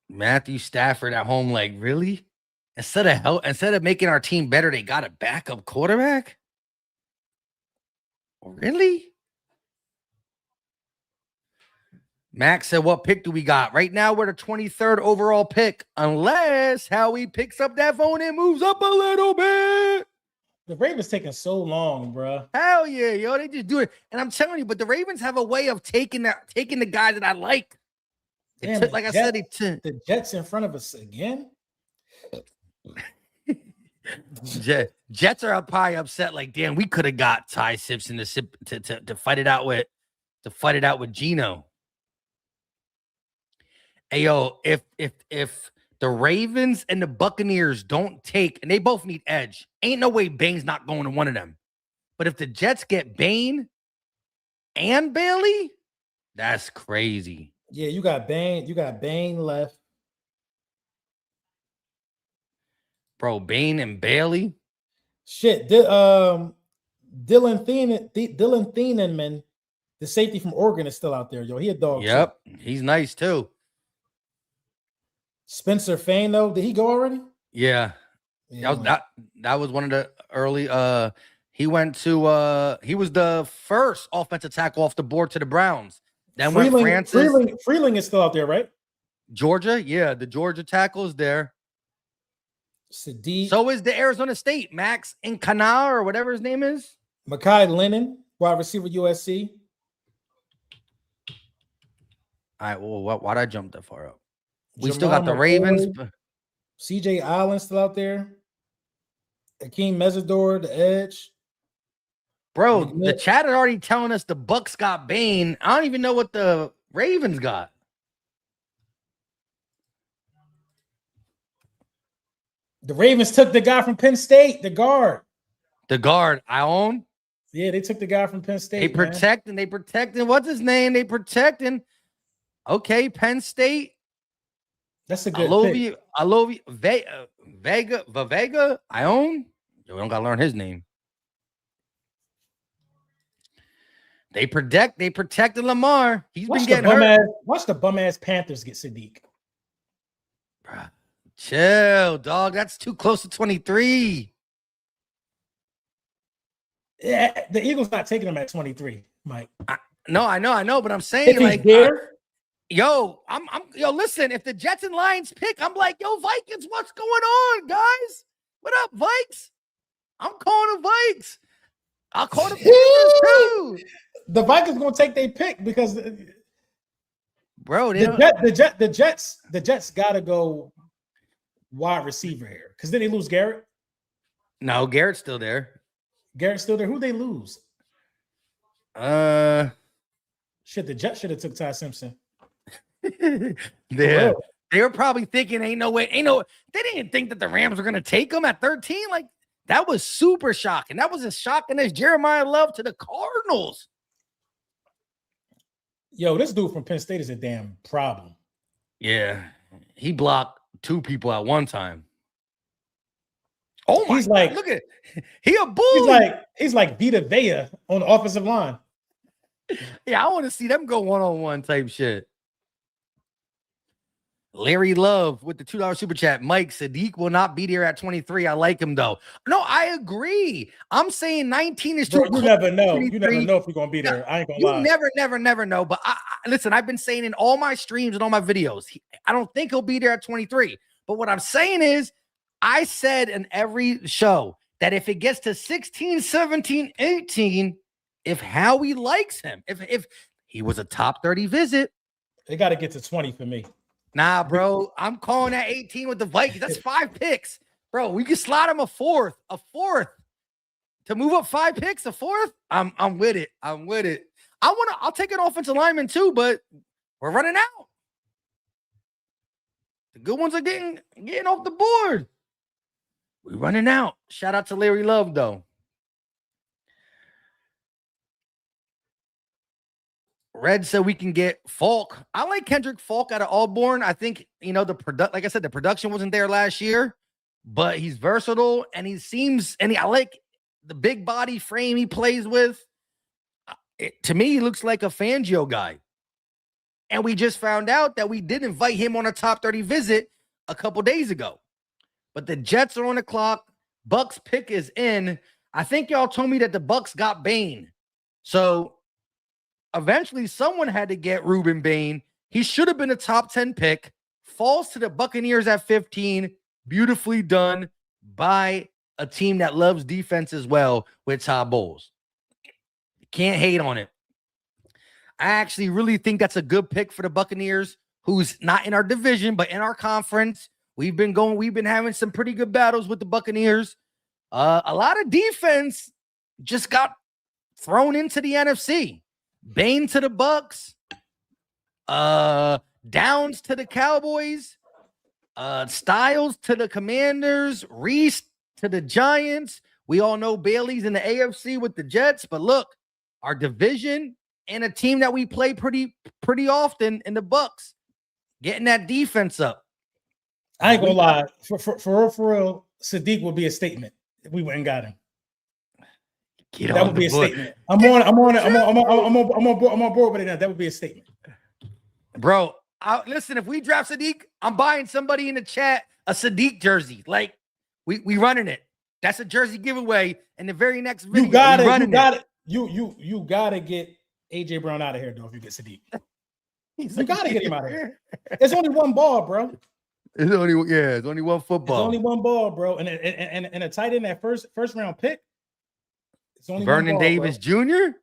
Matthew Stafford at home, like, really? Instead of making our team better, they got a backup quarterback? Really? Max said, what pick do we got? Right now, we're the 23rd overall pick, unless Howie picks up that phone and moves up a little bit. The Ravens taking so long, bro. Hell yeah, yo, they just do it. And I'm telling you, but the Ravens have a way of taking the guy that I like. Damn, like I said, the Jets in front of us again. Jets are probably upset. Like, damn, we could have got Ty Simpson to fight it out with Geno. Hey, yo, if the Ravens and the Buccaneers don't take, and they both need edge, ain't no way Bain's not going to one of them. But if the Jets get Bain and Bailey, that's crazy. Yeah, you got Bain left. Bro, Bain and Bailey. Shit, Dylan Thienenman, the safety from Oregon, is still out there, yo. He a dog. Yep, he's nice too. Spencer Fane, though, did he go already? Yeah. That was one of the early. He went to. He was the first offensive tackle off the board to the Browns. Then went Francis. Freeling is still out there, right? Georgia, yeah, the Georgia tackle is there. Sadiq. So is the Arizona State Max Incana or whatever his name is. Mekhi Lennon, wide receiver, USC. All right, well, why'd I jump that far up? We still got the Ravens. CJ Allen still out there. Akeem Mesidor, the edge. Bro, the chat is already telling us the Bucks got Bain. I don't even know what the Ravens got. The Ravens took the guy from Penn State, the guard. The guard, I own. Yeah, they took the guy from Penn State. They protecting. What's his name? They protecting. Okay, Penn State. That's a good pick. I love you. Vega. I own. Yo, we don't gotta learn his name. They protected Lamar. He's Watch been getting hurt. Watch the bum ass Panthers get Sadiq. Bruh, chill, dog. That's too close to 23. Yeah, the Eagles not taking him at 23, Mike. No, I know, but I'm saying if he's there, yo, listen, if the Jets and Lions pick, I'm like, yo, Vikings, what's going on, guys? What up, Vikes? I'm calling the Vikes. I'll call the Panthers too. The Vikings gonna take their pick because bro, the Jets gotta go wide receiver here because then they lose Garrett. No, Garrett's still there. Garrett's still there. Who they lose? Shit, the Jets should have took Ty Simpson. They were probably thinking, ain't no way. They didn't think that the Rams were gonna take him at 13. Like, that was super shocking. That was as shocking as Jeremiah Love to the Cardinals. Yo, this dude from Penn State is a damn problem. Yeah, he blocked 2 people at one time. Oh my! He's like, look at he a bully. He's like Vita Vea on the offensive line. Yeah, I want to see them go one-on-one type shit. Larry Love with the $2 super chat. Mike, Sadiq will not be there at 23. I like him though. No, I agree. I'm saying 19 is too. Bro, you never know. You never know if we're gonna be there. I ain't gonna lie. You never know. But I listen. I've been saying in all my streams and all my videos, I don't think he'll be there at 23. But what I'm saying is, I said in every show that if it gets to 16, 17, 18, if Howie likes him, if he was a top 30 visit, they got to get to 20 for me. Nah, bro, I'm calling that 18 with the Vikings. That's 5 picks, bro. We can slot him a fourth to move up 5 picks, a fourth. I'm with it. I'll take an offensive lineman too, but we're running out. The good ones are getting off the board. We're running out. Shout out to Larry Love, though. Red said we can get Falk. I like Kendrick Falk out of Auburn. I think, like I said, the production wasn't there last year, but he's versatile and I like the big body frame he plays with. To me, he looks like a Fangio guy. And we just found out that we did invite him on a top 30 visit a couple days ago. But the Jets are on the clock. Bucks pick is in. I think y'all told me that the Bucks got Bain. So eventually someone had to get Ruben Bain. He should have been a top 10 pick. Falls to the Buccaneers at 15. Beautifully done by a team that loves defense as well with Todd Bowles. Can't hate on it. I actually really think that's a good pick for the Buccaneers, who's not in our division, but in our conference. We've been having some pretty good battles with the Buccaneers. A lot of defense just got thrown into the NFC. Bain to the Bucks, Downs to the Cowboys, Styles to the Commanders, Reese to the Giants. We all know Bailey's in the AFC with the Jets, but look, our division and a team that we play pretty often in the Bucks, getting that defense up. I ain't gonna lie. For real, Sadiq would be a statement if we went and got him. That would be a statement. I'm on board with it now. That would be a statement. Bro, listen, if we draft Sadiq, I'm buying somebody in the chat a Sadiq jersey. Like, we running it. That's a jersey giveaway. In the very next video, you gotta get AJ Brown out of here, though, if you get Sadiq. You gotta get him out of here. There's only one ball, bro. It's only one football. It's only one ball, bro. And a tight end that first round pick. It's only Vernon Davis Jr.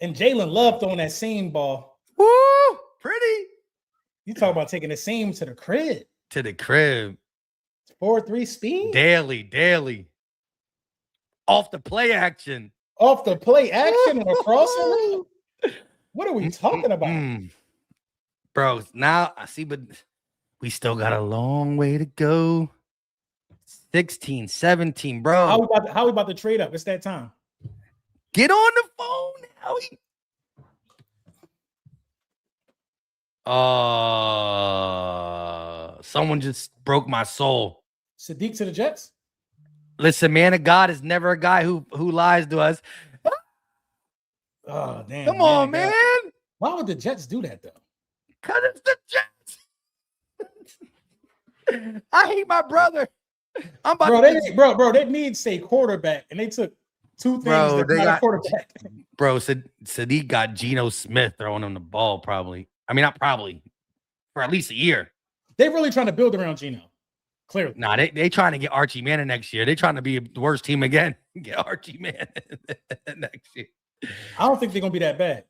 And Jalen Love throwing that seam ball. Woo! Pretty. You talk about taking the seam to the crib. 4-3 speed. Daily. Off the play action and a crossing. What are we talking about? Bro, now I see, but we still got a long way to go. 16, 17, bro. How we about to trade up? It's that time. Get on the phone, Howie. Someone just broke my soul. Sadiq to the Jets? Listen, man of God is never a guy who lies to us. Oh, damn. Come on, man. Why would the Jets do that, though? Because it's the Jets. I hate my brother. I'm about They need, say, quarterback, and they took two things that got a quarterback. Bro, Sadiq got Geno Smith throwing him the ball, probably. I mean, not probably, for at least a year. They're really trying to build around Geno. Clearly. Nah, they trying to get Archie Manning next year. They trying to be the worst team again. Get Archie Manning next year. I don't think they're gonna be that bad.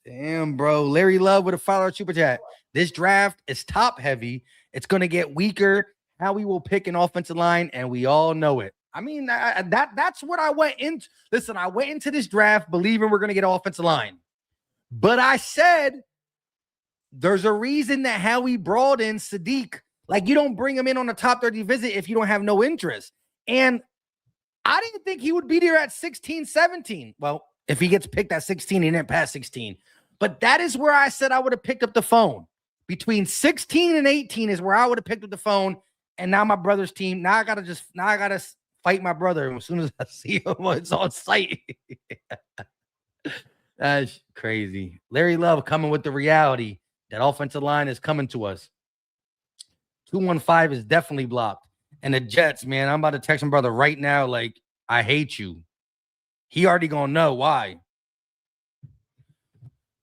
Damn, bro. Larry Love with a $5 super chat. This draft is top heavy. It's gonna get weaker. How we will pick an offensive line, and we all know it. I mean, that's what I went into. Listen, I went into this draft believing we're gonna get offensive line, but I said there's a reason that how we brought in Sadiq. Like, you don't bring him in on a top 30 visit if you don't have no interest. And I didn't think he would be there at 16, 17. Well, if he gets picked at 16, he didn't pass 16. But that is where I said I would have picked up the phone. Between 16 and 18 is where I would have picked up the phone. And now my brother's team. Now I gotta fight my brother as soon as I see him. It's on site. That's crazy. Larry Love coming with the reality that offensive line is coming to us. 215 is definitely blocked. And the Jets, man, I'm about to text my brother right now. Like, I hate you. He already gonna know why.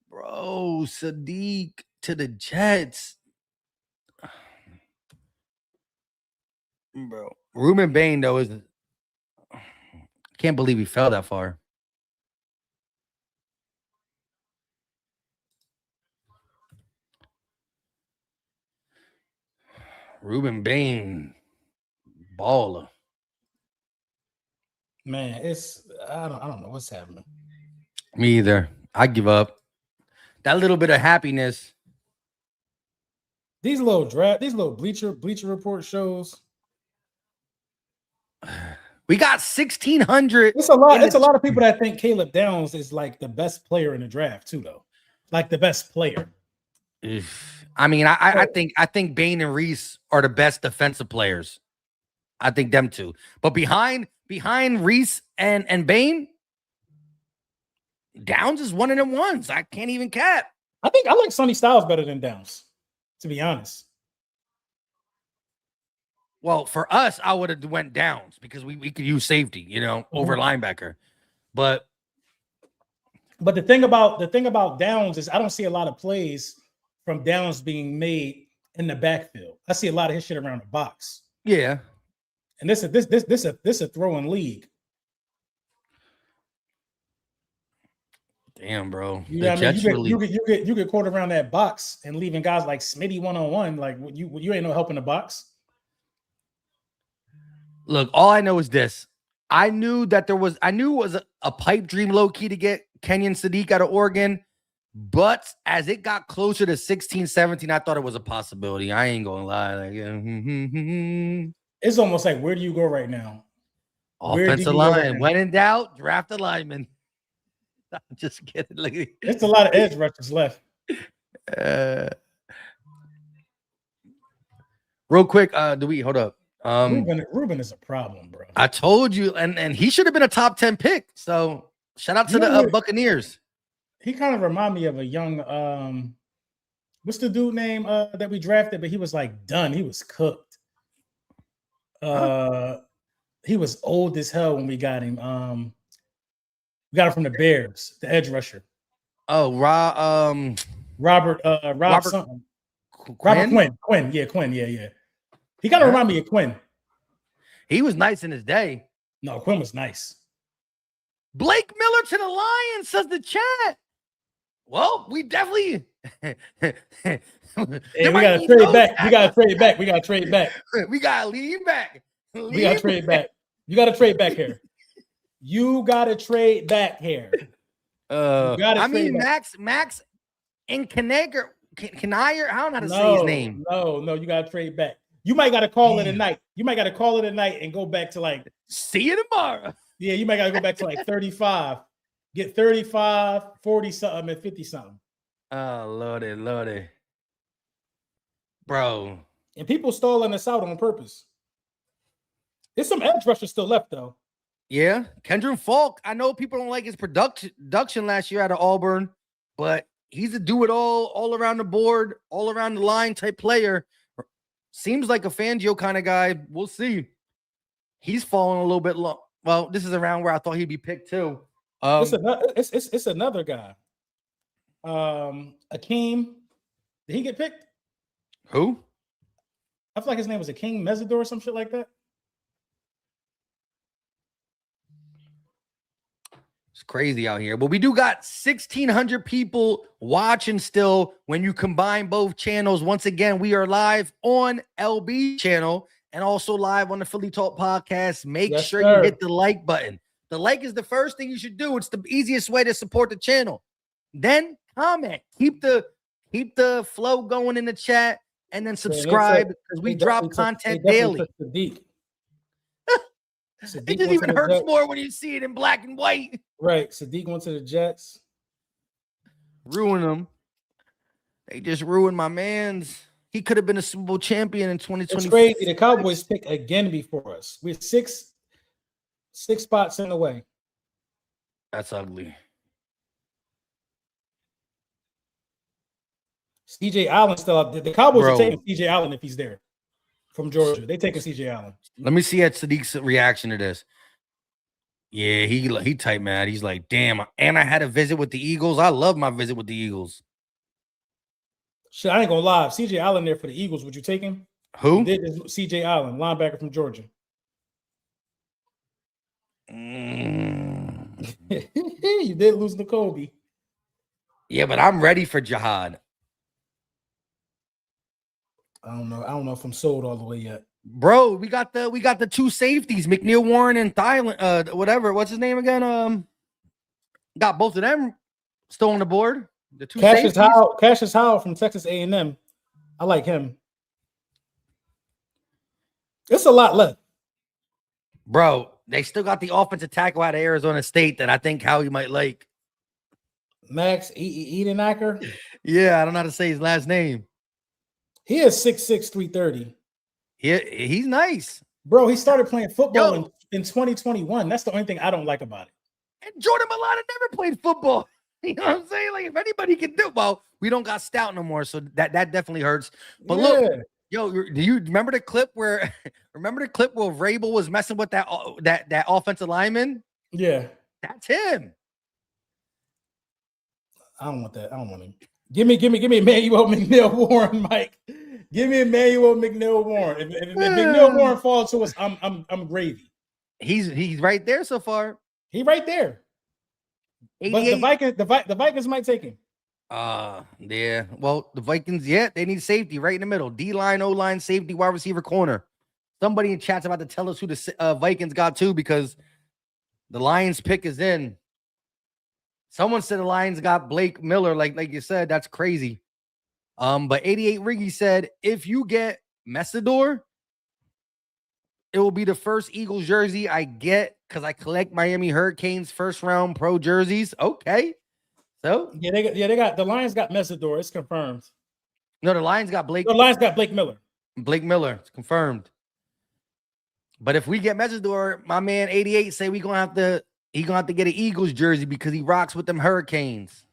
Bro, Sadiq to the Jets. Bro, Ruben Bain, though, is can't believe he fell that far. Ruben Bain, baller. Man, I don't know what's happening. Me either. I give up. That little bit of happiness. These little Bleacher Report shows. We got 1,600. It's a lot of people that think Caleb Downs is like the best player in the draft too, though. Like the best player. I mean, I think Bain and Reese are the best defensive players. I think them two. But behind Reese and Bain, Downs is one of them ones. I can't even cap. I think I like Sonny Styles better than Downs, to be honest. Well, for us, I would have went Downs because we could use safety, over linebacker. But the thing about Downs is I don't see a lot of plays from Downs being made in the backfield. I see a lot of his shit around the box. Yeah. And this a throwing league. Damn, bro. You know what I mean? You get caught around that box and leaving guys like Smitty one-on-one. Like you ain't no help in the box. Look, all I know is this. I knew it was a pipe dream low key to get Kenyon Sadiq out of Oregon. But as it got closer to 16, 17, I thought it was a possibility. I ain't gonna lie. Like, it's almost like, where do you go right now? Offensive line. When in doubt, draft a lineman. I'm just kidding. Like, there's a lot of edge rushers left. Real quick, hold up. Ruben is a problem, bro. I told you, and he should have been a top 10 pick. So shout out to the Buccaneers. He kind of remind me of a young what's the dude name that we drafted, but he was like done. He was cooked. He was old as hell when we got him. We got him from the Bears, the edge rusher. Oh, Robert something. Robert Quinn. Yeah, Quinn. Yeah. He kind of remind me of Quinn. He was nice in his day. No, Quinn was nice. Blake Miller to the Lions, says the chat. Well, we definitely hey, we gotta trade back. We gotta trade back. We gotta trade back. We gotta lean back. We gotta trade back. You gotta trade back here. You gotta trade back here. I mean, Max and Kanager. I don't know how to say his name. No, you gotta trade back. You might gotta call it a night. You might gotta call it a night and go back to like see you tomorrow. Yeah, you might gotta go back to like 35. Get 35, 40 something, and 50 something. Oh, Lordy. Bro. And people stalling us out on purpose. There's some edge rushers still left, though. Yeah, Kendrick Falk. I know people don't like his production last year out of Auburn, but he's a do it all around the board, all around the line type player. Seems like a Fangio kind of guy. We'll see. He's falling a little bit low. Well, this is around where I thought he'd be picked too. It's another guy. Akeem. Did he get picked? Who? I feel like his name was Akeem Mesidor or some shit like that. It's crazy out here. But we do got 1,600 people watching still when you combine both channels. Once again, we are live on LB channel and also live on the Philly Talk podcast. Make sure you hit the like button. The like is the first thing you should do. It's the easiest way to support the channel. Then comment. Keep the flow going in the chat, and then subscribe because we drop content daily. It just even hurts more when you see it in black and white. Right. Sadiq went to the Jets. Ruin them. They just ruined my man's. He could have been a Super Bowl champion in 2020. It's crazy. The Cowboys pick again before us. We're six spots in the way. That's ugly. CJ Allen still up there. The Cowboys are taking CJ Allen if he's there from Georgia. They taking CJ Allen. Let me see at Sadiq's reaction to this. Yeah, he type mad. He's like, damn, and I had a visit with the Eagles. I love my visit with the Eagles. Shit, I ain't gonna lie. CJ Allen there for the Eagles. Would you take him? Who? CJ Allen, linebacker from Georgia. You did lose to Kobe. Yeah, but I'm ready for Jihad. I don't know if I'm sold all the way yet. Bro, we got the two safeties, McNeil Warren and Thailand, whatever. What's his name again? Got both of them still on the board. The two Cassius Howell from Texas A&M. I like him. It's a lot left. Bro, they still got the offensive tackle out of Arizona State that I think Howie might like. Max Edenacker? Yeah, I don't know how to say his last name. He is 6'6", 330. He's nice. Bro, he started playing football in 2021. That's the only thing I don't like about it. And Jordan Mailata never played football. You know what I'm saying? Like, if anybody can do, well, we don't got Stout no more, so that definitely hurts. But look, do you remember the clip where Vrabel was messing with that offensive lineman? Yeah, that's him. I don't want that. I don't want him. Give me Emmanuel McNeil Warren, Mike. Give me Emmanuel McNeil Warren. If McNeil Warren falls to us, I'm gravy. He's right there so far. He's right there. But the Vikings might take him. Yeah. Well, the Vikings, they need safety right in the middle. D-line, O-line, safety, wide receiver, corner. Somebody in chat's about to tell us who the Vikings got too, because the Lions pick is in. Someone said the Lions got Blake Miller, like you said. That's crazy. But 88 Riggy said, if you get Mesidor, it will be the first Eagles jersey I get because I collect Miami Hurricanes first round pro jerseys. Okay. So they got the Lions got Mesidor. It's confirmed. No, the Lions got Blake. The Lions got Blake Miller. Blake Miller, it's confirmed. But if we get Mesidor, my man 88 say he gonna have to get an Eagles jersey because he rocks with them Hurricanes.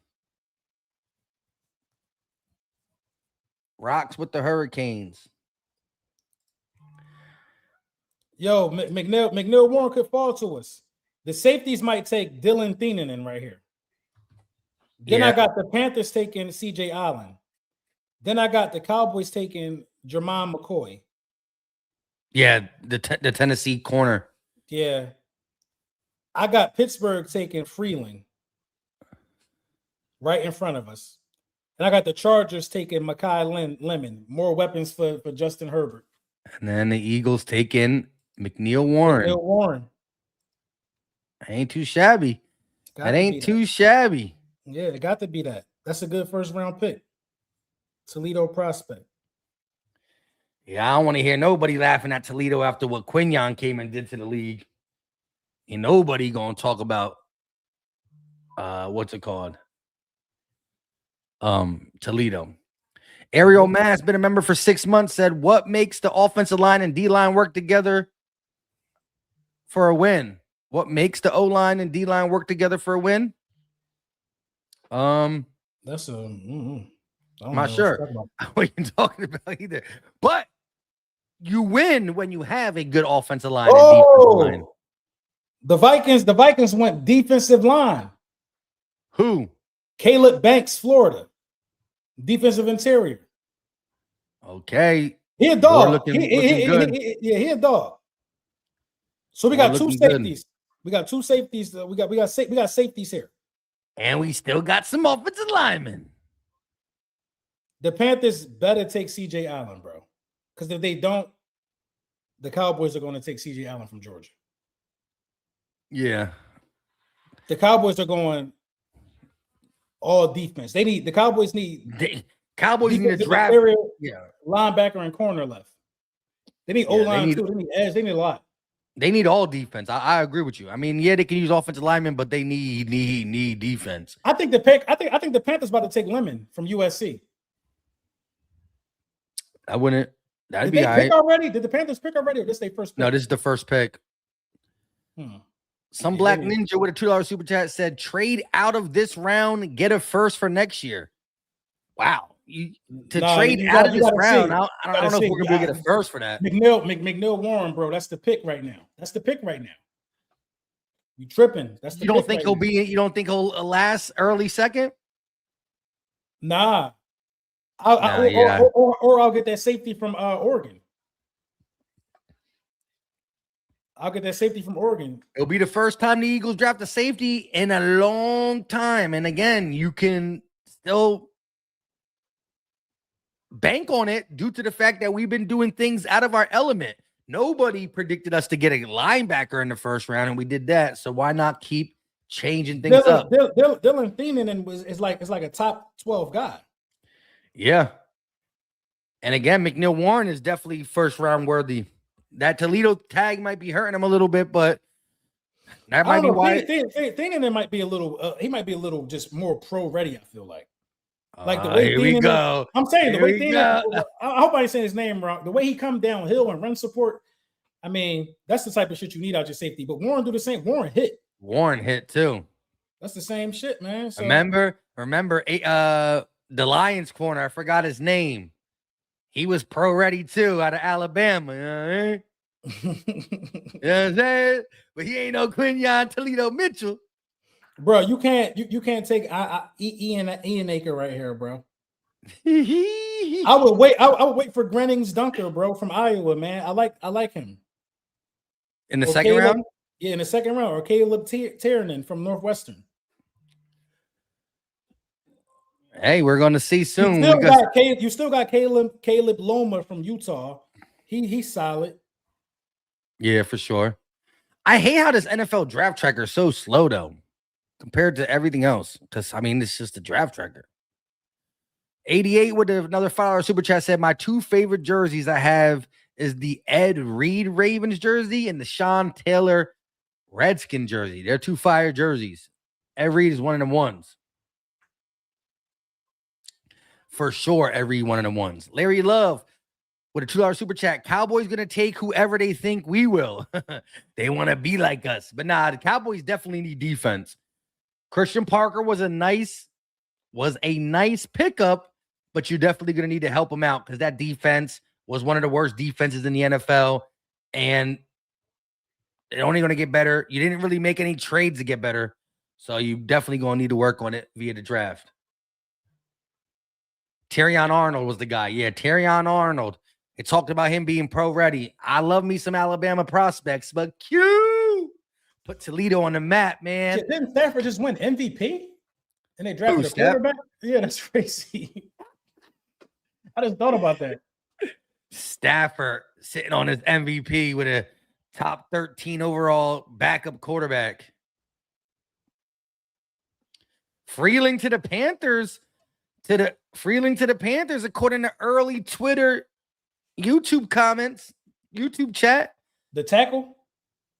Rocks with the Hurricanes. Yo, McNeil Warren could fall to us. The safeties might take Dylan Thienenin right here. Then I got the Panthers taking CJ Allen. Then I got the Cowboys taking Jermon McCoy. Yeah, the Tennessee corner. Yeah. I got Pittsburgh taking Freeling right in front of us. And I got the Chargers taking Mekhi Lemon. More weapons for Justin Herbert. And then the Eagles taking McNeil Warren. McNeil Warren. Ain't too shabby. That ain't too shabby. Yeah, it got to be that. That's a good first round pick. Toledo prospect. Yeah, I don't want to hear nobody laughing at Toledo after what Quinyon came and did to the league. Ain't nobody gonna talk about what's it called? Toledo. Ariel Mass, been a member for 6 months, said, what makes the offensive line and D-line work together for a win? What makes the O-line and D-line work together for a win? That's a. I'm not sure what you're talking about either. But you win when you have a good offensive line and defensive line. The Vikings went defensive line. Who? Caleb Banks, Florida. Defensive interior. Okay. He a dog. Looking good. He a dog. So we got two safeties. Good. We got two safeties. We got safeties here. And we still got some offensive linemen. The Panthers better take CJ Allen, bro. Because if they don't, the Cowboys are going to take CJ Allen from Georgia. Yeah. The Cowboys are going all defense. The Cowboys need a draft. Linebacker and corner left. They need O-line too. They need edge. They need a lot. They need all defense. I agree with you. I mean, yeah, they can use offensive linemen, but they need defense. I think the Panthers about to take Lemon from USC. I wouldn't. That'd be all right. Already? Did the Panthers pick already, or this their first pick? No, this is the first pick. Some Black Ninja with a $2 super chat said, trade out of this round, get a first for next year. Wow. Trade out of this round, I don't know if we're going to get a first for that. McNeil Warren, bro, that's the pick right now. You tripping. That's the You don't think you don't think he'll last early second? Nah. Or I'll get that safety from Oregon. It'll be the first time the Eagles draft a safety in a long time. And again, you can still bank on it due to the fact that we've been doing things out of our element. Nobody predicted us to get a linebacker in the first round, and we did that. So why not keep changing things up? Dylan Thienen is like a top 12 guy. Yeah. And again, McNeil Warren is definitely first round worthy. That Toledo tag might be hurting him a little bit, but that might be why. Thienen might be a little. He might be a little just more pro ready. I feel like the way here we go. I'm saying the way Thienen. I hope I ain't saying his name wrong. The way he come downhill and run support. I mean, that's the type of shit you need out your safety. But Warren do the same. Warren hit too. That's the same shit, man. So, remember, the Lions corner. I forgot his name. He was pro ready too, out of Alabama. You know what I'm saying? But he ain't no Quinyon Toledo Mitchell. Bro, you can't take Ian Aker right here, bro. I would wait for Grennings Dunker, bro, from Iowa, man. I like him. In the second round? Yeah, in the second round. Or Caleb Tiernan from Northwestern. Hey, we're going to see soon. You still got Caleb Loma from Utah. He's solid. Yeah, for sure. I hate how this NFL draft tracker is so slow, though, compared to everything else. Because, I mean, it's just a draft tracker. 88 with another $5 super chat said, my two favorite jerseys I have is the Ed Reed Ravens jersey and the Sean Taylor Redskin jersey. They're two fire jerseys. Ed Reed is one of them ones. For sure, every one of them ones. Larry Love with a $2 super chat. Cowboys going to take whoever they think we will. They want to be like us. But nah, the Cowboys definitely need defense. Christian Parker was a nice pickup, but you're definitely going to need to help him out because that defense was one of the worst defenses in the NFL, and they're only going to get better. You didn't really make any trades to get better, so you definitely going to need to work on it via the draft. Terrion Arnold was the guy. Yeah, Terrion Arnold. It talked about him being pro ready. I love me some Alabama prospects, but Q put Toledo on the map, man. Didn't Stafford just win MVP? And they drafted a quarterback? Yeah, that's crazy. I just thought about that. Stafford sitting on his MVP with a top 13 overall backup quarterback. Freeling to the Panthers, according to early Twitter, YouTube comments, YouTube chat. The tackle?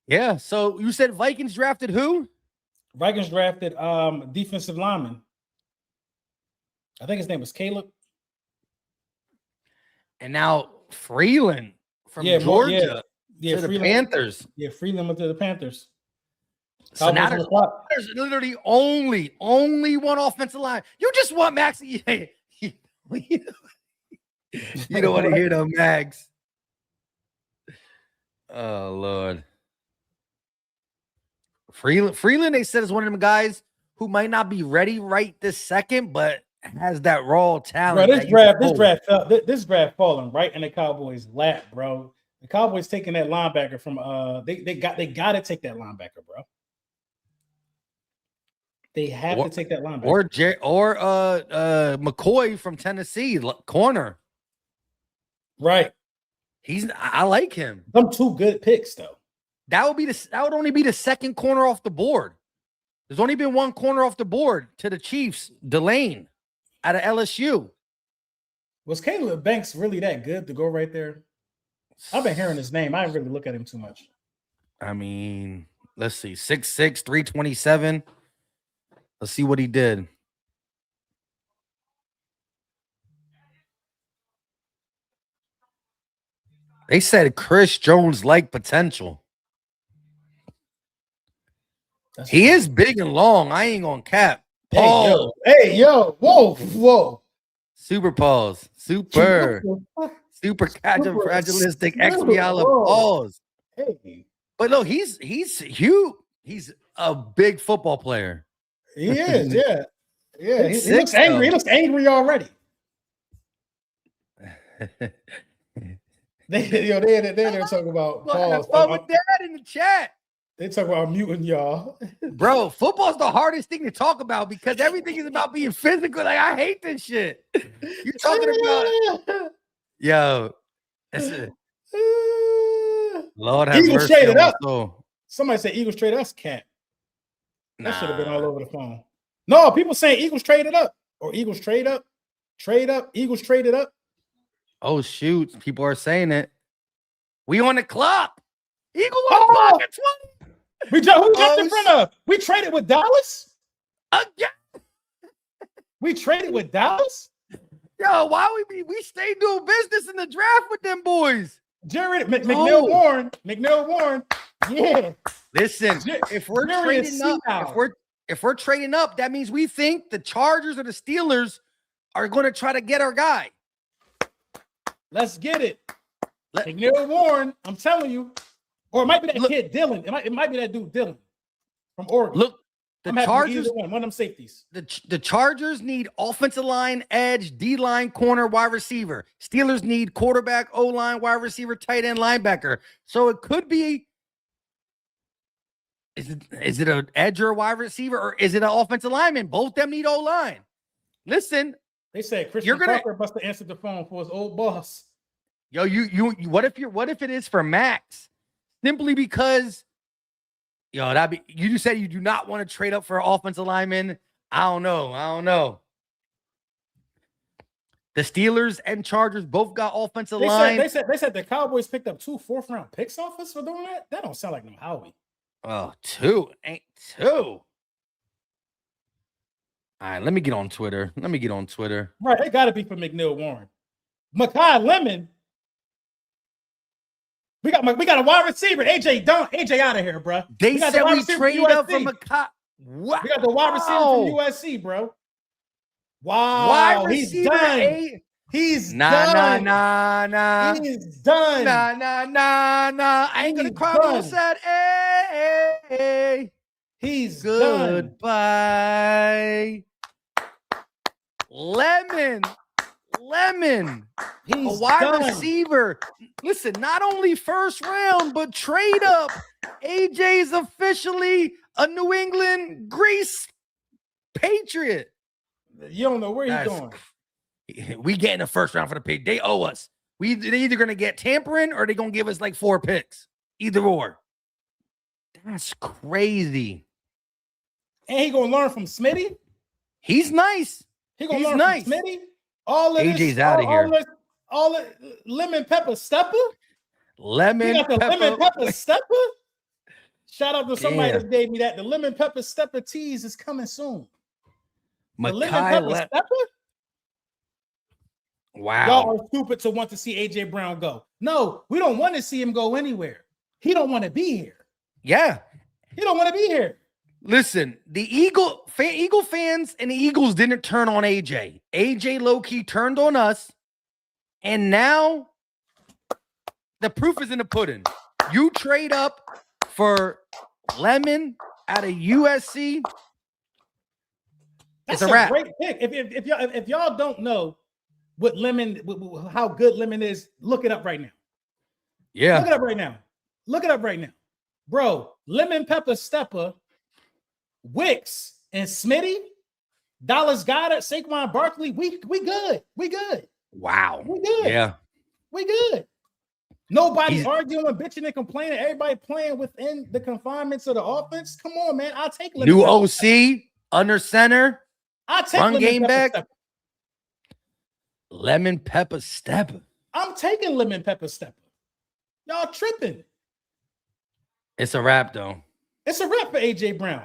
Yeah. So you said Vikings drafted who? Vikings drafted defensive lineman. I think his name was Caleb. And now Freeland from Georgia to the Panthers. Yeah, Freeland went to the Panthers. So now Cowboys on the clock. there's literally only one offensive line. You just want Max. You don't want to hear them, Max. Oh, Lord. Freeland, they said, is one of them guys who might not be ready right this second, but has that raw talent. Bro, this draft falling right in the Cowboys' lap, bro. The Cowboys taking that linebacker from they got to take that linebacker, bro. They have to take that linebacker. Or McCoy from Tennessee, corner. Right. I like him. Them two good picks, though. That would only be the second corner off the board. There's only been one corner off the board to the Chiefs, Delane, out of LSU. Was Caleb Banks really that good to go right there? I've been hearing his name. I didn't really look at him too much. I mean, let's see. 6'6", 327. Let's see what he did. They said Chris Jones like potential. He is big and long. I ain't gonna cap. Pause. Hey, yo. Whoa. Super pause. Super fragilistic expiala pause. Hey. But look, he's huge. He's a big football player. He is, yeah. Yeah, he looks angry. He looks angry already. They're talking about pause. With that in the chat. They talk about muting y'all. Bro, football's the hardest thing to talk about because everything is about being physical. Like, I hate this shit. You're talking about yo. Lord have Eagles mercy. traded up. Somebody said Eagles traded us, cat. That should have been all over the phone. No, people saying Eagles traded up or Eagles trade up, Eagles traded up. Oh, shoot. People are saying it. We on the clock. Eagles on the clock at 20. Who jumped in front of? We traded with Dallas? Again? We traded with Dallas? Yo, why we stayed doing business in the draft with them boys? Jerry McNeil Warren. Yeah. Listen, if we're trading up, if we're trading up, that means we think the Chargers or the Steelers are going to try to get our guy. Let's get it. McNeil Warren, I'm telling you. Or it might be that kid Dylan. It might be that dude Dylan from Oregon. Look, the Chargers, one of them safeties. The Chargers need offensive line, edge, D-line, corner, wide receiver. Steelers need quarterback, O-line, wide receiver, tight end, linebacker. So it could be, is it an edge or a wide receiver, or is it an offensive lineman? Both them need O-line. Listen, they said Christian Parker must have answered the phone for his old boss. Yo, what if it is for Max? Simply because, you just said you do not want to trade up for an offensive lineman. I don't know. The Steelers and Chargers both got offensive line. They said the Cowboys picked up 2 4th-round picks off us for doing that. That don't sound like no Howie. Oh, 2 ain't 2. All right, let me get on Twitter. Right, it got to be for McNeil Warren. Makai Lemon. We got a wide receiver. AJ out of here, bro. They said we traded up from Makai. Wow. We got the wide receiver from USC, bro. Wow. Wide receiver. He's done. Nah. He's done. Nah. I ain't gonna cry when I said, hey. He's goodbye. Done. Lemon. He's a wide receiver. Listen, not only first round, but trade up. AJ's officially a New England Grease Patriot. You don't know where he's going. We get in the first round for the pick. They owe us. They're either going to get tampering or they're going to give us like 4 picks. Either or. That's crazy. And he going to learn from Smitty? He's nice. He going to learn from Smitty? All of AJ's out of here. All the lemon pepper stepper? Lemon pepper stepper? Shout out to somebody that gave me that. The lemon pepper stepper tease is coming soon. The lemon pepper stepper? Wow. Y'all are stupid to want to see AJ Brown go. No, we don't want to see him go anywhere. He don't want to be here. Yeah. He don't want to be here. Listen, the Eagle fans and the Eagles didn't turn on AJ. AJ low-key turned on us, and now the proof is in the pudding. You trade up for Lemon out of USC. That's it's a wrap. Great pick. If y'all don't know what Lemon, how good Lemon is, look it up right now. Yeah, look it up right now. Look it up right now, bro. Lemon Pepper Stepper, Wicks, and Smitty, Dallas Goddard, Saquon Barkley. We good. We good. Wow. We good. Yeah. We good. Nobody arguing, bitching, and complaining. Everybody playing within the confinements of the offense. Come on, man. I'll take Lemon New Pepper OC Stepper. under center. I'll take run Lemon game Pepper back. Stepper. Lemon Pepper Stepper. I'm taking Lemon Pepper Stepper. Y'all tripping. It's a wrap, though. It's a wrap for AJ Brown.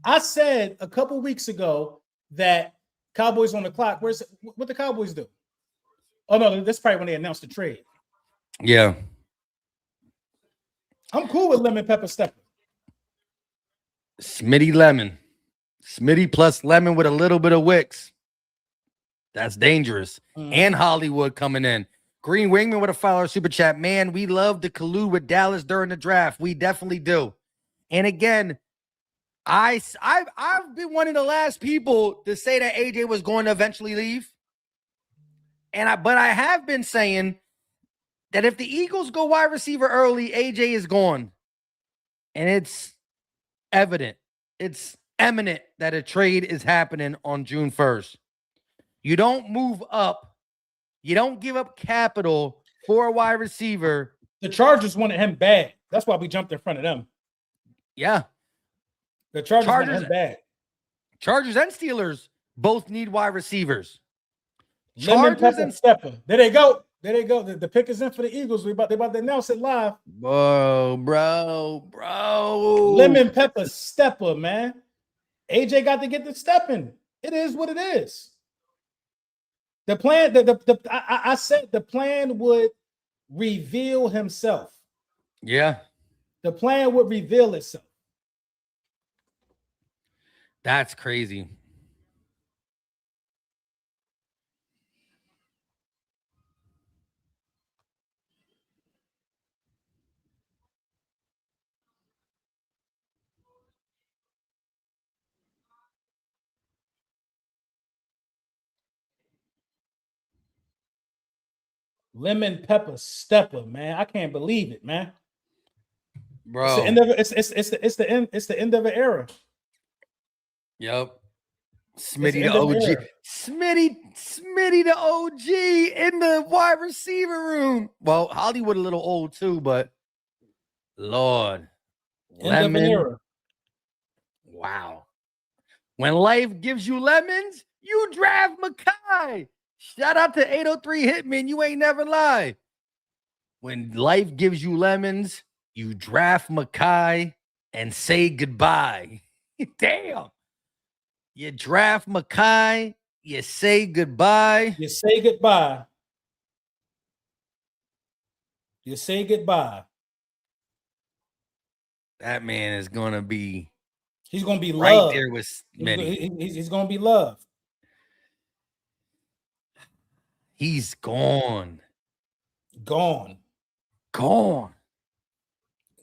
I said a couple weeks ago that Cowboys on the clock. What the Cowboys do? Oh no, that's probably when they announced the trade. Yeah. I'm cool with Lemon Pepper Stepper. Smitty Lemon. Smitty plus Lemon with a little bit of Wicks. That's dangerous. And Hollywood coming in. Green Wingman with a $5 super chat. Man, we love to collude with Dallas during the draft. We definitely do. And again, I've been one of the last people to say that AJ was going to eventually leave. But I have been saying that if the Eagles go wide receiver early, AJ is gone. And it's evident. It's eminent that a trade is happening on June 1st. You don't move up. You don't give up capital for a wide receiver. The Chargers wanted him bad. That's why we jumped in front of them. Yeah. The Chargers wanted him bad. Chargers and Steelers both need wide receivers. Lemon Pepper and Stepper. There they go. There they go. The pick is in for the Eagles. They about to announce it live. Bro. Lemon Pepper Stepper, man. AJ got to get the stepping. It is what it is. The plan, I said the plan would reveal himself. Yeah. The plan would reveal itself. That's crazy. Lemon Pepper Stepper, man. I can't believe it, man. Bro. It's the end of an era. Yep. Smitty the OG. Smitty the OG in the wide receiver room. Well, Hollywood a little old too, but Lord. End of an era. Wow. When life gives you lemons, you draft Makai. Shout out to 803 Hitman. You ain't never lie. When life gives you lemons, you draft Makai and say goodbye. Damn. You draft Makai, you say goodbye. You say goodbye. You say goodbye. That man is going to be. He's going to be right loved. there with many. He's going to be loved. He's gone. Gone.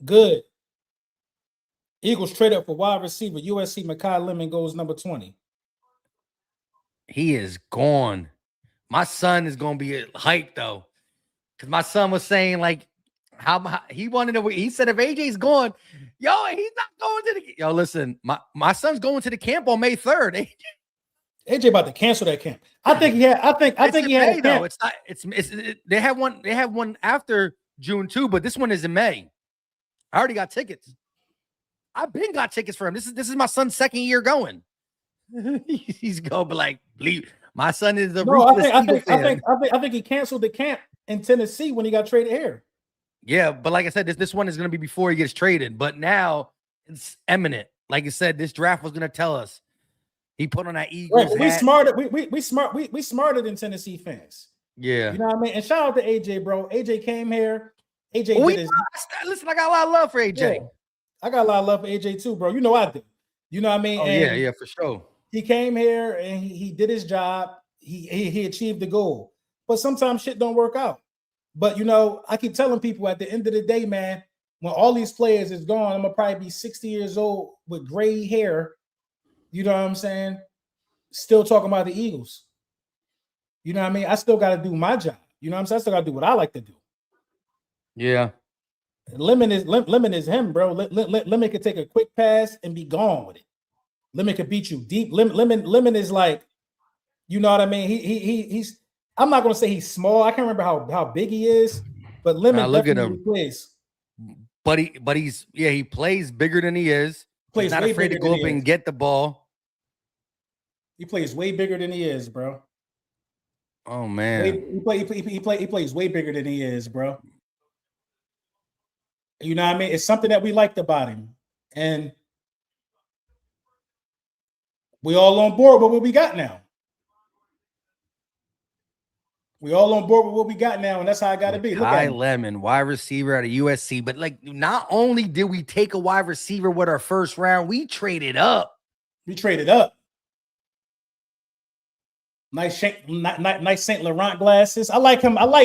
Good. Eagles trade up for wide receiver. USC Makai Lemon goes number 20. He is gone. My son is going to be hyped, though. Because my son was saying, like, how he wanted to. He said, if AJ's gone, yo, he's not going to the. Yo, listen, my son's going to the camp on May 3rd. AJ about to cancel that camp. I think he had. I think he had. No, it's not. They have one. They have one after June 2, but this one is in May. I already got tickets. I've been got tickets for him. This is my son's second year going. He's gonna be like, my son is the. No, I think he canceled the camp in Tennessee when he got traded here. Yeah, but like I said, this one is gonna be before he gets traded. But now it's imminent. Like I said, this draft was gonna tell us. He put on that Eagles hat. We smarter than Tennessee fans. Yeah, you know what I mean. And shout out to AJ, bro. AJ came here. Listen, I got a lot of love for AJ. Yeah. I got a lot of love for AJ too, bro. You know I do. You know what I mean? Oh, And yeah, for sure. he came here and he did his job. He achieved the goal. But sometimes shit don't work out. But you know, I keep telling people at the end of the day, man, when all these players is gone, I'm gonna probably be 60 years old with gray hair. You know what I'm saying? Still talking about the Eagles. You know what I mean? I still got to do my job. You know what I'm saying? I still got to do what I like to do. Yeah. Lemon is him, bro. Lemon could take a quick pass and be gone with it. Lemon could beat you deep. Lemon is like, you know what I mean? He's. I'm not gonna say he's small. I can't remember how big he is, but Lemon definitely plays. But he plays bigger than he is. He's not afraid to go up and get the ball. He plays way bigger than he is, bro. Oh man, he plays way bigger than he is, bro. You know what I mean? It's something that we liked about him, and we all on board with what we got now. We all on board with what we got now, and that's how I got to be. Look at Lemon, wide receiver out of USC. But like, not only did we take a wide receiver with our first round, we traded up. Nice Saint Laurent glasses. I like him. Let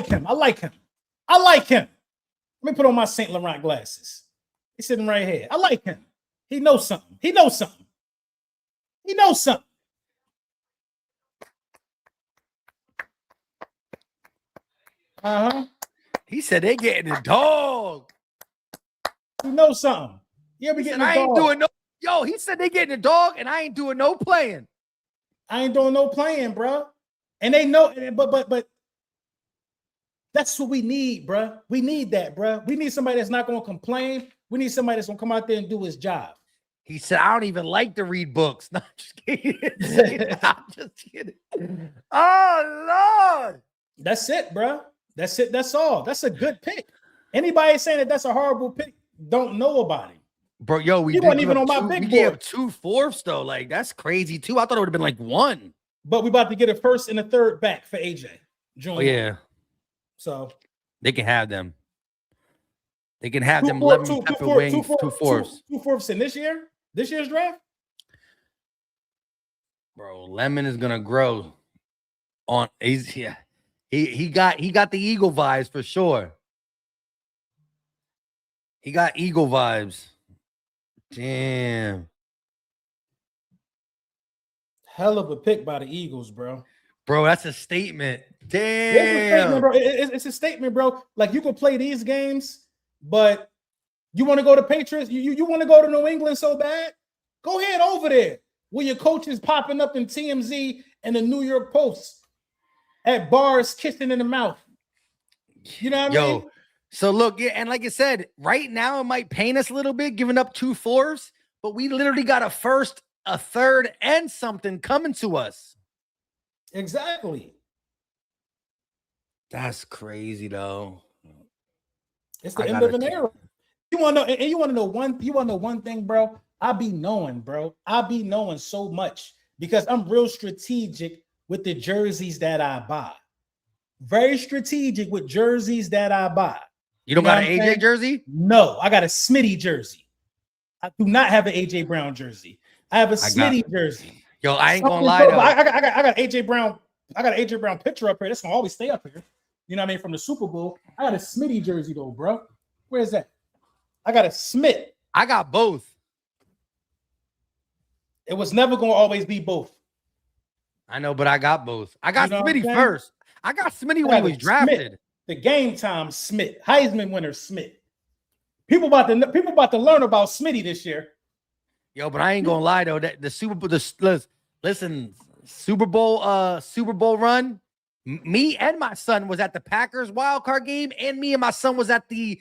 me put on my Saint Laurent glasses. He's sitting right here. I like him. He knows something. He said they getting the dog. He knows something. Yeah, we getting the dog. I ain't doing no. Yo, he said they getting the dog, and I ain't doing no playing. I ain't doing no playing, bro. And they know, but that's what we need, bro. We need that, bro. We need somebody that's not going to complain. We need somebody that's going to come out there and do his job. He said, I don't even like to read books. No, I'm just kidding. I'm just kidding. Oh, Lord. That's it, bro. That's it. That's all. That's a good pick. Anybody saying that that's a horrible pick don't know about him. Bro, yo, we wasn't even on my big board. We gave 2 fourths, though. Like, that's crazy, too. I thought it would have been like 1. But we about to get a first and a third back for AJ. Oh, yeah. So they can have them. They can have them lemon pepper wings, 2 fourths. 2 fourths in this year's draft. Bro, Lemon is gonna grow. He got the Eagle vibes for sure. He got Eagle vibes. Damn. Hell of a pick by the Eagles, bro. Bro, that's a statement. Damn. It's a statement, bro. It's a statement, bro. Like, you can play these games, but you want to go to Patriots? You want to go to New England so bad? Go ahead over there where your coach is popping up in TMZ and the New York Post at bars kissing in the mouth. You know what I mean? So look, yeah, and like I said, right now it might pain us a little bit giving up 2 fourths, but we literally got a first, a third, and something coming to us. Exactly. That's crazy, though. It's the end of an era. You want to know one thing, bro? I be knowing so much because I'm real strategic with the jerseys that I buy. Very strategic with jerseys that I buy. You don't got an AJ jersey? No, I got a Smitty jersey. I do not have an AJ Brown jersey. I have a Smitty jersey. Yo, I ain't gonna lie though. I got AJ Brown. I got an AJ Brown picture up here. That's gonna always stay up here. You know what I mean? From the Super Bowl. I got a Smitty jersey though, bro. Where's that? I got a Smith. I got both. It was never gonna always be both. I know, but I got both. I got Smitty first. I got Smitty when he was drafted. Smith, the game time Smith, Heisman winner Smith. People about to learn about Smitty this year. Yo, but I ain't gonna lie though. That the Super Bowl, Super Bowl run. Me and my son was at the Packers wild card game, and me and my son was at the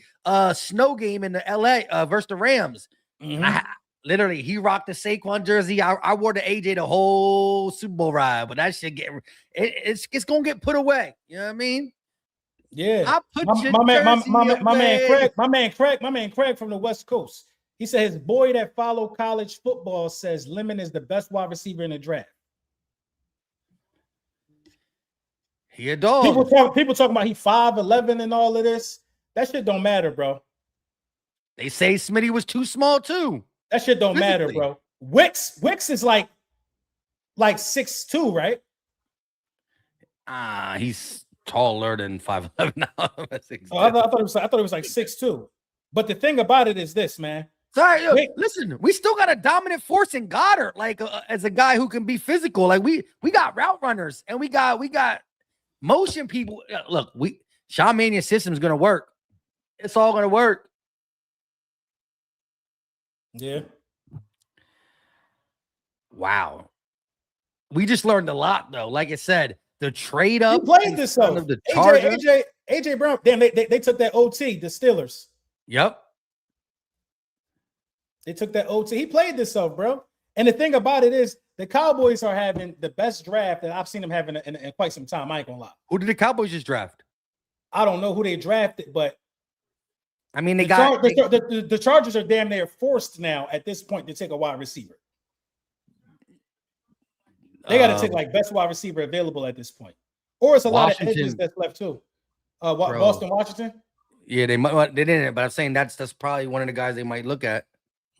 snow game in the LA versus the Rams. Mm-hmm. Literally, he rocked the Saquon jersey. I wore the AJ the whole Super Bowl ride, but that shit it's gonna get put away. You know what I mean? Yeah. I put my man Craig from the West Coast. He said his boy that follow college football says Lemon is the best wide receiver in the draft. He a dog. People talking about he 5'11" and all of this. That shit don't matter, bro. They say Smitty was too small too. That shit don't matter, bro. Wicks is like 6'2", right? He's taller than 5'11" now. I thought it was like 6'2". But the thing about it is this, man. Sorry, listen, we still got a dominant force in Gnard, like as a guy who can be physical. Like we got route runners and we got motion people. Look, Sean Manion's system is gonna work. It's all gonna work. Yeah. Wow. We just learned a lot, though. Like I said, the trade up. He played this of the Chargers. AJ Brown. Damn, they took that OT. The Steelers. Yep. They took that OT. He played this stuff, bro. And the thing about it is, the Cowboys are having the best draft that I've seen them having in quite some time. I ain't gonna lie. Who did the Cowboys just draft? I don't know who they drafted, but I mean, the Chargers are damn near forced now at this point to take a wide receiver. They got to take like best wide receiver available at this point, or it's a lot of edges that's left too. Boston, Washington. Yeah, they didn't, but I'm saying that's probably one of the guys they might look at.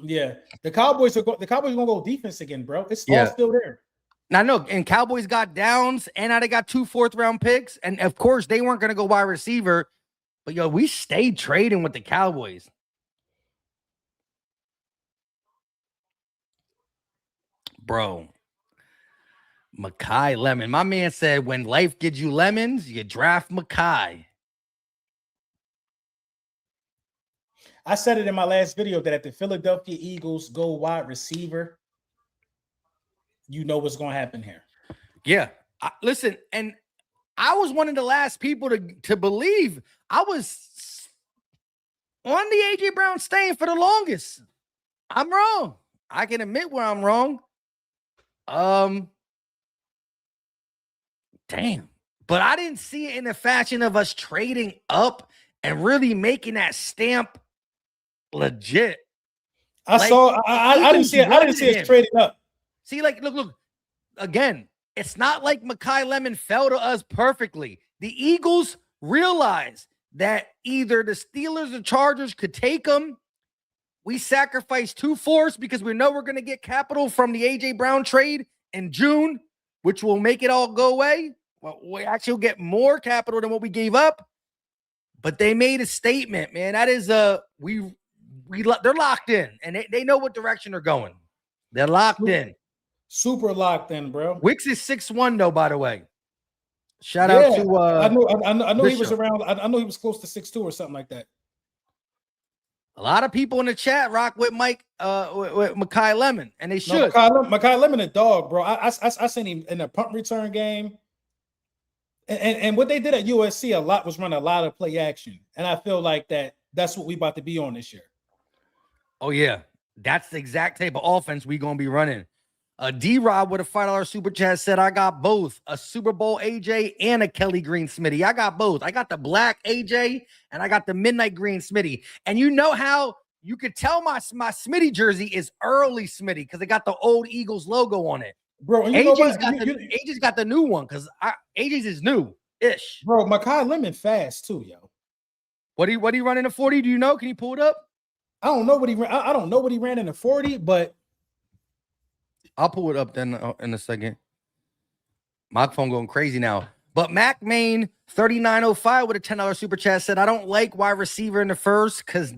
Yeah, the Cowboys are gonna go defense again, bro. It's all still there. Now, no, and Cowboys got Downs, and now they got 2 4th-round picks, and of course they weren't gonna go wide receiver, but yo, we stayed trading with the Cowboys. Bro. Makai Lemon. My man said, when life gives you lemons, you draft Makai. I said it in my last video that if the Philadelphia Eagles go wide receiver, you know what's going to happen here. Yeah. Listen, and I was one of the last people to believe. I was on the A.J. Brown staying for the longest. I'm wrong. I can admit where I'm wrong. Damn. But I didn't see it in the fashion of us trading up and really making that stamp legit. I didn't see it. I didn't see us trading up. See, like, look. Again, it's not like Makai Lemon fell to us perfectly. The Eagles realized that either the Steelers or Chargers could take them. We sacrificed 2 fourths because we know we're going to get capital from the A.J. Brown trade in June, which will make it all go away. Well, we actually will get more capital than what we gave up. But they made a statement, man. That is they're locked in, and they know what direction they're going. They're locked in. Super locked in, bro. Wicks is 6'1", though, by the way. Shout out to I know he was around. I know he was close to 6'2" or something like that. A lot of people in the chat rock with with Makai Lemon, and they should. Makai Lemon a dog, bro. I seen him in a punt return game. And what they did at USC a lot was run a lot of play action. And I feel like that's what we about to be on this year. Oh, yeah. That's the exact type of offense we going to be running. D-Rob with a $5 super chat said, I got both a Super Bowl AJ and a Kelly Green Smitty. I got both. I got the black AJ and I got the midnight green Smitty. And you know how you could tell my Smitty jersey is early Smitty because it got the old Eagles logo on it. Bro, AJ's got the new one because AJ's is new-ish. Bro, Makai Lemon fast too, yo. What he running a 40? Do you know? Can you pull it up? I don't know what he ran. I don't know what he ran in a 40, but I'll pull it up then in a second. My phone going crazy now. But Mac Main 3905 with a $10 super chat said, I don't like wide receiver in the first because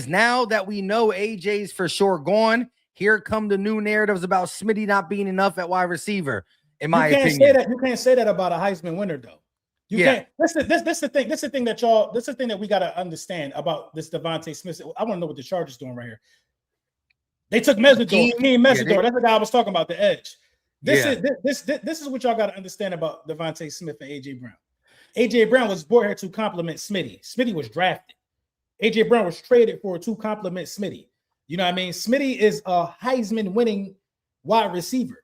now that we know AJ's for sure gone, here come the new narratives about Smitty not being enough at wide receiver, in my opinion. You can't say that about a Heisman winner, though. You can't. This the thing. This is the thing that we got to understand about this Devontae Smith. I want to know what the Chargers doing right here. They took Mesidor. That's the guy I was talking about, the edge. This is what y'all got to understand about Devontae Smith and A.J. Brown. A.J. Brown was brought here to complement Smitty. Smitty was drafted. A.J. Brown was traded to complement Smitty. You know what I mean? Smitty is a Heisman winning wide receiver.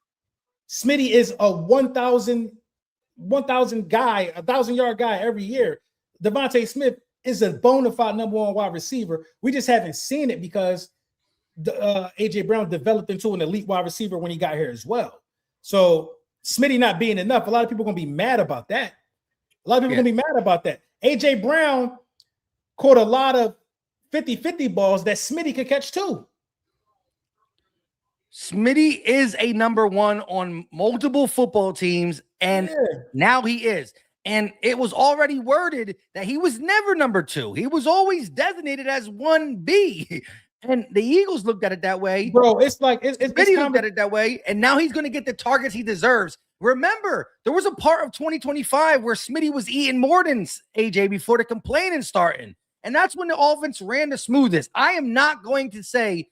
Smitty is a 1,000 guy, 1,000-yard guy every year. Devontae Smith is a bona fide #1 wide receiver. We just haven't seen it because A.J. Brown developed into an elite wide receiver when he got here as well. So Smitty not being enough, a lot of people are going to be mad about that. A lot of people are going to be mad about that. A.J. Brown caught a lot of 50-50 balls that Smitty could catch too. Smitty is a number one on multiple football teams, and now he is. And it was already worded that he was never number two. He was always designated as 1B. And the Eagles looked at it that way. Bro, it's like Smitty looked at it that way, and now he's going to get the targets he deserves. Remember, there was a part of 2025 where Smitty was eating more than AJ before the complaining starting. And that's when the offense ran the smoothest. I am not going to say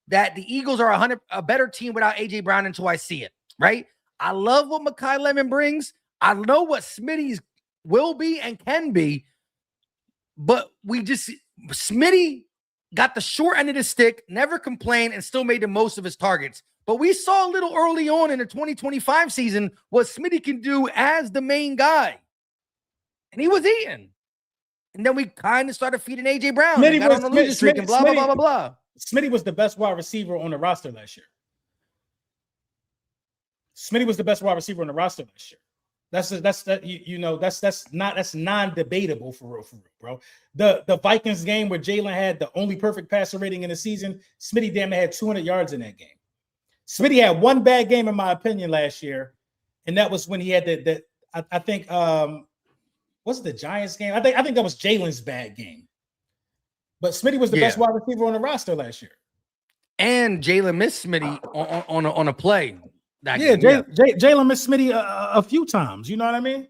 that the Eagles are a better team without AJ Brown until I see it, right? I love what Mekhi Lemon brings. I know what Smitty's will be and can be, but Smitty got the short end of the stick, never complained, and still made the most of his targets. But we saw a little early on in the 2025 season what Smitty can do as the main guy. And he was eating. And then we kind of started feeding AJ Brown. Smitty got on the losing streak and blah, blah, blah, blah, blah. Smitty was the best wide receiver on the roster last year. Smitty was the best wide receiver on the roster last year. That's non-debatable for real, bro. The Vikings game where Jalen had the only perfect passer rating in the season, Smitty damn had 200 yards in that game. Smitty had one bad game, in my opinion, last year, and that was when he had I think what's the Giants game? I think that was Jalen's bad game. But Smitty was the best wide receiver on the roster last year. And Jalen missed Smitty on a play. Jalen missed Smitty a few times. You know what I mean?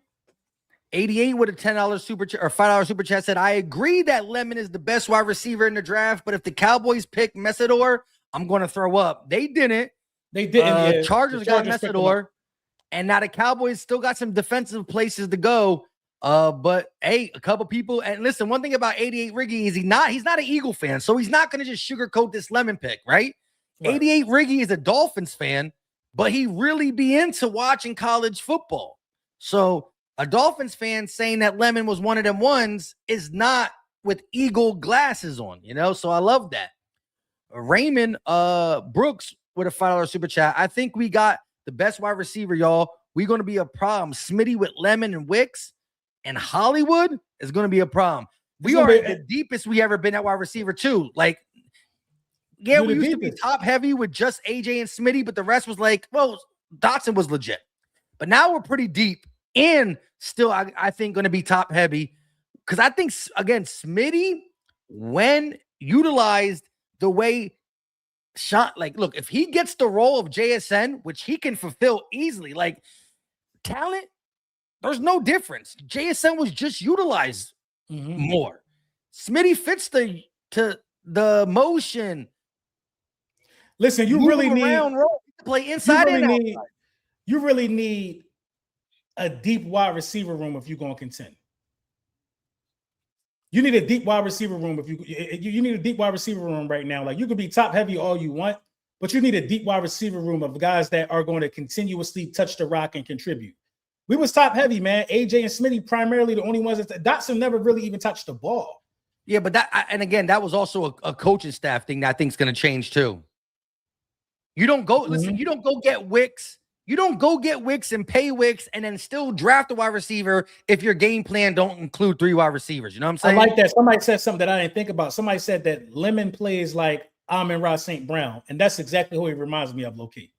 88 with a $10 super chat or $5 super chat said, I agree that Lemon is the best wide receiver in the draft, but if the Cowboys pick Messidor, I'm going to throw up. They didn't. They didn't. Chargers got Messidor, and now the Cowboys still got some defensive places to go. But hey, a couple people, and listen, one thing about 88 Riggy is he's not an Eagle fan, so he's not going to just sugarcoat this Lemon pick, right? 88 Riggy is a Dolphins fan, but he really be into watching college football. So a Dolphins fan saying that Lemon was one of them ones is not with Eagle glasses on, so I love that. Raymond Brooks with a $5 super chat. I think we got the best wide receiver, y'all. We're going to be a problem. Smitty with Lemon and Wicks and Hollywood is going to be a problem. We are the deepest we ever been at wide receiver too. Like, we used to be top heavy with just AJ and Smitty, but the rest was like, well, Dotson was legit. But now we're pretty deep and still, I think, going to be top heavy because I think, again, Smitty, when utilized the way look, if he gets the role of JSN, which he can fulfill easily, like talent, there's no difference. JSN was just utilized more. Smitty fits the motion. Listen, you really need to play inside and outside. You really need a deep wide receiver room if you're going to contend. You need a deep wide receiver room if you need a deep wide receiver room right now. Like, you could be top heavy all you want, but you need a deep wide receiver room of guys that are going to continuously touch the rock and contribute. We was top heavy, man. AJ and Smitty primarily the only ones that Dotson never really even touched the ball. Yeah, but that was also a coaching staff thing that I think is going to change too. You don't go listen. You don't go get Wicks. You don't go get Wicks and pay Wicks and then still draft a wide receiver if your game plan don't include 3 wide receivers. You know what I'm saying? I like that. Somebody said something that I didn't think about. Somebody said that Lemon plays like Amon-Ra St. Brown, and that's exactly who he reminds me of, low-key.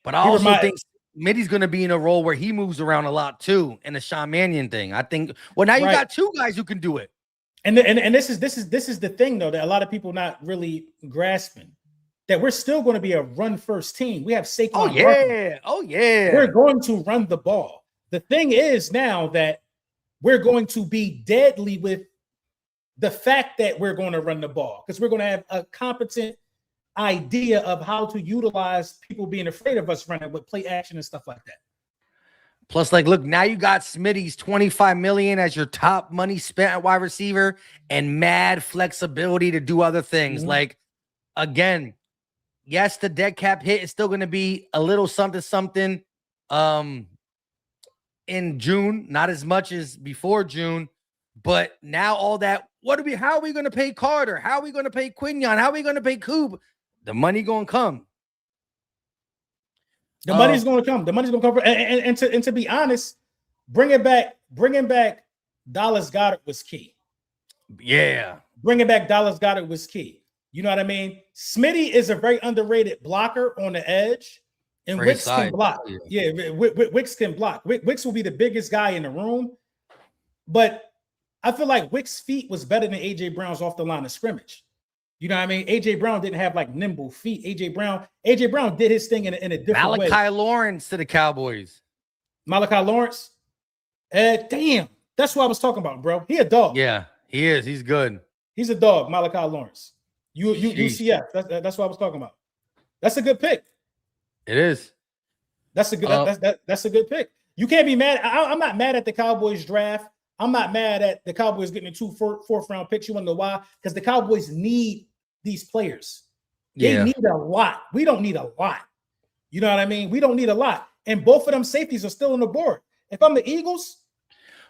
But I also think Smitty's going to be in a role where he moves around a lot too, in the Sean Mannion thing. I think. Well, now you got 2 guys who can do it. And this is the thing though that a lot of people not really grasping. That we're still going to be a run-first team. We have Saquon. Oh, yeah. We're going to run the ball. The thing is now that we're going to be deadly with the fact that we're going to run the ball because we're going to have a competent idea of how to utilize people being afraid of us running with play action and stuff like that. Plus, like, look, now you got Smitty's $25 million as your top money spent at wide receiver and mad flexibility to do other things. Like, again, yes, the dead cap hit is still going to be a little something in June, not as much as before June, but now all that, how are we going to pay Carter? How are we going to pay Quinion? How are we going to pay Coop? The money going to come. The money's going to come. The money's going to come. And to be honest, bringing back Dallas Goedert was key. Yeah. Bringing back Dallas Goedert was key. You know what I mean? Smitty is a very underrated blocker on the edge, and For his Wicks can size. block. Yeah, Wicks can block. Wicks will be the biggest guy in the room, but I feel like Wicks' feet was better than AJ Brown's off the line of scrimmage. You know what I mean? AJ Brown didn't have like nimble feet. AJ Brown did his thing in a different way. Malachi Lawrence to the Cowboys. Malachi Lawrence. Damn. That's what I was talking about, bro. He a dog. Yeah, he is. He's good. He's a dog, Malachi Lawrence. UCF. That's what I was talking about. That's a good pick. It is. That's a good that's a good pick. You can't be mad. I'm not mad at the Cowboys draft. I'm not mad at the Cowboys getting the 2 fourth-round picks. You want to know why? Because the Cowboys need these players. They need a lot. We don't need a lot. You know what I mean? We don't need a lot. And both of them safeties are still on the board. If I'm the Eagles.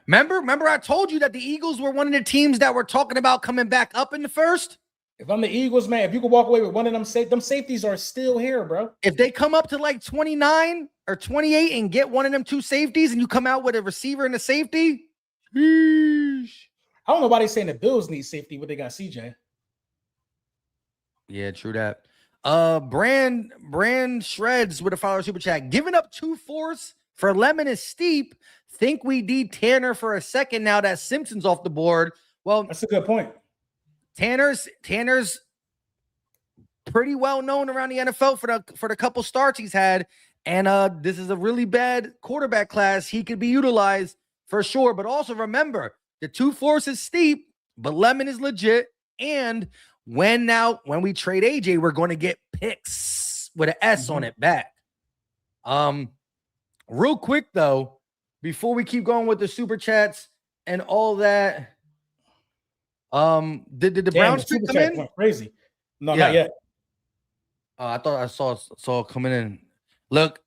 Remember I told you that the Eagles were one of the teams that were talking about coming back up in the first? If I'm the Eagles, man, if you could walk away with one of them safeties are still here, bro. If they come up to like 29 or 28 and get one of them 2 safeties and you come out with a receiver and a safety, I don't know why they're saying the Bills need safety, but they got CJ. Yeah, true that. Brand Shreds with a follower super chat. Giving up 2 fourths for Lemon is steep. Think we need Tanner for a second now that Simpson's off the board. Well, that's a good point. Tanner's pretty well known around the NFL for the couple starts he's had, and this is a really bad quarterback class. He could be utilized for sure, but also remember the 2 fourths is steep, but Lemon is legit. And when we trade AJ, we're going to get picks with an S on it back. Real quick though, before we keep going with the super chats and all that, did the Browns pick come in? Crazy. No, not yet. I thought I saw coming in. Look,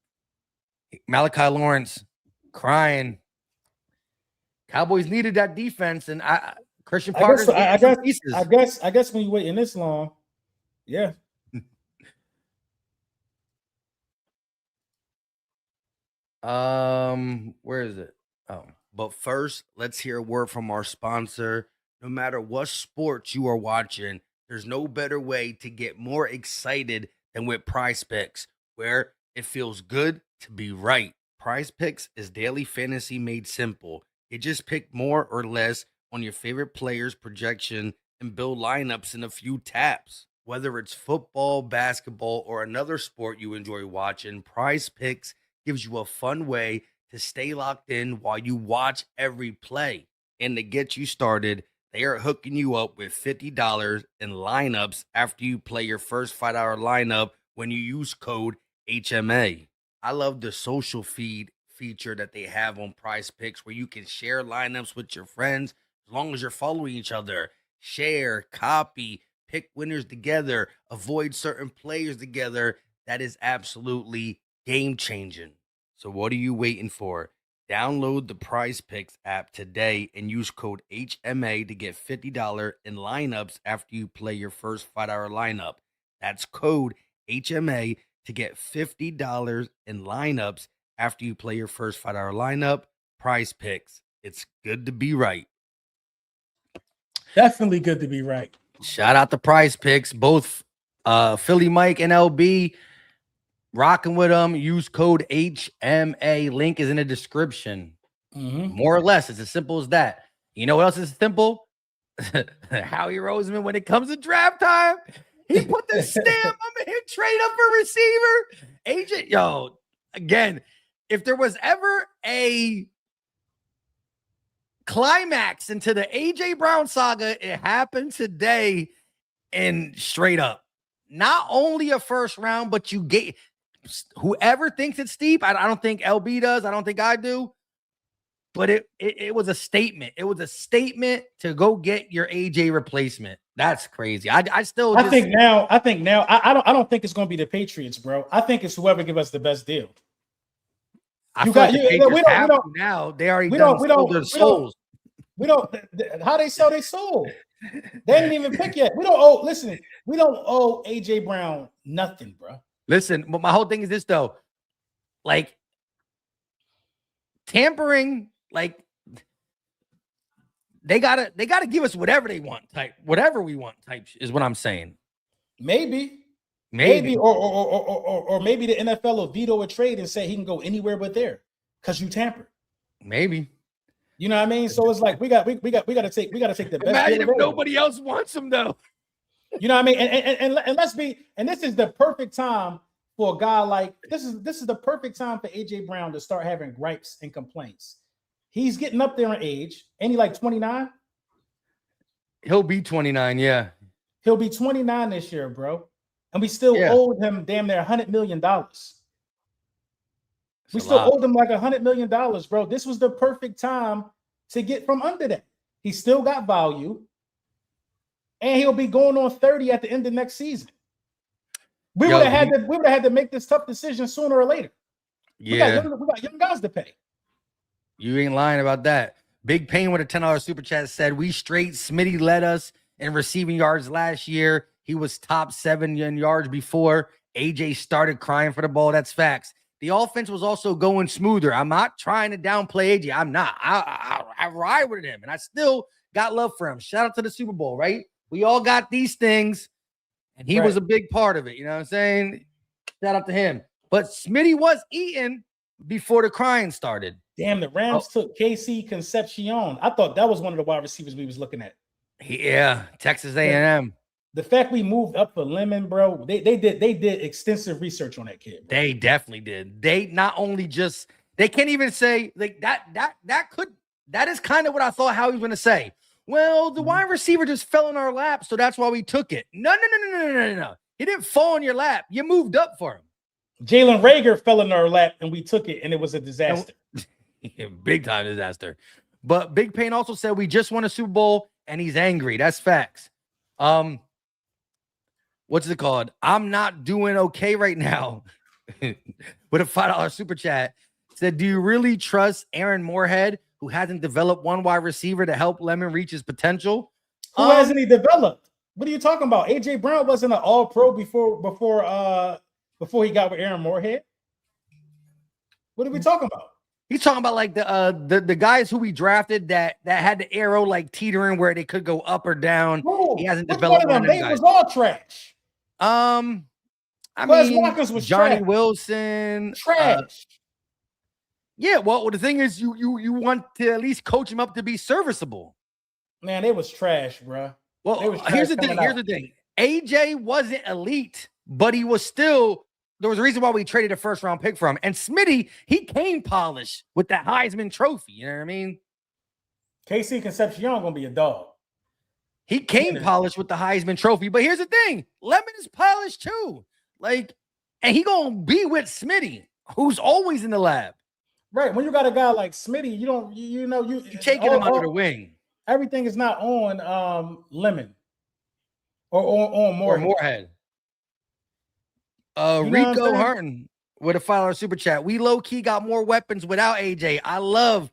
Malachi Lawrence crying. Cowboys needed that defense, and Christian Parker's I guess when you waiting this long, yeah. Where is it? Oh, but first, let's hear a word from our sponsor. No matter what sports you are watching, there's no better way to get more excited than with PrizePicks, where it feels good to be right. PrizePicks is daily fantasy made simple. You just pick more or less on your favorite players' projection and build lineups in a few taps. Whether it's football, basketball, or another sport you enjoy watching, PrizePicks gives you a fun way to stay locked in while you watch every play. And to get you started, they are hooking you up with $50 in lineups after you play your first $5 lineup when you use code HMA. I love the social feed feature that they have on PrizePicks where you can share lineups with your friends as long as you're following each other. Share, copy, pick winners together, avoid certain players together. That is absolutely game-changing. So what are you waiting for? Download the PrizePicks app today and use code HMA to get $50 in lineups after you play your first $5 lineup. That's code HMA to get $50 in lineups after you play your first $5 lineup. PrizePicks. It's good to be right. Definitely good to be right. Shout out to PrizePicks. Both Philly Mike and LB rocking with them. Use code HMA. Link is in the description. More or less, it's as simple as that. You know what else is simple? Howie Roseman, when it comes to draft time, he put the stamp on him, trade up for receiver. Agent, yo, again, if there was ever a climax into the AJ Brown saga, it happened today. And straight up, not only a first round, but you get whoever thinks it's steep. I don't think LB does. I don't think I do. But it was a statement. It was a statement to go get your AJ replacement. That's crazy. I think now. I don't think it's going to be the Patriots, bro. I think it's whoever give us the best deal. We don't now. They already sold their souls. We don't. How they sell their soul? They didn't even pick yet. We don't owe. Listen, we don't owe AJ Brown nothing, bro. Listen, but my whole thing is this though, like tampering, like they gotta give us whatever they want whatever we want type is what I'm saying. Maybe, Maybe. or maybe the NFL will veto a trade and say he can go anywhere but there because you tampered. Maybe. You know what I mean? So it's like we got to take the best. Imagine if nobody else wants him though. You know what I mean? And let's be, and this is the perfect time for a guy like this is the perfect time for AJ Brown to start having gripes and complaints. He's getting up there in age. Ain't he like 29? He'll be 29, yeah. He'll be 29 this year, bro. And we still owed him damn near $100 million. We still owed him like $100 million, bro. This was the perfect time to get from under that. He still got value. And he'll be going on 30 at the end of next season. We would have had to make this tough decision sooner or later. Yeah. We got young guys to pay. You ain't lying about that. Big Pain with a $10 super chat said, we straight Smitty led us in receiving yards last year. He was top 7 in yards before AJ started crying for the ball. That's facts. The offense was also going smoother. I'm not trying to downplay AJ. I'm not. I ride with him, and I still got love for him. Shout out to the Super Bowl, right? We all got these things, and he was a big part of it. You know what I'm saying? Shout out to him. But Smitty was eating before the crying started. Damn, the Rams took KC Concepcion. I thought that was one of the wide receivers we was looking at. Yeah, Texas A&M. The fact we moved up for Lemon, bro, they did extensive research on that kid. Bro. They definitely did. They not only just they can't even say like that is kind of what I thought how he was going to say. Well, the wide receiver just fell in our lap, so that's why we took it. No. He didn't fall in your lap. You moved up for him. Jalen Reagor fell in our lap, and we took it, and it was a disaster. Big time disaster. But Big Pain also said we just won a Super Bowl, and he's angry. That's facts. What's it called? I'm not doing okay right now. With a $5 super chat. Said, do you really trust Aaron Moorhead, who hasn't developed one wide receiver to help Lemon reach his potential? Who hasn't he developed? What are you talking about? AJ Brown wasn't an all-pro before he got with Aaron Moorhead. What are we talking about? He's talking about like the guys who we drafted that had the arrow like teetering where they could go up or down. Ooh, he hasn't developed one of them. They was all trash. I mean, Watkins was Johnny trash. Wilson, trash. Yeah, well, the thing is, you want to at least coach him up to be serviceable. Man, they was trash, bro. Well, here's the thing. AJ wasn't elite, but he was still. There was a reason why we traded a first-round pick for him. And Smitty, he came polished with that Heisman Trophy. You know what I mean? KC Concepcion gonna be a dog. He came polished with the Heisman Trophy. But here's the thing: Lemon is polished too. Like, and he gonna be with Smitty, who's always in the lab. Right. When you got a guy like Smitty, you taking him under the wing. Everything is not on Lemon or on Moorhead. Rico Harton with a $5 super chat. We low-key got more weapons without AJ. I love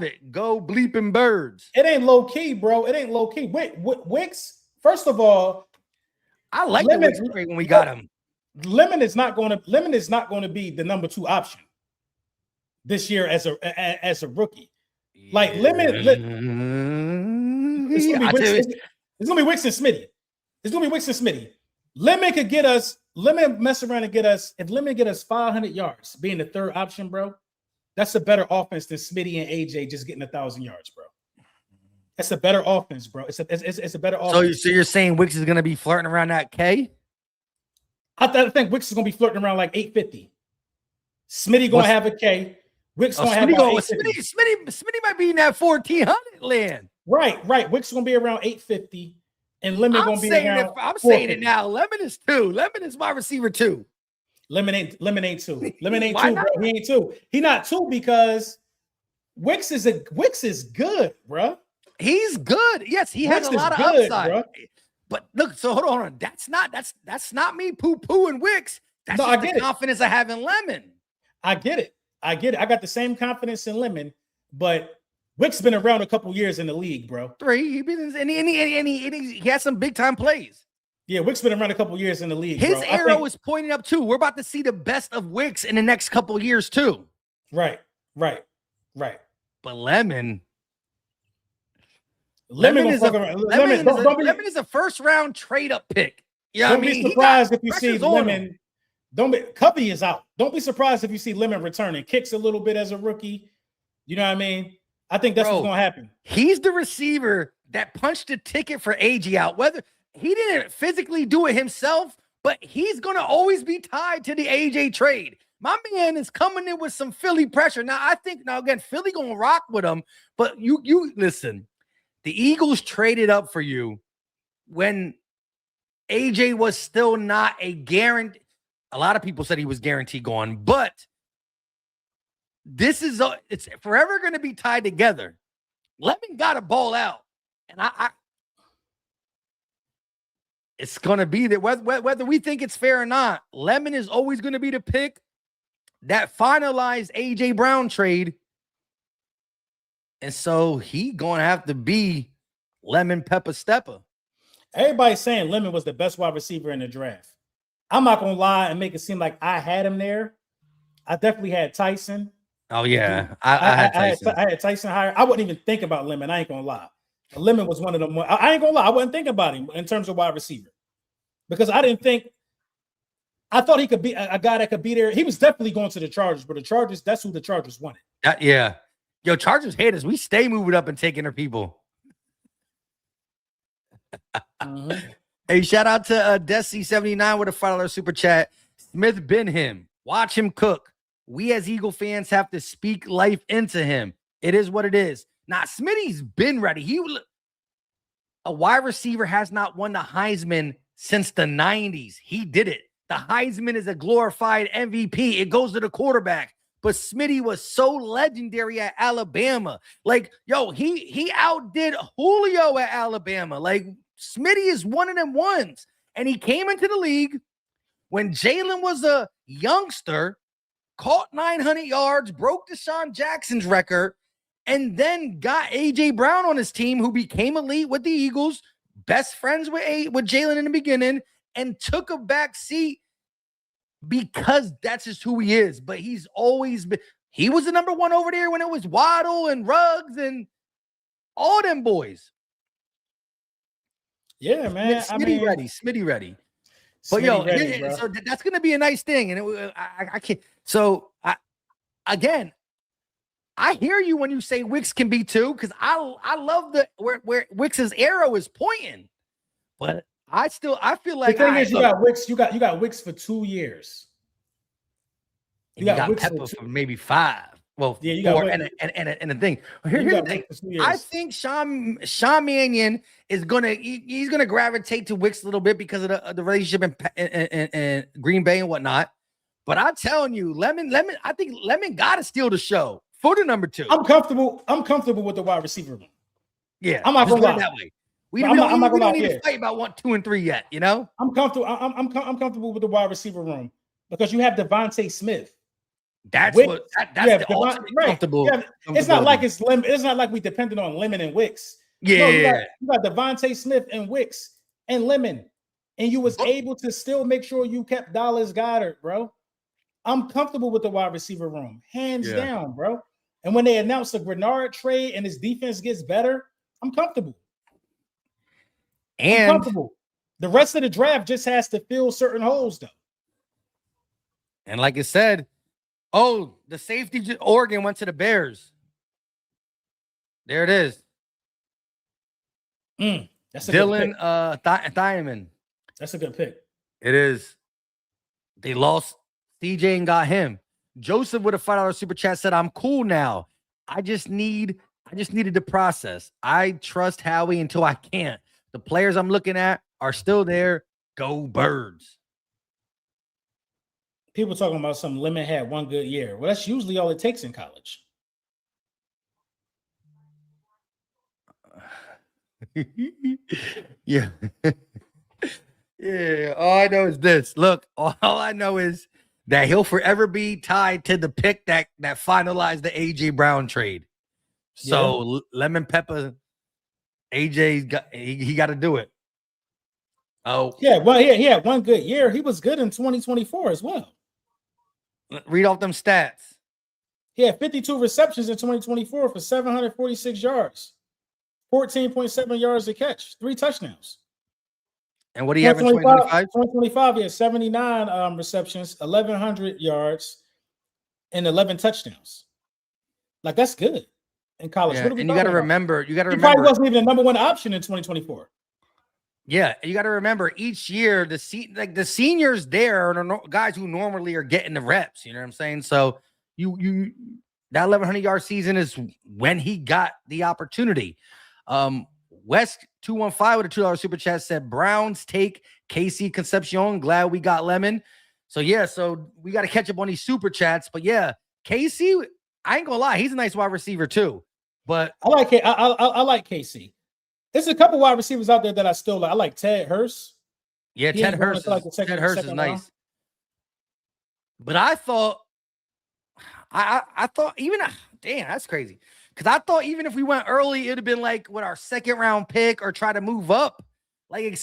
it. Go bleeping birds. It ain't low-key, bro. It ain't low-key. Wicks, first of all, I like the Wicks trade when we got him. Lemon is not going to be the number 2 option this year as a rookie. Like Lemon, it's gonna be Wicks and Smitty. It's gonna be Wicks and Smitty. Lemon could get us. Lemon mess around and get us. If Lemon get us 500 yards, being the 3rd option, bro, that's a better offense than Smitty and AJ just getting 1,000 yards, bro. That's a better offense, bro. It's a better offense. So you're saying Wicks is gonna be flirting around that K? I think Wicks is gonna be flirting around like 850. Smitty gonna have a K. Wicks gonna have Smitty might be in that 1,400 land. Right. Wicks gonna be around 850, and Lemon gonna be around. I'm saying it now. Lemon is 2. Lemon is my receiver 2. Lemon ain't 2. Lemon ain't 2, bro. He ain't 2. He not 2 because Wicks is good, bro. He's good. Yes, he has a lot of upside. Bro. But look, so hold on. That's not me poo-pooing Wicks. That's the confidence I have in Lemon. I get it. I got the same confidence in Lemon, but Wick's been around a couple years in the league, bro. 3. He has some big time plays. Yeah, Wick's been around a couple years in the league. His arrow is pointing up too. We're about to see the best of Wicks in the next couple years too. Right. But Lemon, Lemon is Lemon is a first round trade up pick. Yeah, don't be surprised if you see Lemon. Covey is out. Don't be surprised if you see Lemon returning. Kicks a little bit as a rookie. You know what I mean? I think that's what's going to happen. He's the receiver that punched the ticket for AJ out. Whether he didn't physically do it himself, but he's going to always be tied to the AJ trade. My man is coming in with some Philly pressure. Now, I think, again, Philly going to rock with him, but you listen, the Eagles traded up for you when AJ was still not a guarantee. A lot of people said he was guaranteed going, but it's forever going to be tied together. Lemon got to ball out. And it's going to be that whether we think it's fair or not, Lemon is always going to be the pick that finalized AJ Brown trade. And so he going to have to be Lemon Pepper Stepper. Everybody's saying Lemon was the best wide receiver in the draft. I'm not going to lie and make it seem like I had him there. I definitely had Tyson. Oh, yeah. I had Tyson. I had Tyson higher. I wouldn't even think about Lemon. I ain't going to lie. Lemon was one of them. I ain't going to lie. I wouldn't think about him in terms of wide receiver because I thought he could be a guy that could be there. He was definitely going to the Chargers, but that's who the Chargers wanted. Yeah. Yo, Chargers haters, we stay moving up and taking their people. Mm-hmm. Hey, shout out to Desi79 with a $5 super chat. Smith been him. Watch him cook. We as Eagle fans have to speak life into him. It is what it is. Now, Smitty's been ready. A wide receiver has not won the Heisman since the 90s. He did it. The Heisman is a glorified MVP. It goes to the quarterback. But Smitty was so legendary at Alabama. Like, yo, he outdid Julio at Alabama. Like, Smitty is one of them ones. And he came into the league when Jalen was a youngster, caught 900 yards, broke Deshaun Jackson's record, and then got A.J. Brown on his team, who became elite with the Eagles, best friends with Jalen in the beginning, and took a back seat because that's just who he is. But he's always been – he was the number one over there when it was Waddle and Ruggs and all them boys. Yeah, man. Smitty ready. But so that's going to be a nice thing. And I can't. So I hear you when you say Wicks can be too, because I love where Wicks's arrow is pointing. But I feel like the thing is, you got Wicks for 2 years. You got Wicks for maybe 5. Well, yeah, you got 4 and a thing. Here's the thing. I think Sean Mannion is he's gonna gravitate to Wicks a little bit because of the relationship in Green Bay and whatnot. But I'm telling you, Lemon, I think Lemon got to steal the show for the number 2. I'm comfortable with the wide receiver room. Yeah, I'm not gonna lie that way. We don't need to fight about 1, 2, and 3 yet. You know, I'm comfortable. I'm comfortable with the wide receiver room because you have Devontae Smith. That's Wicks, the ultimate comfortable. Yeah, it's not like it's not like we depended on Lemon and Wicks. Yeah, no, you got Devontae Smith and Wicks and Lemon, and you was able to still make sure you kept Dallas Goedert, bro. I'm comfortable with the wide receiver room, hands down, bro. And when they announced the Gnard trade and his defense gets better, I'm comfortable. And I'm comfortable. The rest of the draft just has to fill certain holes, though. And like I said. Oh, the safety Oregon went to the Bears. There it is. That's a Dylan good pick. Thiaman. That's a good pick. It is. They lost CJ and got him. Joseph with a $5 super chat said, "I'm cool now. I just needed the process. I trust Howie until I can't. The players I'm looking at are still there. Go Birds." People talking about some Lemon had 1 good year. Well, that's usually all it takes in college. Yeah. Yeah. All I know is this. Look, all I know is that he'll forever be tied to the pick that finalized the AJ Brown trade. So Lemon Pepper, AJ's got he got to do it. Oh, yeah. Well, he had 1 good year. He was good in 2024 as well. Read off them stats. He had 52 receptions in 2024 for 746 yards. 14.7 yards a catch, 3 touchdowns. And what do you have in 2025? 2025, he had 79 receptions, 1,100 yards, and 11 touchdowns. Like, that's good in college. Yeah, and you got to remember, he probably wasn't even the number one option in 2024. Yeah, you got to remember each year the seniors there are the guys who normally are getting the reps. You know what I'm saying? So you that 1,100-yard season is when he got the opportunity. West 215 with a $2 super chat said Browns take KC Concepcion. Glad we got Lemon. So yeah, so we got to catch up on these super chats. But yeah, KC, I ain't gonna lie, he's a nice wide receiver too. But I like KC. There's a couple wide receivers out there that I still like. I like Ted Hurst. Yeah, Ted Hurst is nice. But I thought, I thought even, damn, that's crazy. Because I thought even if we went early, it'd have been like with our second round pick or try to move up. Like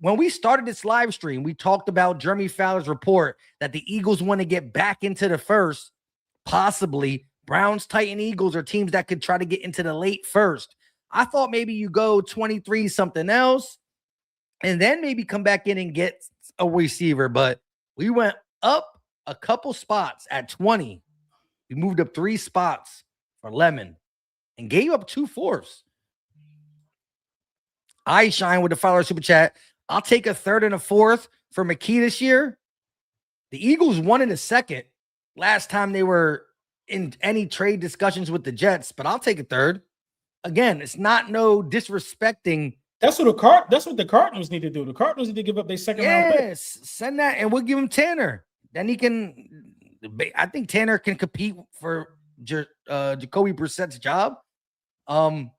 when we started this live stream, we talked about Jeremy Fowler's report that the Eagles want to get back into the first, possibly. Browns, Titans, Eagles are teams that could try to get into the late first. I thought maybe you go 23 something else and then maybe come back in and get a receiver. But we went up a couple spots at 20. We moved up 3 spots for Lemon and gave up 2 fourths. I shine with the follower super chat. I'll take a 3rd and a 4th for McKee this year. The Eagles won in a second last time they were in any trade discussions with the Jets, but I'll take a 3rd. Again, it's not no disrespecting. That's what the Cardinals need to do. The Cardinals need to give up their second round pick. Yes, send that, and we'll give him Tanner. Then he can. I think Tanner can compete for Jacoby Brissett's job. But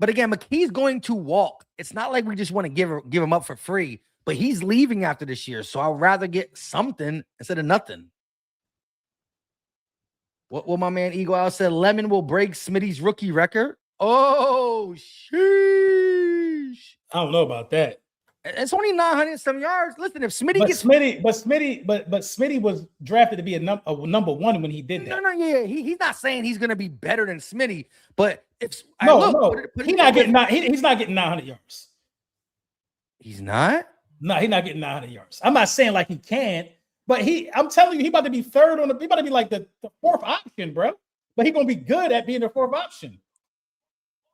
again, McKee's going to walk. It's not like we just want to give him up for free. But he's leaving after this year, so I'd rather get something instead of nothing. What my man Eagle Owl said, Lemon will break Smitty's rookie record. Oh, sheesh. I don't know about that. It's only 900 some yards. Listen, if Smitty Smitty was drafted to be a number 1 when he did that. No, yeah. He's not saying he's gonna be better than Smitty, but if he's not getting 900 yards. He's not? No, he's not getting 900 yards. I'm not saying like he can't. But I'm telling you, he about to be 3rd he about to be like the 4th option, bro. But he's gonna be good at being the 4th option.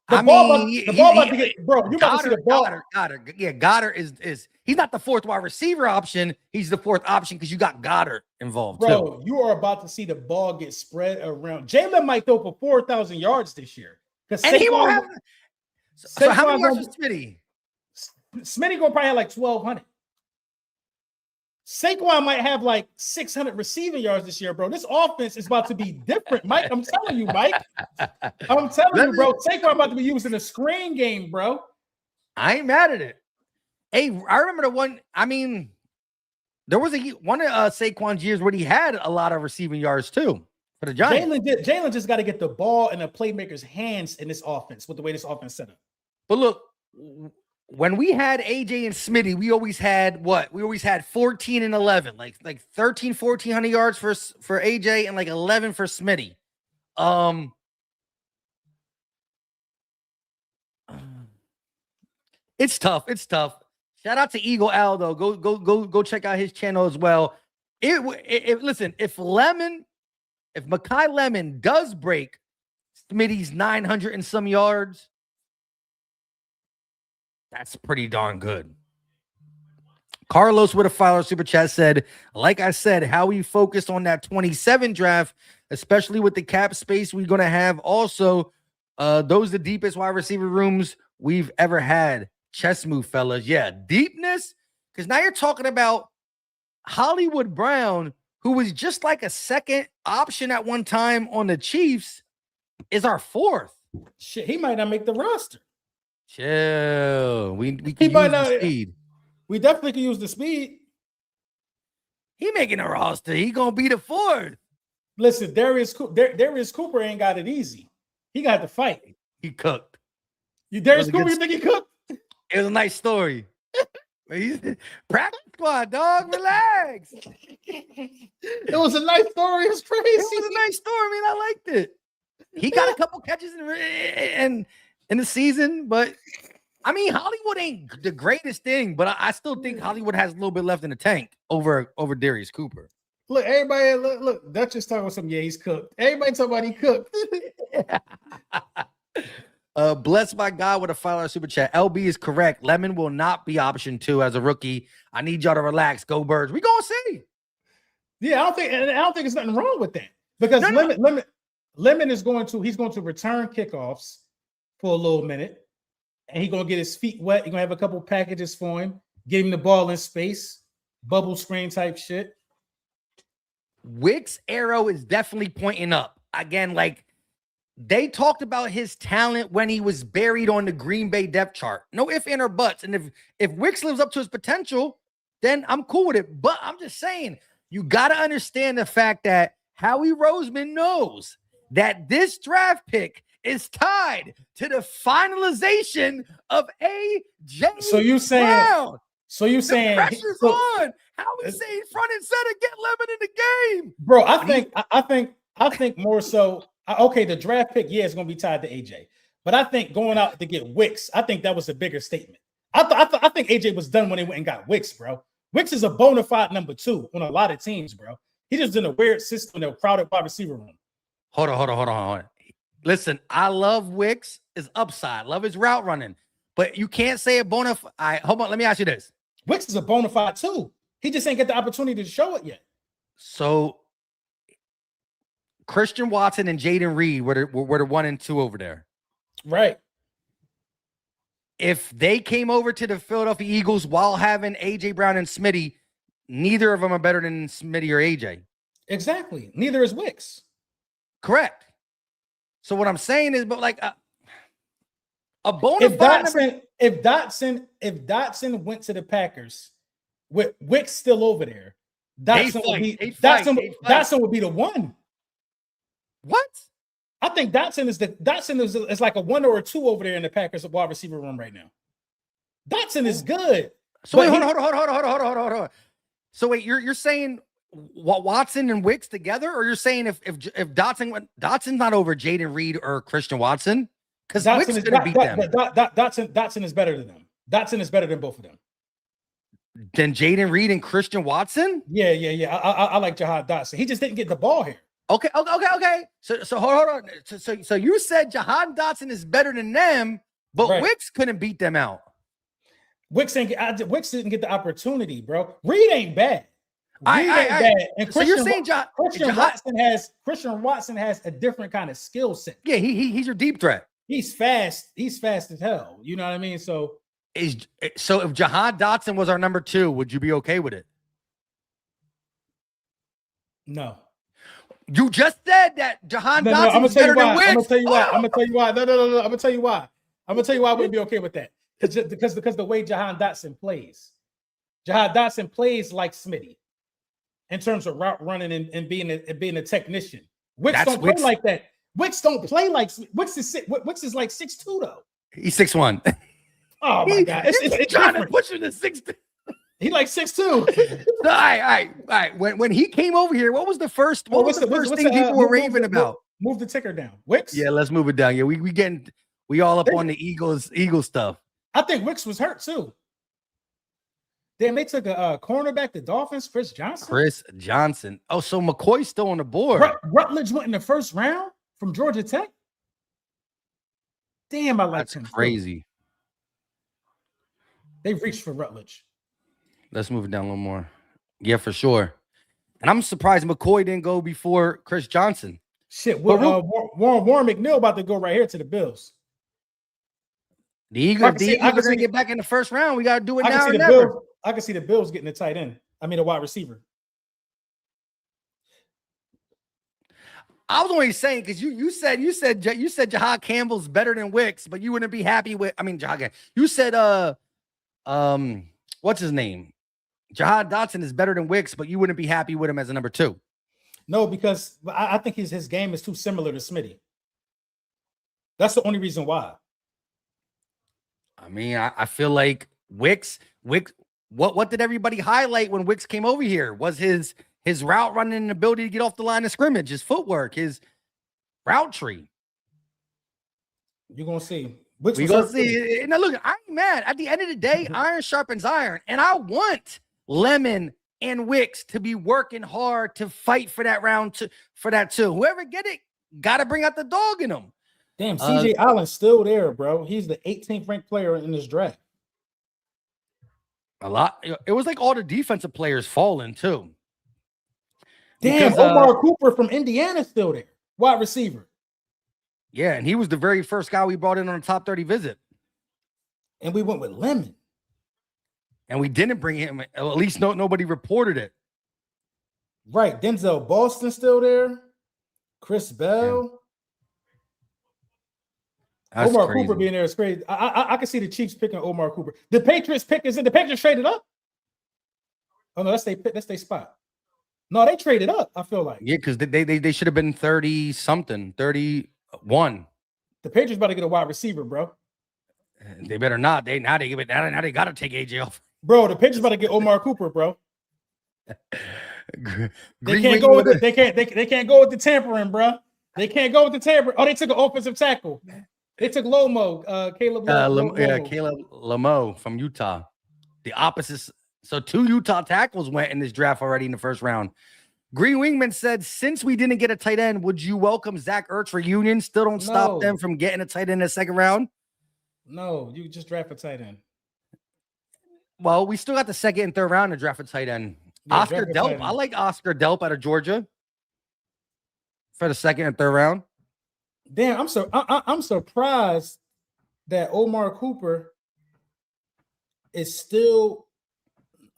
The ball about to get, bro. You about to see the ball. Goddard. Yeah, Goddard is he's not the 4th wide receiver option. He's the 4th option because you got Goddard involved. Bro, you are about to see the ball get spread around. Jalen might throw for 4,000 yards this year. And he won't have. So how many yards is Smitty? Smitty gonna probably have like 1,200. Saquon might have like 600 receiving yards this year, bro. This offense is about to be different, Mike. I'm telling you, Mike. I'm telling you, bro. Saquon about to be used in a screen game, bro. I ain't mad at it. Hey, I remember the one. I mean, there was one of Saquon's years where he had a lot of receiving yards too for the Giants. Jalen just got to get the ball in a playmaker's hands in this offense with the way this offense set up. But look. When we had AJ and Smitty, we always had what? We always had 14 and 11, like 13, 1,400 yards for AJ and like 11 for Smitty. It's tough. It's tough. Shout out to Eagle Al though. Go check out his channel as well. Listen, if Mekhi Lemon does break Smitty's 900 and some yards, that's pretty darn good. Carlos with a $5 super chat said, like I said, how we focused on that 27 draft, especially with the cap space we're going to have. Also, those are the deepest wide receiver rooms we've ever had. Chest move, fellas. Yeah, deepness. Because now you're talking about Hollywood Brown, who was just like a second option at one time on the Chiefs, is our 4th. Shit, he might not make the roster. Chill. We can use the speed. We definitely can use the speed. He making a roster. He gonna be the 4th. Listen, Darius Cooper ain't got it easy. He got to fight. He cooked. Darius Cooper, you think he cooked? It was a nice story. Practice squad, dog. Relax. It was a nice story. It's crazy. It was a nice story, man. I liked it. He got a couple catches and in the season, but I mean, Hollywood ain't the greatest thing, but I still think Hollywood has a little bit left in the tank over Darius Cooper. Look, everybody, look. Dutch is talking about something. Yeah, he's cooked. Everybody talking about he cooked. Blessed by God with a $5 super chat. LB is correct. Lemon will not be option 2 as a rookie. I need y'all to relax. Go Birds. We gonna see. Yeah, I don't think there's nothing wrong with that because Lemon is going to return kickoffs for a little minute, and he's gonna get his feet wet. You're gonna have a couple packages for him, give him the ball in space, bubble screen type shit. Wick's arrow is definitely pointing up. Again, like they talked about his talent when he was buried on the Green Bay depth chart. No ifs, ands, or buts. And if Wicks lives up to his potential, then I'm cool with it. But I'm just saying, you got to understand the fact that Howie Roseman knows that this draft pick is tied to the finalization of A.J. So you saying Brown. So you're saying the pressure's on. How we saying front and center, get Lemon in the game, bro? I think more so. Okay, the draft pick, yeah, it's gonna be tied to AJ, but I think going out to get Wicks, I think that was a bigger statement. I think AJ was done when they went and got Wicks, bro. Wicks is a bona fide number 2 on a lot of teams, bro. He just in a weird system, in a crowded wide receiver room. Hold on. Listen, I love Wicks' his upside, love his route running, but you can't say a bona fide. Hold on, let me ask you this. Wicks is a bona fide too. He just ain't get the opportunity to show it yet. So Christian Watson and Jaden Reed were the 1 and 2 over there. Right. If they came over to the Philadelphia Eagles while having AJ Brown and Smitty, neither of them are better than Smitty or AJ. Exactly. Neither is Wicks. Correct. So what I'm saying is, but like a bona fide. If Dotson went to the Packers with Wicks still over there, Dotson would be the 1. What? I think Dotson is like a 1 or a 2 over there in the Packers wide receiver room right now. Dotson is good. So wait, hold on. So wait, you're saying Watson and Wicks together, or you're saying if Dotson's not over Jaden Reed or Christian Watson? Because Wicks is going to beat them. Dotson is better than them. Dotson is better than both of them. Than Jaden Reed and Christian Watson? Yeah. I like Jahad Dotson. He just didn't get the ball here. Okay. So hold on. So you said Jahad Dotson is better than them, but right. Wicks couldn't beat them out. Wicks didn't get the opportunity, bro. Reed ain't bad. Reed ain't bad. And so you're saying Christian Watson has a different kind of skill set. Yeah, he's your deep threat. He's fast. He's fast as hell. You know what I mean? So if Jahad Dotson was our number 2, would you be okay with it? No. You just said that Jahad Dotson is better than Wicks. I'm gonna tell you why. I'm gonna tell you why I wouldn't be okay with that. Because the way Jahad Dotson plays. Jahad Dotson plays like Smitty in terms of route running and being a technician. Wicks don't play like that. Wicks don't play like Wicks is like 6'2" though. He's 6'1". Oh my god! It's trying to push him to 6'2". He like 6'2". All right. When he came over here, what was the first thing people were raving about? Move the ticker down. Wicks? Yeah, let's move it down. Yeah, we all up on the Eagles stuff. I think Wicks was hurt too. Damn, they took a cornerback, the Dolphins, Chris Johnson. Oh, so McCoy's still on the board. Rutledge went in the first round from Georgia Tech. Damn, I like him. That's crazy. They reached for Rutledge. Let's move it down a little more. Yeah, for sure. And I'm surprised McCoy didn't go before Chris Johnson. Shit, Warren McNeil about to go right here to the Bills. The Eagles are going to get back in the first round. We got to do it now or never. I can see the Bills getting a tight end. I mean, a wide receiver. I was only saying because you said Jahad Campbell's better than Wicks, but you wouldn't be happy with. I mean, Jahad. You said what's his name? Jahad Dotson is better than Wicks, but you wouldn't be happy with him as a number 2. No, because I think his game is too similar to Smitty. That's the only reason why. I mean, I feel like Wicks. What did everybody highlight when Wicks came over here? Was his route running and ability to get off the line of scrimmage, his footwork, his route tree. You're gonna see. Wicks We was gonna hurt too. see. Now look, I ain't mad. At the end of the day, iron sharpens iron, and I want Lemon and Wicks to be working hard to fight for that round for that too. Whoever get it, gotta bring out the dog in them. Damn, CJ Allen's still there, bro. He's the 18th ranked player in this draft. A lot. It was like all the defensive players falling too. Damn, Because, Omar Cooper from Indiana still there, wide receiver. Yeah, and he was the very first guy we brought in on a top 30 visit. And we went with Lemon. And we didn't bring him. At least nobody reported it. Right. Denzel Boston still there. Chris Bell. Yeah. Omar crazy. Cooper being there is crazy. I can see the Chiefs picking Omar Cooper. The Patriots pick, is it the Patriots traded up? Oh no, that's their spot. No, they traded up, I feel like. Yeah, because they should have been 30 something, 31. The Patriots about to get a wide receiver, bro. They better not. Now they gotta take AJ off. Bro, the Patriots about to get Omar Cooper, bro. They can't go with they can't go with the tampering, bro. They can't go with the tampering. Oh, they took an offensive tackle. They took Lomo, Caleb. Caleb Lamo from Utah. The opposites. So 2 Utah tackles went in this draft already in the first round. Green Wingman said, since we didn't get a tight end, would you welcome Zach Ertz reunion? Still don't stop them from getting a tight end in the second round? No, you just draft a tight end. Well, we still got the second and third round to draft a tight end. Yeah, Oscar Delp. I like Oscar Delp out of Georgia for the second and third round. Damn, I'm surprised that Omar Cooper is still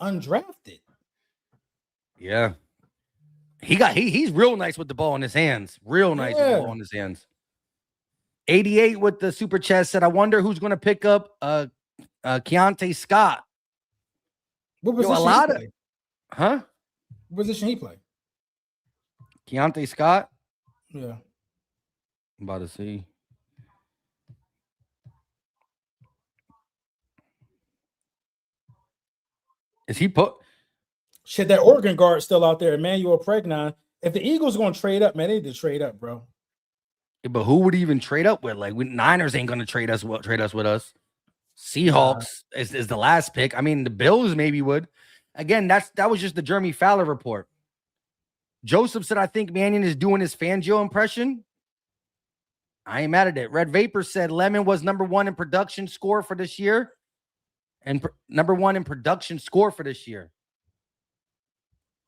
undrafted. Yeah. He's real nice with the ball in his hands. Real nice with the ball in his hands. 88 with the super chat said, I wonder who's going to pick up Keontae Scott. What position he play? Huh? What position he play? Keontae Scott? Yeah. I'm about to see. Is he put? Shit, that Oregon guard still out there, Emmanuel Pregnon. If the Eagles going to trade up, man, they need to trade up, bro. Yeah, but who would even trade up with? Like, Niners ain't going to trade us with us. Seahawks is the last pick. I mean, the Bills maybe would. Again, that was just the Jeremy Fowler report. Joseph said, I think Mannion is doing his Fangio impression. I ain't mad at it. Red Vapor said Lemon was number 1 in production score for this year. And number 1 in production score for this year.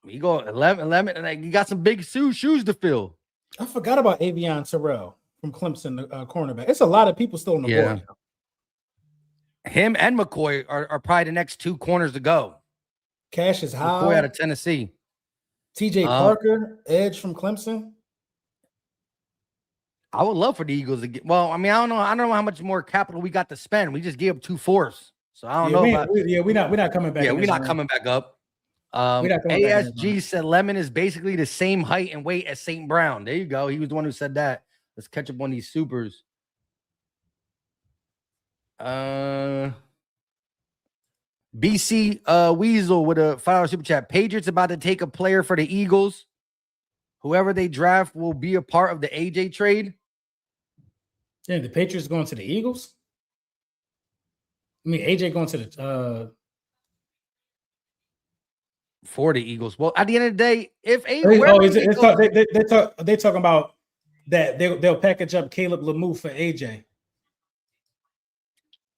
You go 11, and you got some big shoes to fill. I forgot about Avion Terrell from Clemson, the cornerback. It's a lot of people still on the board. Him and McCoy are probably the next 2 corners to go. Cash is high. McCoy out of Tennessee. TJ Parker, edge from Clemson. I would love for the Eagles to get. Well, I mean, I don't know how much more capital we got to spend. We just gave up 2 fourths, so I don't know. We're not coming back. Yeah, we're not coming back up. ASG said Lemon is basically the same height and weight as St. Brown. There you go. He was the one who said that. Let's catch up on these supers. BC Weasel with a $5 super chat. Patriots about to take a player for the Eagles. Whoever they draft will be a part of the AJ trade. Yeah, the Patriots going to the Eagles. I mean, AJ going to the for the Eagles. Well, at the end of the day, if they talking about that they'll package up Caleb Lemieux for AJ.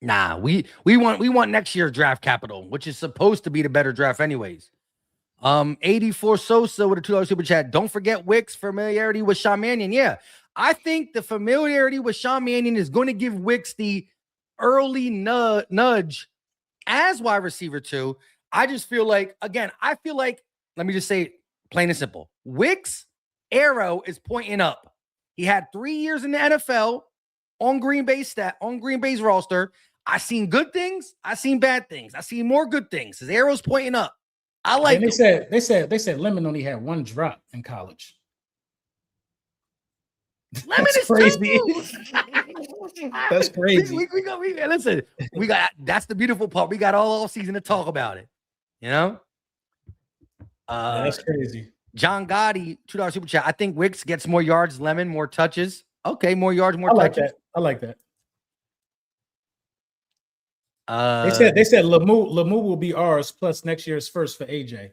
Nah, we want next year's draft capital, which is supposed to be the better draft anyways. 84 Sosa with a $2 super chat. Don't forget Wicks' familiarity with Sean Mannion. Yeah, I think the familiarity with Sean Mannion is going to give Wicks the early nudge as wide receiver too. I just feel like, again, let me just say plain and simple. Wicks' arrow is pointing up. He had 3 years in the NFL on Green Bay's roster. I seen good things. I seen bad things. I seen more good things. His arrow's pointing up. I like. And they said Lemon only had 1 drop in college. Lemon is crazy. That's crazy. Listen, that's the beautiful part. We got all season to talk about it. You know? That's crazy. John Gotti, $2 super chat. I think Wicks gets more yards, Lemon, more touches. Okay, more yards, more touches. I like that. They said Lemieux will be ours plus next year's first for AJ.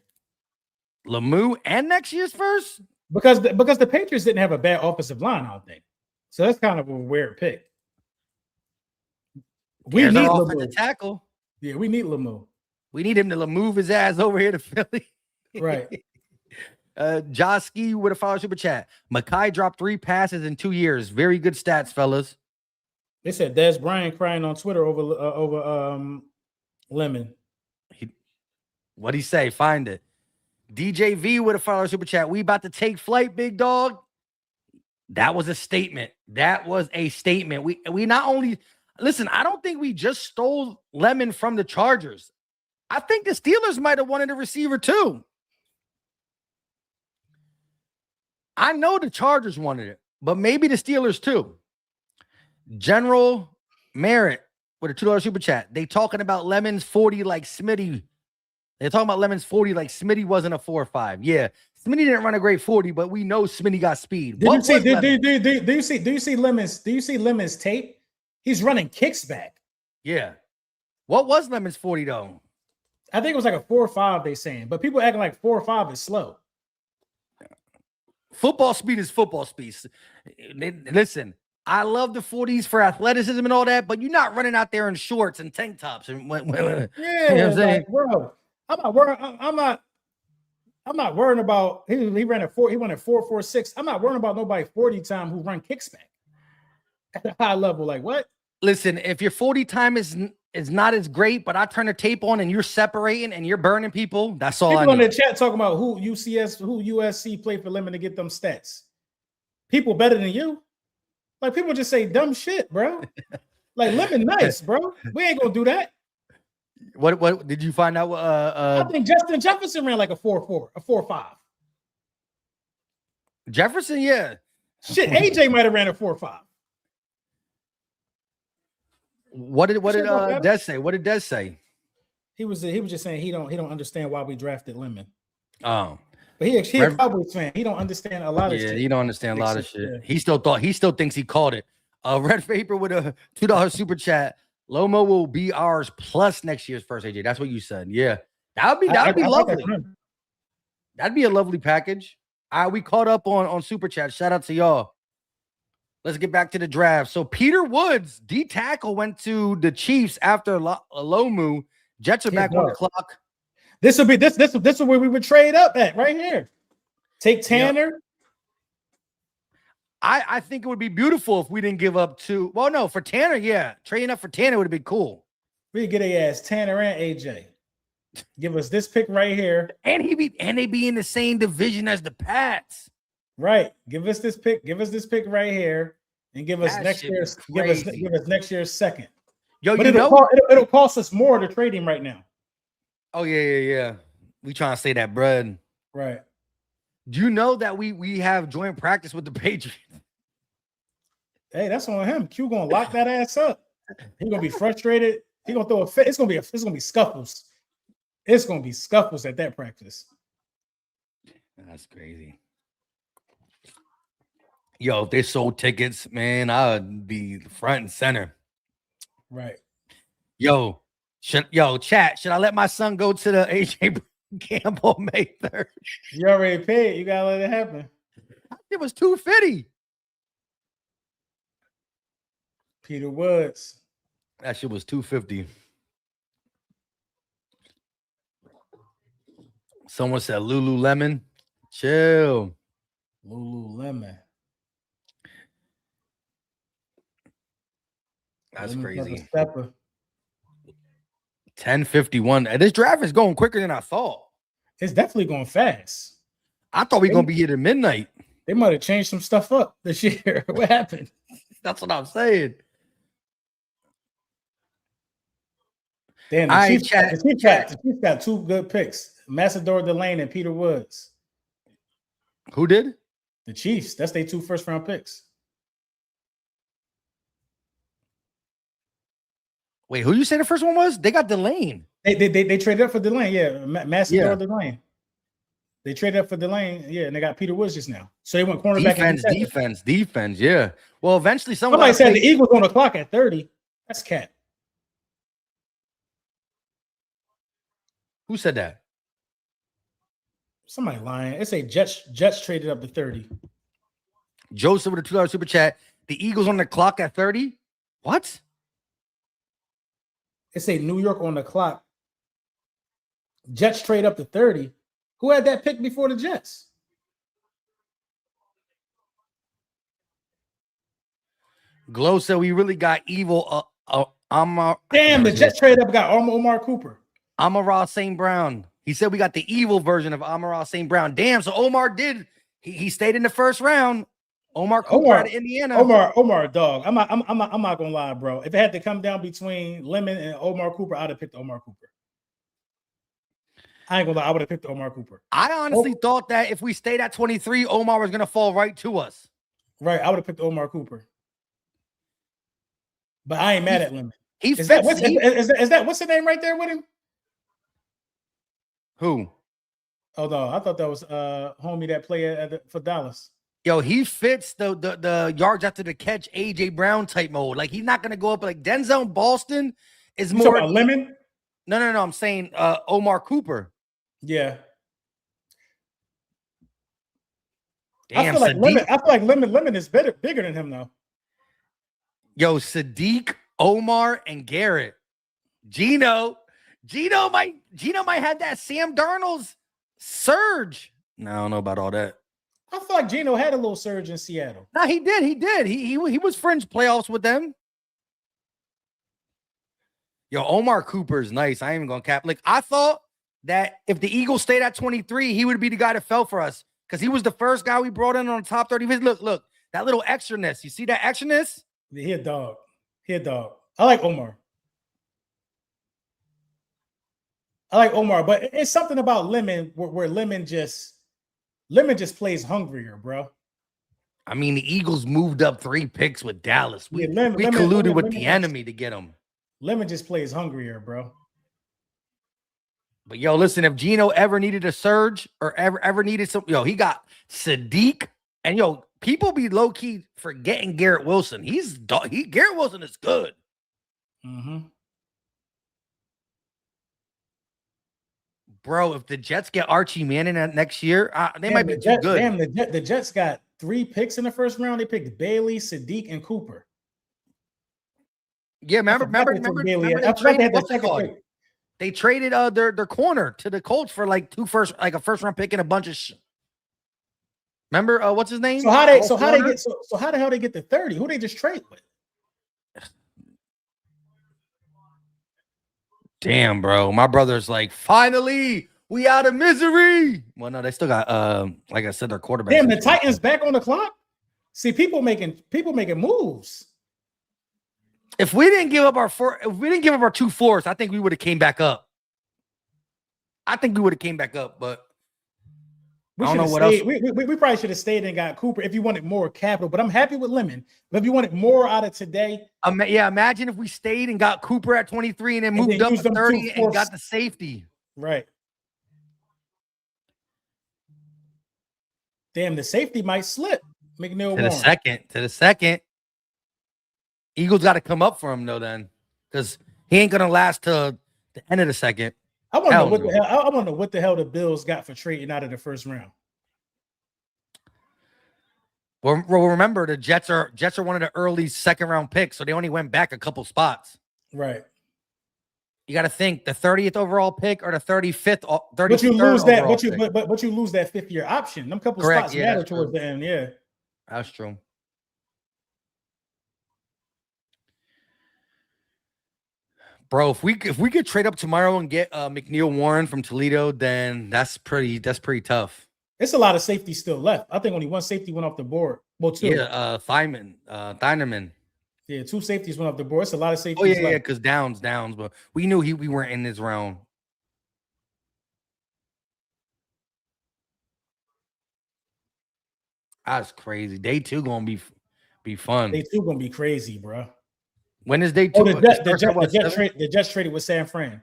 Lemieux and next year's first? Because the Patriots didn't have a bad offensive line, I don't think. So that's kind of a weird pick. We There's need our Lemieux. offensive tackle. Yeah, we need Lemieux. We need him to move his ass over here to Philly. Right. Joski with a follow super chat. Makai dropped 3 passes in 2 years. Very good stats, fellas. They said Des Bryant crying on Twitter over Lemon. What'd he say? Find it. DJV with a follow super chat. We about to take flight, big dog. That was a statement. That was a statement. We not only listen, I don't think we just stole Lemon from the Chargers. I think the Steelers might have wanted a receiver too. I know the Chargers wanted it, but maybe the Steelers too. General Merritt with a $2 super chat. They talking about Lemon's 40 like Smitty. They're talking about Lemon's 40 like Smitty wasn't a 4.5. Yeah, Smitty didn't run a great 40, but we know Smitty got speed. Do you see Lemon's tape? He's running kicks back. Yeah. What was Lemon's 40 though? I think it was like a 4.5 they saying, but people acting like 4.5 is slow. Football speed is football speed. Listen, I love the 40s for athleticism and all that, but you're not running out there in shorts and tank tops. And yeah, you know what I'm saying? Like, bro, I'm not worrying about he ran a 4.46. I'm not worrying about nobody 40 time who run kicks back at a high level. Like what? Listen, if your 40 time is not as great, but I turn the tape on and you're separating and you're burning people, that's all. People in the chat talking about who USC played for Lemon to get them stats. People better than you. Like people just say dumb shit, bro. Like Lemon nice, bro. We ain't gonna do that. What did you find out? I think Justin Jefferson ran like a 4.4, a 4.5. Jefferson, yeah. Shit, AJ might have ran a 4.5. What did Des say? What did Des say? He was just saying he don't understand why we drafted Lemon. Oh, but he a Cowboys fan. He don't understand a lot of shit. Yeah, he don't understand a lot of shit. Yeah. He still thinks he called it. Red Vapor with a $2 super chat. Lomo will be ours plus next year's first, AJ. That's what you said. Yeah, that'd be lovely. That'd be a lovely package. We caught up on super chat. Shout out to y'all. Let's get back to the draft. So Peter Woods, D tackle, went to the Chiefs after Lomu. Jets are back on the clock. This is where we would trade up at right here. Take Tanner. Yep. I think it would be beautiful if we didn't give up two. Well, no, for Tanner, yeah. Trading up for Tanner would have been cool. We get a ass Tanner and AJ. Give us this pick right here. And they be in the same division as the Pats. Right. Give us this pick right here. And give us next year's next year's second. Yo, but it'll cost us more to trade him right now. Oh, yeah. We trying to say that, bread. Right. Do you know that we have joint practice with the Patriots? Hey, that's on him. Q gonna lock that ass up. He's gonna be frustrated. He's gonna throw a fit. It's gonna be scuffles. It's gonna be scuffles at that practice. That's crazy. Yo, if they sold tickets, man, I would be front and center. Right. Yo, chat. Should I let my son go to the AJ Campbell May 3rd? You already paid. You gotta let it happen. It was $250. Peter Woods. That shit was $250. Someone said Lululemon. Chill. Lululemon. That's crazy. 10:51. This draft is going quicker than I thought. It's definitely going fast. I thought we were gonna be here at midnight. They might have changed some stuff up this year. What happened? That's what I'm saying. Damn, the Chiefs got two good picks: Massador Delane and Peter Woods. Who did? The Chiefs. That's their 2 first-round picks. Wait, who you say the first one was? They got Delane. They traded up for Delane. Yeah, Massador Delane. They traded up for Delane. Yeah, and they got Peter Woods just now. So they went cornerback. Defense. Yeah. Well, eventually somebody said the Eagles on the clock at 30. That's cat. Who said that? Somebody lying. It's a Jets traded up to 30. Joseph with a $2 super chat. The Eagles on the clock at 30. What? It's a New York on the clock. Jets trade up to 30. Who had that pick before the Jets? Glow said we really got evil. Damn, the Jets trade up got Omar Cooper. Amon-Ra St. Brown. He said we got the evil version of Amon-Ra St. Brown. Damn, so Omar did. He stayed in the first round. Omar Cooper out of Indiana. Omar, dog. I'm not gonna lie, bro. If it had to come down between Lemon and Omar Cooper, I'd have picked Omar Cooper. I ain't gonna lie, I would have picked Omar Cooper. I honestly thought that if we stayed at 23, Omar was gonna fall right to us. Right, I would have picked Omar Cooper. But I ain't mad at Lemon. Is that what's the name right there with him? Who? Oh no, I thought that was homie that played for Dallas. Yo, he fits the yards after the catch AJ Brown type mode. Like he's not gonna go up like Denzel Boston is You more talking about Lemon. No. I'm saying Omar Cooper. Yeah. Damn, I feel like Lemon is bigger than him though. Yo, Sadiq, Omar, and Garrett. Gino might have that Sam Darnold's surge. No, I don't know about all that. I feel like Gino had a little surge in Seattle. No, he did. He was fringe playoffs with them. Yo, Omar Cooper is nice. I ain't even gonna cap. Like I thought that if the Eagles stayed at 23, he would be the guy that fell for us because he was the first guy we brought in on the top 30. Look, that little extraness. You see that extraness? Yeah, he a dog. I like Omar. But it's something about Lemon where Lemon just plays hungrier, bro. I mean, the Eagles moved up 3 picks with Dallas. We Lemon colluded with the enemy to get him. Lemon just plays hungrier, bro. But yo, listen, if Gino ever needed a surge or ever needed some, he got Sadiq. And yo, people be low-key forgetting Garrett Wilson. Garrett Wilson is good. Mm-hmm. Bro, if the Jets get Archie Manning next year, they might be too good. Damn, the Jets got 3 picks in the first round. They picked Bailey, Sadiq, and Cooper. Yeah, remember they traded their corner to the Colts for like a first round pick and a bunch of Remember what's his name? So how the hell they get to 30? Who they just trade with? Damn, bro. My brother's like, finally, we out of misery. Well, no, they still got like I said, their quarterback. Damn, the Titans back on the clock. See, people making moves. If we didn't give up our 2 fourths, I think we would have came back up. But I don't know what else. We probably should have stayed and got Cooper if you wanted more capital. But I'm happy with Lemon. But if you wanted more out of today, imagine if we stayed and got Cooper at 23 and then moved up to 30 and got the safety. Right. Damn, the safety might slip. McNeil to the second. Eagles got to come up for him though, then, because he ain't gonna last till the end of the second. I want to know what the hell the Bills got for trading out of the first round. Well, remember the Jets are one of the early second round picks, so they only went back a couple spots. Right. You got to think the 30th overall pick or the 35th. But you lose that. But you lose that 5th year option. Them couple spots matter towards the end. Yeah, that's true. Bro, if we could trade up tomorrow and get McNeil Warren from Toledo, then that's pretty tough. It's a lot of safety still left. I think only one safety went off the board. Well, 2. Yeah, Thieneman. Yeah, 2 safeties went off the board. It's a lot of safeties. Yeah, because downs. But we knew we weren't in this round. That's crazy. Day 2 gonna be fun. Day 2 gonna be crazy, bro. When is day 2? The Jets traded with San Fran.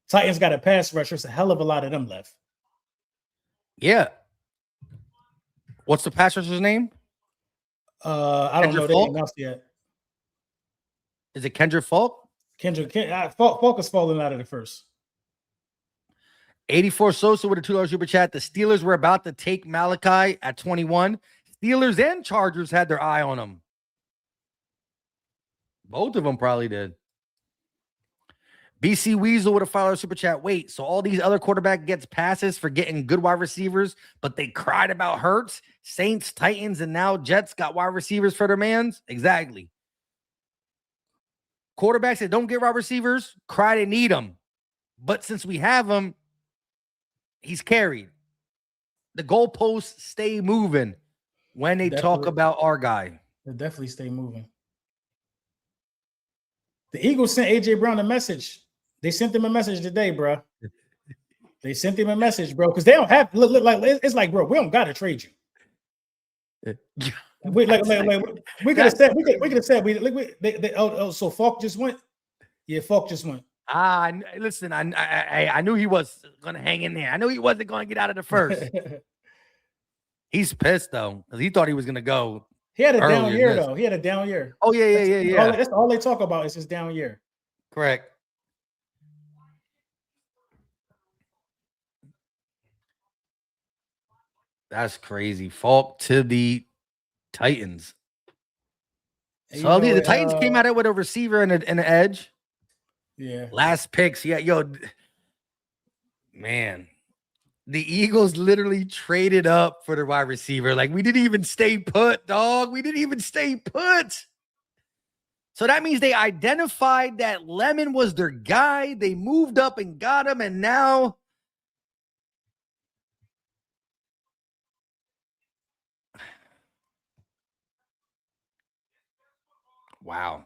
Titans got a pass rusher. It's a hell of a lot of them left. Yeah. What's the pass rusher's name? I don't know. They didn't announce yet. Is it Kendrick Falk? Falk is falling out of the first. 84 Sosa with a $2 super chat. The Steelers were about to take Malachi at 21. Steelers and Chargers had their eye on him. Both of them probably did. BC Weasel with a $5 super chat. Wait, so all these other quarterback gets passes for getting good wide receivers, but they cried about Hurts, Saints, Titans, and now Jets got wide receivers for their mans? Exactly. Quarterbacks that don't get wide receivers cry they need them. But since we have him, he's carried. The goalposts stay moving when they talk about our guy. They definitely stay moving. The Eagles sent AJ Brown a message. They sent him a message today, bro. They sent him a message, bro, because they don't have look like it's like, bro, we don't gotta trade you. We could have said so Falk just went. Yeah, Falk just went. Listen, I knew he was gonna hang in there. I knew he wasn't gonna get out of the first. He's pissed though, because he thought he was gonna go. He had a down year though. He had a down year. Oh yeah. That's all they talk about is his down year. Correct. That's crazy. Falk to the Titans. So the Titans came at it with a receiver and an edge. Yeah. Last picks. Yeah, man. The Eagles literally traded up for the wide receiver. Like, we didn't even stay put, dog. We didn't even stay put. So that means they identified that Lemon was their guy. They moved up and got him, and now wow.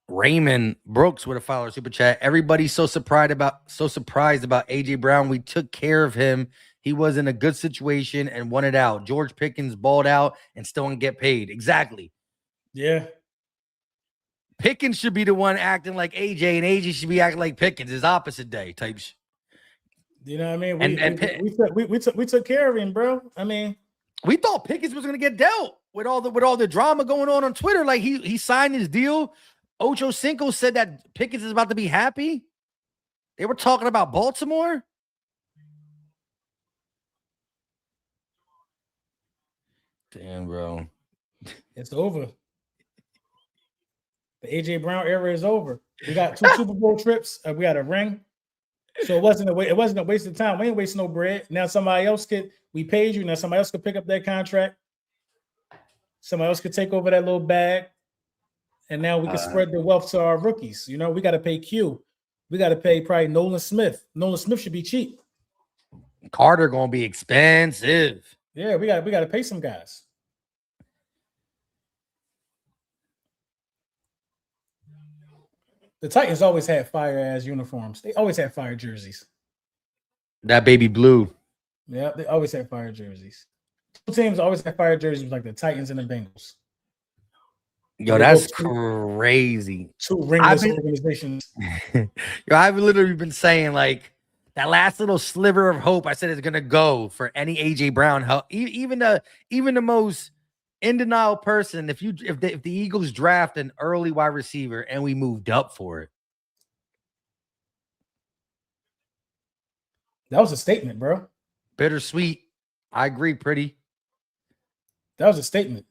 Raymond Brooks with a $5 super chat. Everybody's so surprised about AJ Brown. We took care of him. He was in a good situation and won it out. George Pickens balled out and still didn't get paid. Exactly. Yeah. Pickens should be the one acting like AJ, and AJ should be acting like Pickens. It's opposite day types. You know what I mean? We took care of him, bro. I mean, we thought Pickens was going to get dealt with all the drama going on Twitter. Like he signed his deal. Ocho Cinco said that Pickens is about to be happy. They were talking about Baltimore. Damn, bro. It's over. The AJ Brown era is over. We got 2 Super Bowl trips. We got a ring. So it wasn't a waste of time. We ain't wasting no bread. Now we paid you. Now somebody else could pick up that contract. Somebody else could take over that little bag. And now we can spread the wealth to our rookies. You know, we got to pay Q. We got to pay probably Nolan Smith. Nolan Smith should be cheap. Carter gonna be expensive. Yeah, we got to pay some guys. The Titans always had fire ass uniforms. They always had fire jerseys. That baby blue. Yeah, they always had fire jerseys. 2 teams always had fire jerseys, like the Titans and the Bengals. Yo, that's crazy. 2 ringless organizations. Yo, I've literally been saying like that last little sliver of hope I said is gonna go for any AJ Brown help. Even the most in denial person. If the Eagles draft an early wide receiver and we moved up for it, that was a statement, bro. Bittersweet. I agree. Pretty. That was a statement.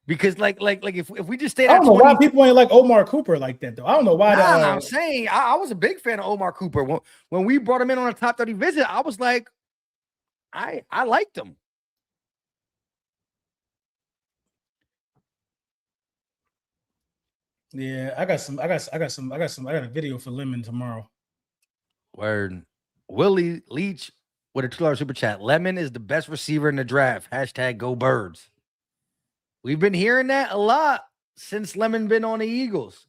Because like if we just stayed, I don't know why people ain't like Omar Cooper like that though. I don't know why. I'm saying I was a big fan of Omar Cooper when we brought him in on a top 30 visit. I was like, I liked him. Yeah, I got a video for Lemon tomorrow. Word. Willie Leach with a $2 super chat. Lemon is the best receiver in the draft. # go Birds. We've been hearing that a lot since Lemon been on the Eagles.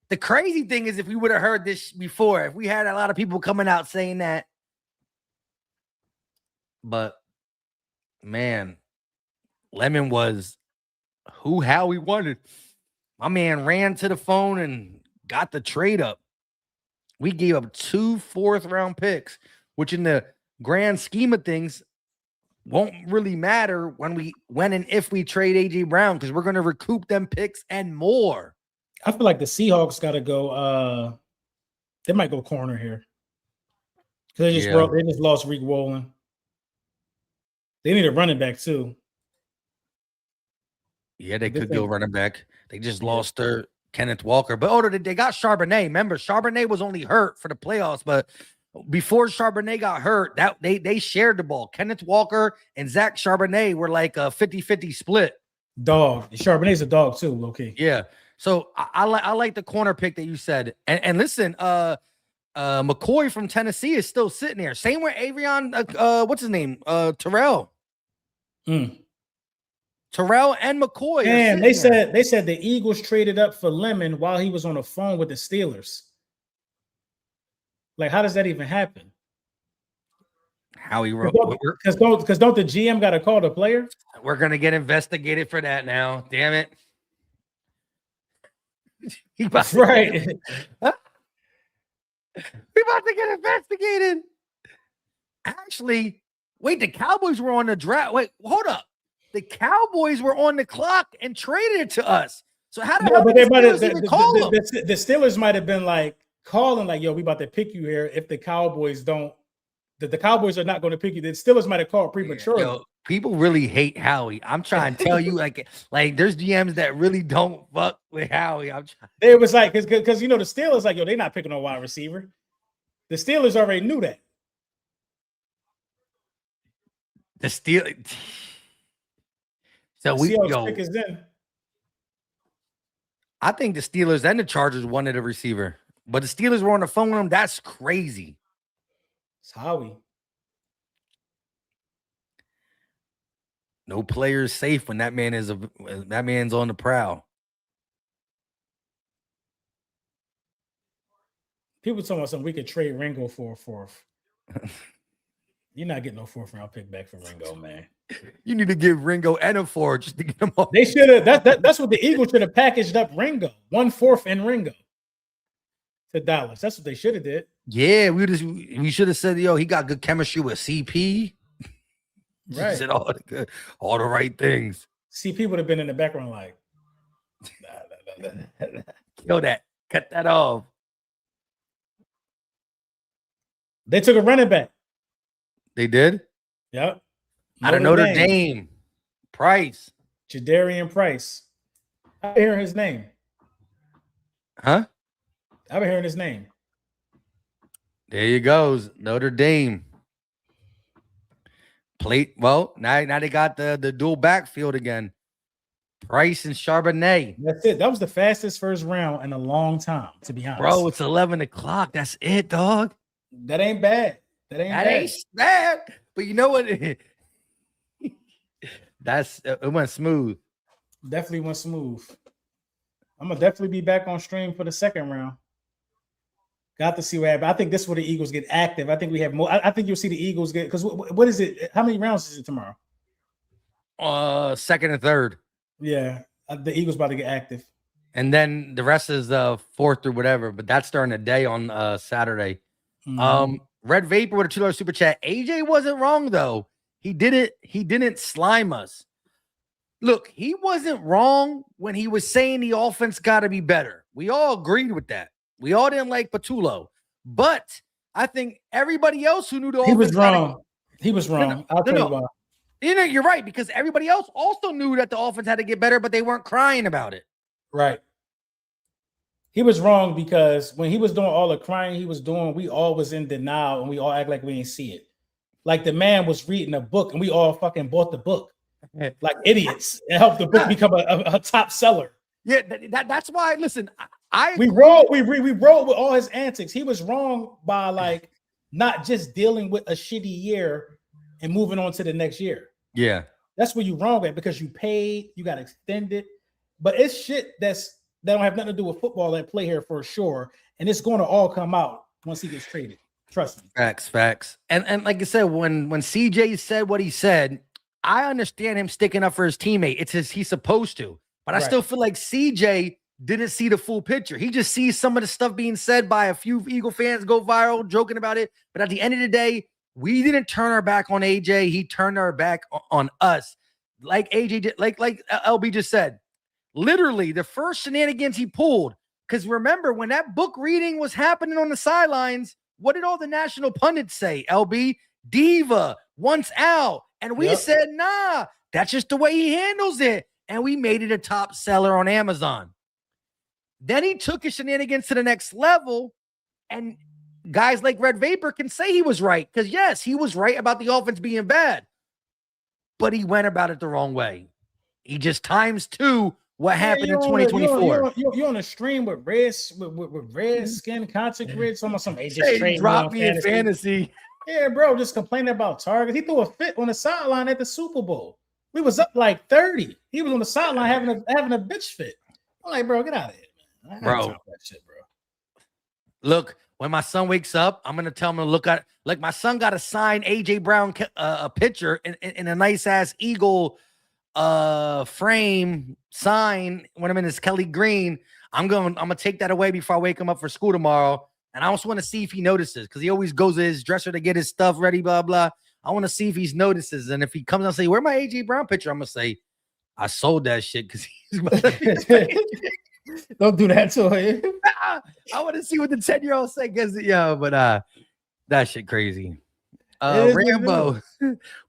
The crazy thing is, if we would have heard this before, if we had a lot of people coming out saying that, but man, Lemon was how we wanted. My man ran to the phone and got the trade up. We gave up 2 4th-round picks, which in the grand scheme of things won't really matter when and if we trade AJ Brown, because we're going to recoup them picks and more. I feel like the Seahawks got to go. They might go corner here. They just lost Reek Wolin. They need a running back too. Yeah, they could go running back. They just lost their Kenneth Walker, but they got Charbonnet. Remember, Charbonnet was only hurt for the playoffs, but before Charbonnet got hurt, that they shared the ball. Kenneth Walker and Zach Charbonnet were like a 50-50 split. Dog. Charbonnet's a dog too, low-key. Yeah. So I like the corner pick that you said. And listen, McCoy from Tennessee is still sitting there. Same with Avion, what's his name? Terrell. Terrell and McCoy. And they said the Eagles traded up for Lemon while he was on the phone with the Steelers. Like, how does that even happen? How he wrote? Because don't the GM got to call the player? We're gonna get investigated for that now. Damn it! Right. We about to get investigated. Actually, wait, the Cowboys were on the draft. Wait, hold up. The Cowboys were on the clock and traded it to us. So how the hell did the Steelers might have been like calling, like, yo, we about to pick you here. If the Cowboys don't, the Cowboys are not going to pick you. The Steelers might have called prematurely. Yo, people really hate Howie. I'm trying to tell you, like there's GMs that really don't fuck with Howie. It was like, because the Steelers, like, yo, they're not picking a wide receiver. The Steelers already knew that. The Steelers. So pick is in. I think the Steelers and the Chargers wanted a receiver, but the Steelers were on the phone with him. That's crazy. It's Howie. No player is safe when that man's on the prowl. People talking about something we could trade Ringo for a fourth. You're not getting no fourth round pick back for Ringo, man. You need to give Ringo and a four just to get him off. They should have. That's what the Eagles should have packaged up Ringo. 1/4 and Ringo to Dallas. That's what they should have did. Yeah, we should have said, yo, he got good chemistry with CP. Right. Said all the right things. CP would have been in the background like, kill that. Cut that off. They took a running back. They did? Yep. Out of Notre Dame. Price. Jadarian Price. I've been hearing his name. Huh? I've been hearing his name. There you goes. Notre Dame. Well, now they got the dual backfield again. Price and Charbonnet. That's it. That was the fastest first round in a long time, to be honest. Bro, it's 11 o'clock. That's it, dog. That ain't bad. That ain't bad. But you know what? It went smooth. Definitely went smooth. I'm gonna definitely be back on stream for the second round. Got to see what happens. I think this is where the Eagles get active. I think we have more. I think you'll see the Eagles get, because what is it? How many rounds is it tomorrow? Second and third. Yeah, the Eagles about to get active. And then the rest is fourth or whatever. But that's starting a day on Saturday. Mm-hmm. Red Vapor with a $2 super chat. AJ wasn't wrong though. He didn't slime us. Look, he wasn't wrong when he was saying the offense got to be better. We all agreed with that. We all didn't like Patullo, but I think everybody else who knew the offense was wrong. He was wrong. I'll tell you why. You're right, because everybody else also knew that the offense had to get better, but they weren't crying about it. Right. He was wrong because when he was doing all the crying he was doing, we all was in denial and we all act like we didn't see it. Like the man was reading a book and we all fucking bought the book like idiots and helped the book become a top seller. Yeah, that's why. Listen, we rolled with all his antics. He was wrong by like not just dealing with a shitty year and moving on to the next year. Yeah, that's where you wrong at, because you paid, you got extended, but it's shit that don't have nothing to do with football that play here for sure, and it's going to all come out once he gets traded. Trust me. Facts. And like I said, when CJ said what he said, I understand him sticking up for his teammate. He's supposed to, but I still feel like CJ didn't see the full picture. He just sees some of the stuff being said by a few Eagle fans go viral, joking about it. But at the end of the day, We didn't turn our back on AJ. He turned our back on us. Like AJ did, like LB just said. Literally, the first shenanigans he pulled. Because remember, when that book reading was happening on the sidelines, what did all the national pundits say? LB, Diva wants out. And we said, nah, that's just the way he handles it. And we made it a top seller on Amazon. Then he took his shenanigans to the next level. And guys like Red Vapor can say he was right. Because, yes, he was right about the offense being bad. But he went about it the wrong way. He just times two what happened in 2024. You're on a stream with red skin contact red. Some AJ straight dropped me in fantasy. Yeah, bro, just complaining about targets. He threw a fit on the sideline at the Super Bowl. We was up like 30. He was on the sideline having a bitch fit. I'm like, bro, get out of here, man. Bro. That shit, bro. Look, when my son wakes up, I'm gonna tell him to look at, like, my son got a signed AJ Brown a picture in a nice ass Eagle frame sign when I'm in his Kelly green. I'm gonna take that away before I wake him up for school tomorrow. And I also want to see if he notices, because he always goes to his dresser to get his stuff ready, blah, blah. I want to see if he notices. And if he comes and say, where my AJ Brown picture? I'm going to say, I sold that shit because he's Don't do that to him. I want to see what the 10-year-old say. But that shit crazy. Rambo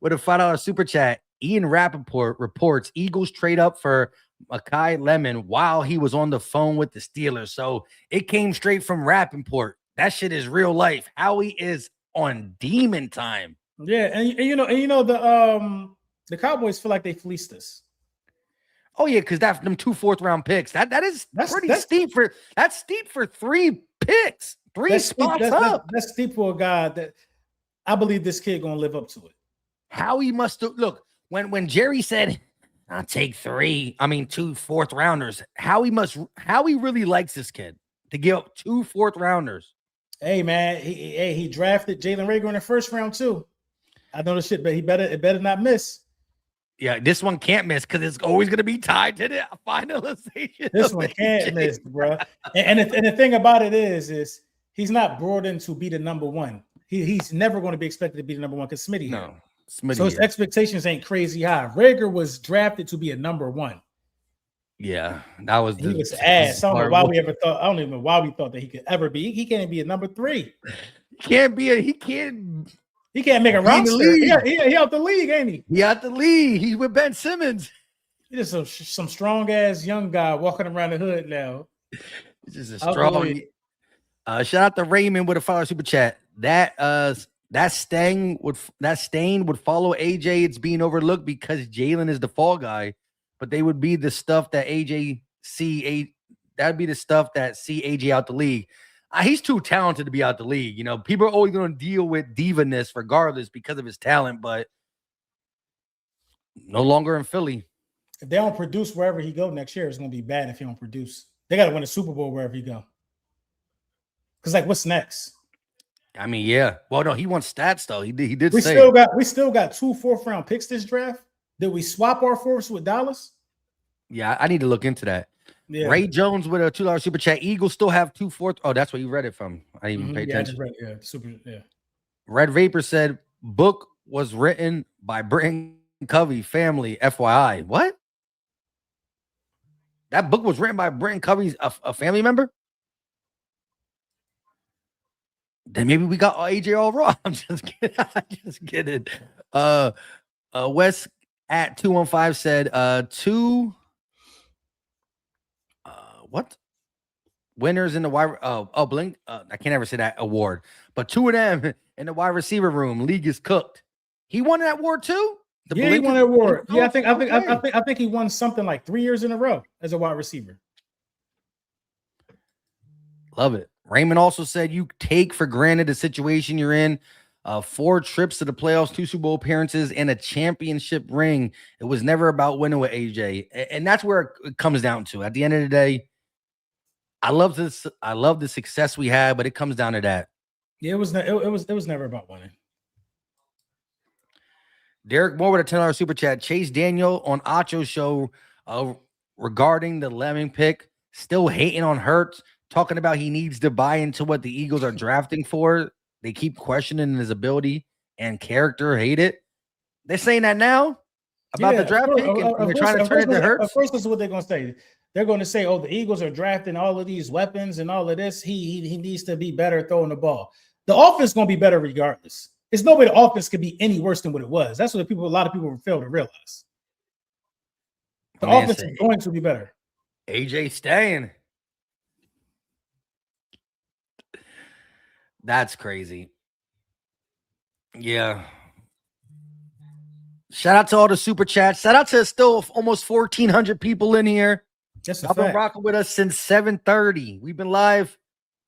with a $5 super chat. Ian Rappaport reports Eagles trade up for Makai Lemon while he was on the phone with the Steelers. So it came straight from Rappaport. That shit is real life. Howie is on demon time. Yeah, and you know the Cowboys feel like they fleeced us. Oh yeah, because that's them 2 4th-round picks. That's steep for 3 picks. That's steep for a guy that I believe this kid gonna live up to it. Howie must look when Jerry said, I'll take 2 4th-rounders. Howie really likes this kid to give up 2 4th-rounders. Hey man, he drafted Jalen Reagor in the 1st round too. I know the shit, but it better not miss. Yeah, this one can't miss because it's always going to be tied to the finalization. This one can't miss, bro. And the thing about it is he's not brought in to be the number one. He's never going to be expected to be the number one because Smitty. No. So his expectations ain't crazy high. Rager was drafted to be a number one. Yeah, that was he was ass. I don't know why we ever thought. I don't even know why we thought that he could ever be. He can't be a number 3. He can't make a roster. He out the league, ain't he? He out the league. He's with Ben Simmons. He's just some strong ass young guy walking around the hood now. He's just a strong. Shout out to Raymond with a $5 super chat. That stain would follow AJ. It's being overlooked because Jalen is the fall guy, but they would be the stuff that AJ see. That'd be the stuff that see AJ out the league. He's too talented to be out the league. You know, people are always going to deal with diva-ness regardless because of his talent, but no longer in Philly. If they don't produce wherever he go next year, it's going to be bad if he don't produce. They got to win a Super Bowl wherever he go. Because, like, what's next? I mean, yeah. Well, no, he wants stats, though. He did we say. We still got 2 4th-round picks this draft. Did we swap our 4ths with Dallas? Yeah, I need to look into that. Yeah. Ray Jones with a $2 super chat. Eagles still have 2 4th. Oh, that's where you read it from. I didn't even pay attention. Red Vapor said book was written by Britton Covey family. FYI. What? That book was written by Britton Covey's a family member? Then maybe we got AJ all wrong. I'm just kidding. Just kidding. Wes at 215 said what? Winners in the wide Blink. I can't ever say that award, but 2 of them in the wide receiver room. League is cooked. He won that award too. He won that award. Yeah, I think he won something like 3 years in a row as a wide receiver. Love it. Raymond also said you take for granted the situation you're in. 4 trips to the playoffs, 2 Super Bowl appearances, and a championship ring. It was never about winning with AJ, and that's where it comes down to. At the end of the day, I love this. I love the success we had, but it comes down to that. Yeah, it was never about winning. Derek Moore with a $10 super chat. Chase Daniel on Acho's show regarding the Lemon pick, still hating on Hurts, talking about he needs to buy into what the Eagles are drafting for. They keep questioning his ability. and character hate it. They're saying that now about the draft pick, and they're trying to turn it to Hurts. Of course, this is what they're going to say. They're going to say, "Oh, the Eagles are drafting all of these weapons and all of this. He needs to be better throwing the ball. The offense is going to be better regardless. There's no way the offense could be any worse than what it was. That's what a lot of people fail to realize. The offense is going to be better. AJ staying. That's crazy. Yeah. Shout out to all the super chats. Shout out to still almost 1,400 people in here. I've been rocking with us since 7:30. We've been live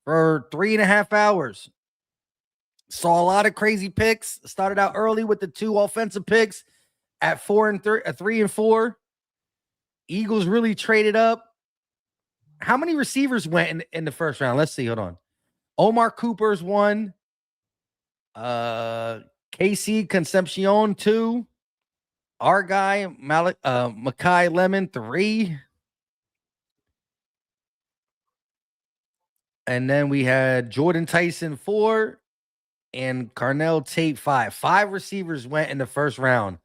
for 3.5 hours. Saw a lot of crazy picks. Started out early with the 2 offensive picks at 3 and 4. Eagles really traded up. How many receivers went in the first round? Let's see. Hold on. Omar Cooper's 1. KC Concepcion 2. Our guy Makai Lemon 3. And then we had Jordan Tyson 4 and Carnell Tate 5. 5 receivers went in the first round,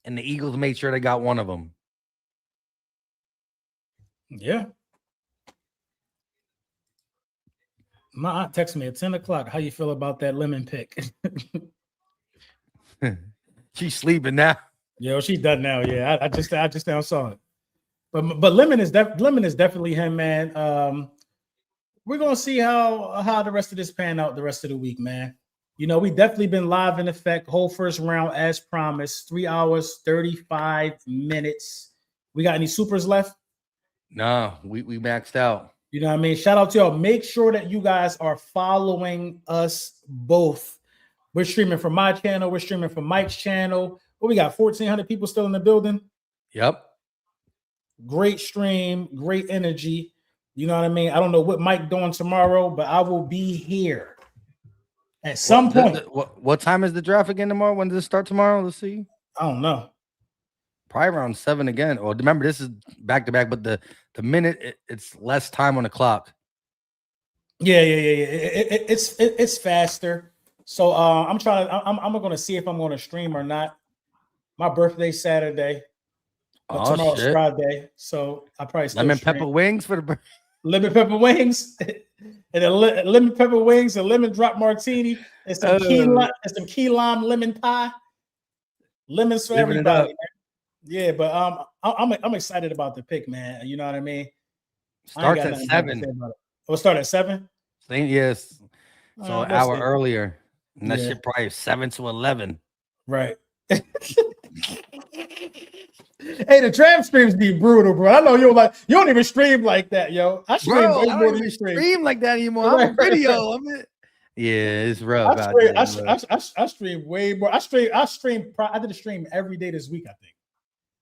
and the Eagles made sure they got one of them. Yeah. My aunt texted me at 10 o'clock. How you feel about that lemon pick? She's sleeping now. Yo, she's done now. Yeah, I just now saw it. But lemon is definitely him, man. We're gonna see how the rest of this pan out the rest of the week, man. You know, we definitely been live in effect, whole first round as promised, 3 hours, 35 minutes. We got any supers left? No, we maxed out. You know what I mean? Shout out to y'all. Make sure that you guys are following us both. We're streaming from my channel. We're streaming from Mike's channel. Well, we got 1,400 people still in the building. Yep. Great stream, great energy. You know what I mean? I don't know what Mike doing tomorrow, but I will be here at some point. What time is the draft again tomorrow? When does it start tomorrow? Let's see. I don't know. Probably around 7 again. Or remember, this is back to back, but the minute it's less time on the clock. Yeah. It's faster. So I'm going to see if I'm going to stream or not. My birthday's Saturday. Tomorrow's Friday, so I probably still lemon pepper wings for the lemon pepper wings, and lemon pepper wings, a lemon drop martini, and some key lime lemon pie. Lemons for everybody. Yeah, but I'm excited about the pick, man. You know what I mean? Starts at 7. We'll start at 7. Yes, so an hour earlier, and that shit probably 7 to 11. Right. Hey, the draft streams be brutal, bro. I know you don't even stream like that, yo. I stream way more than you stream like that anymore. I'm a video. Yeah, it's rough. I stream way more. I did a stream every day this week, I think.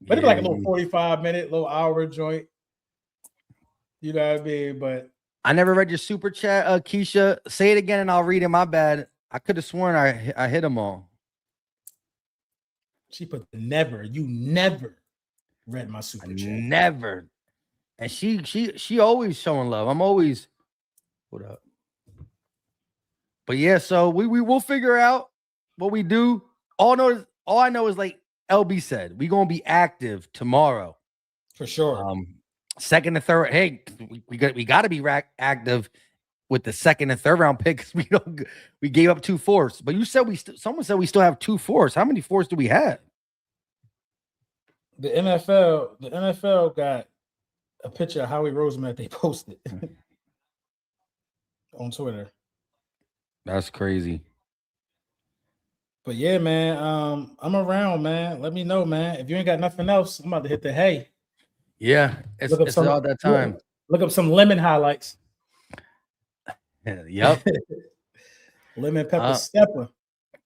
But it's like a little 45-minute, little hour joint. You know what I mean? But I never read your super chat, Keisha. Say it again and I'll read it. My bad. I could have sworn I hit them all. She put never. You never read my super chat. Never. And she always showing love. I'm always what up. But yeah, so we will figure out what we do. All I know is like LB said, we gonna be active tomorrow. For sure. Second and third. Hey, we got to be active with the second and third round picks. We gave up 2 fourths, but you said someone said we still have 2 fourths. How many fourths do we have? The NFL got a picture of Howie Roseman that they posted on Twitter. That's crazy. But yeah, man, I'm around, man. Let me know, man. If you ain't got nothing else, I'm about to hit the hay. Yeah, it's all that time. Look up some lemon highlights. Yep. Lemon pepper stepper.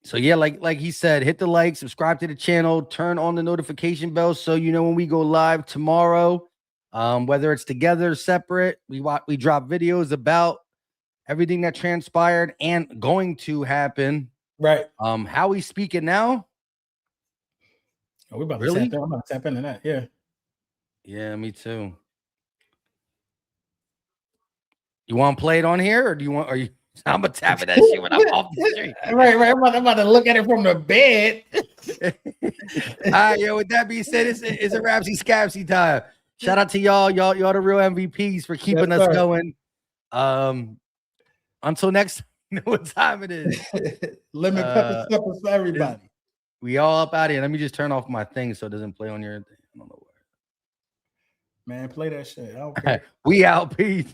So yeah, like he said, hit the like, subscribe to the channel, turn on the notification bell so you know when we go live tomorrow. Whether it's together, separate, we drop videos about everything that transpired and going to happen. Right. How we speaking now? Oh, we're about to tap in. I'm about to tap into that. Yeah. Yeah, me too. You want to play it on here, or are you? I'm gonna tap that shit when I'm off the street. Right. I'm about to look at it from the bed. All right, yo. With that being said, it's a Rapsy Scabsy time. Shout out to y'all the real MVPs for keeping us going. Until next time, you know what time it is. Lemon pepper suppers for everybody. We all up out of here. Let me just turn off my thing so it doesn't play on your thing. I don't know where. Man, play that shit. I don't care. We out, peace.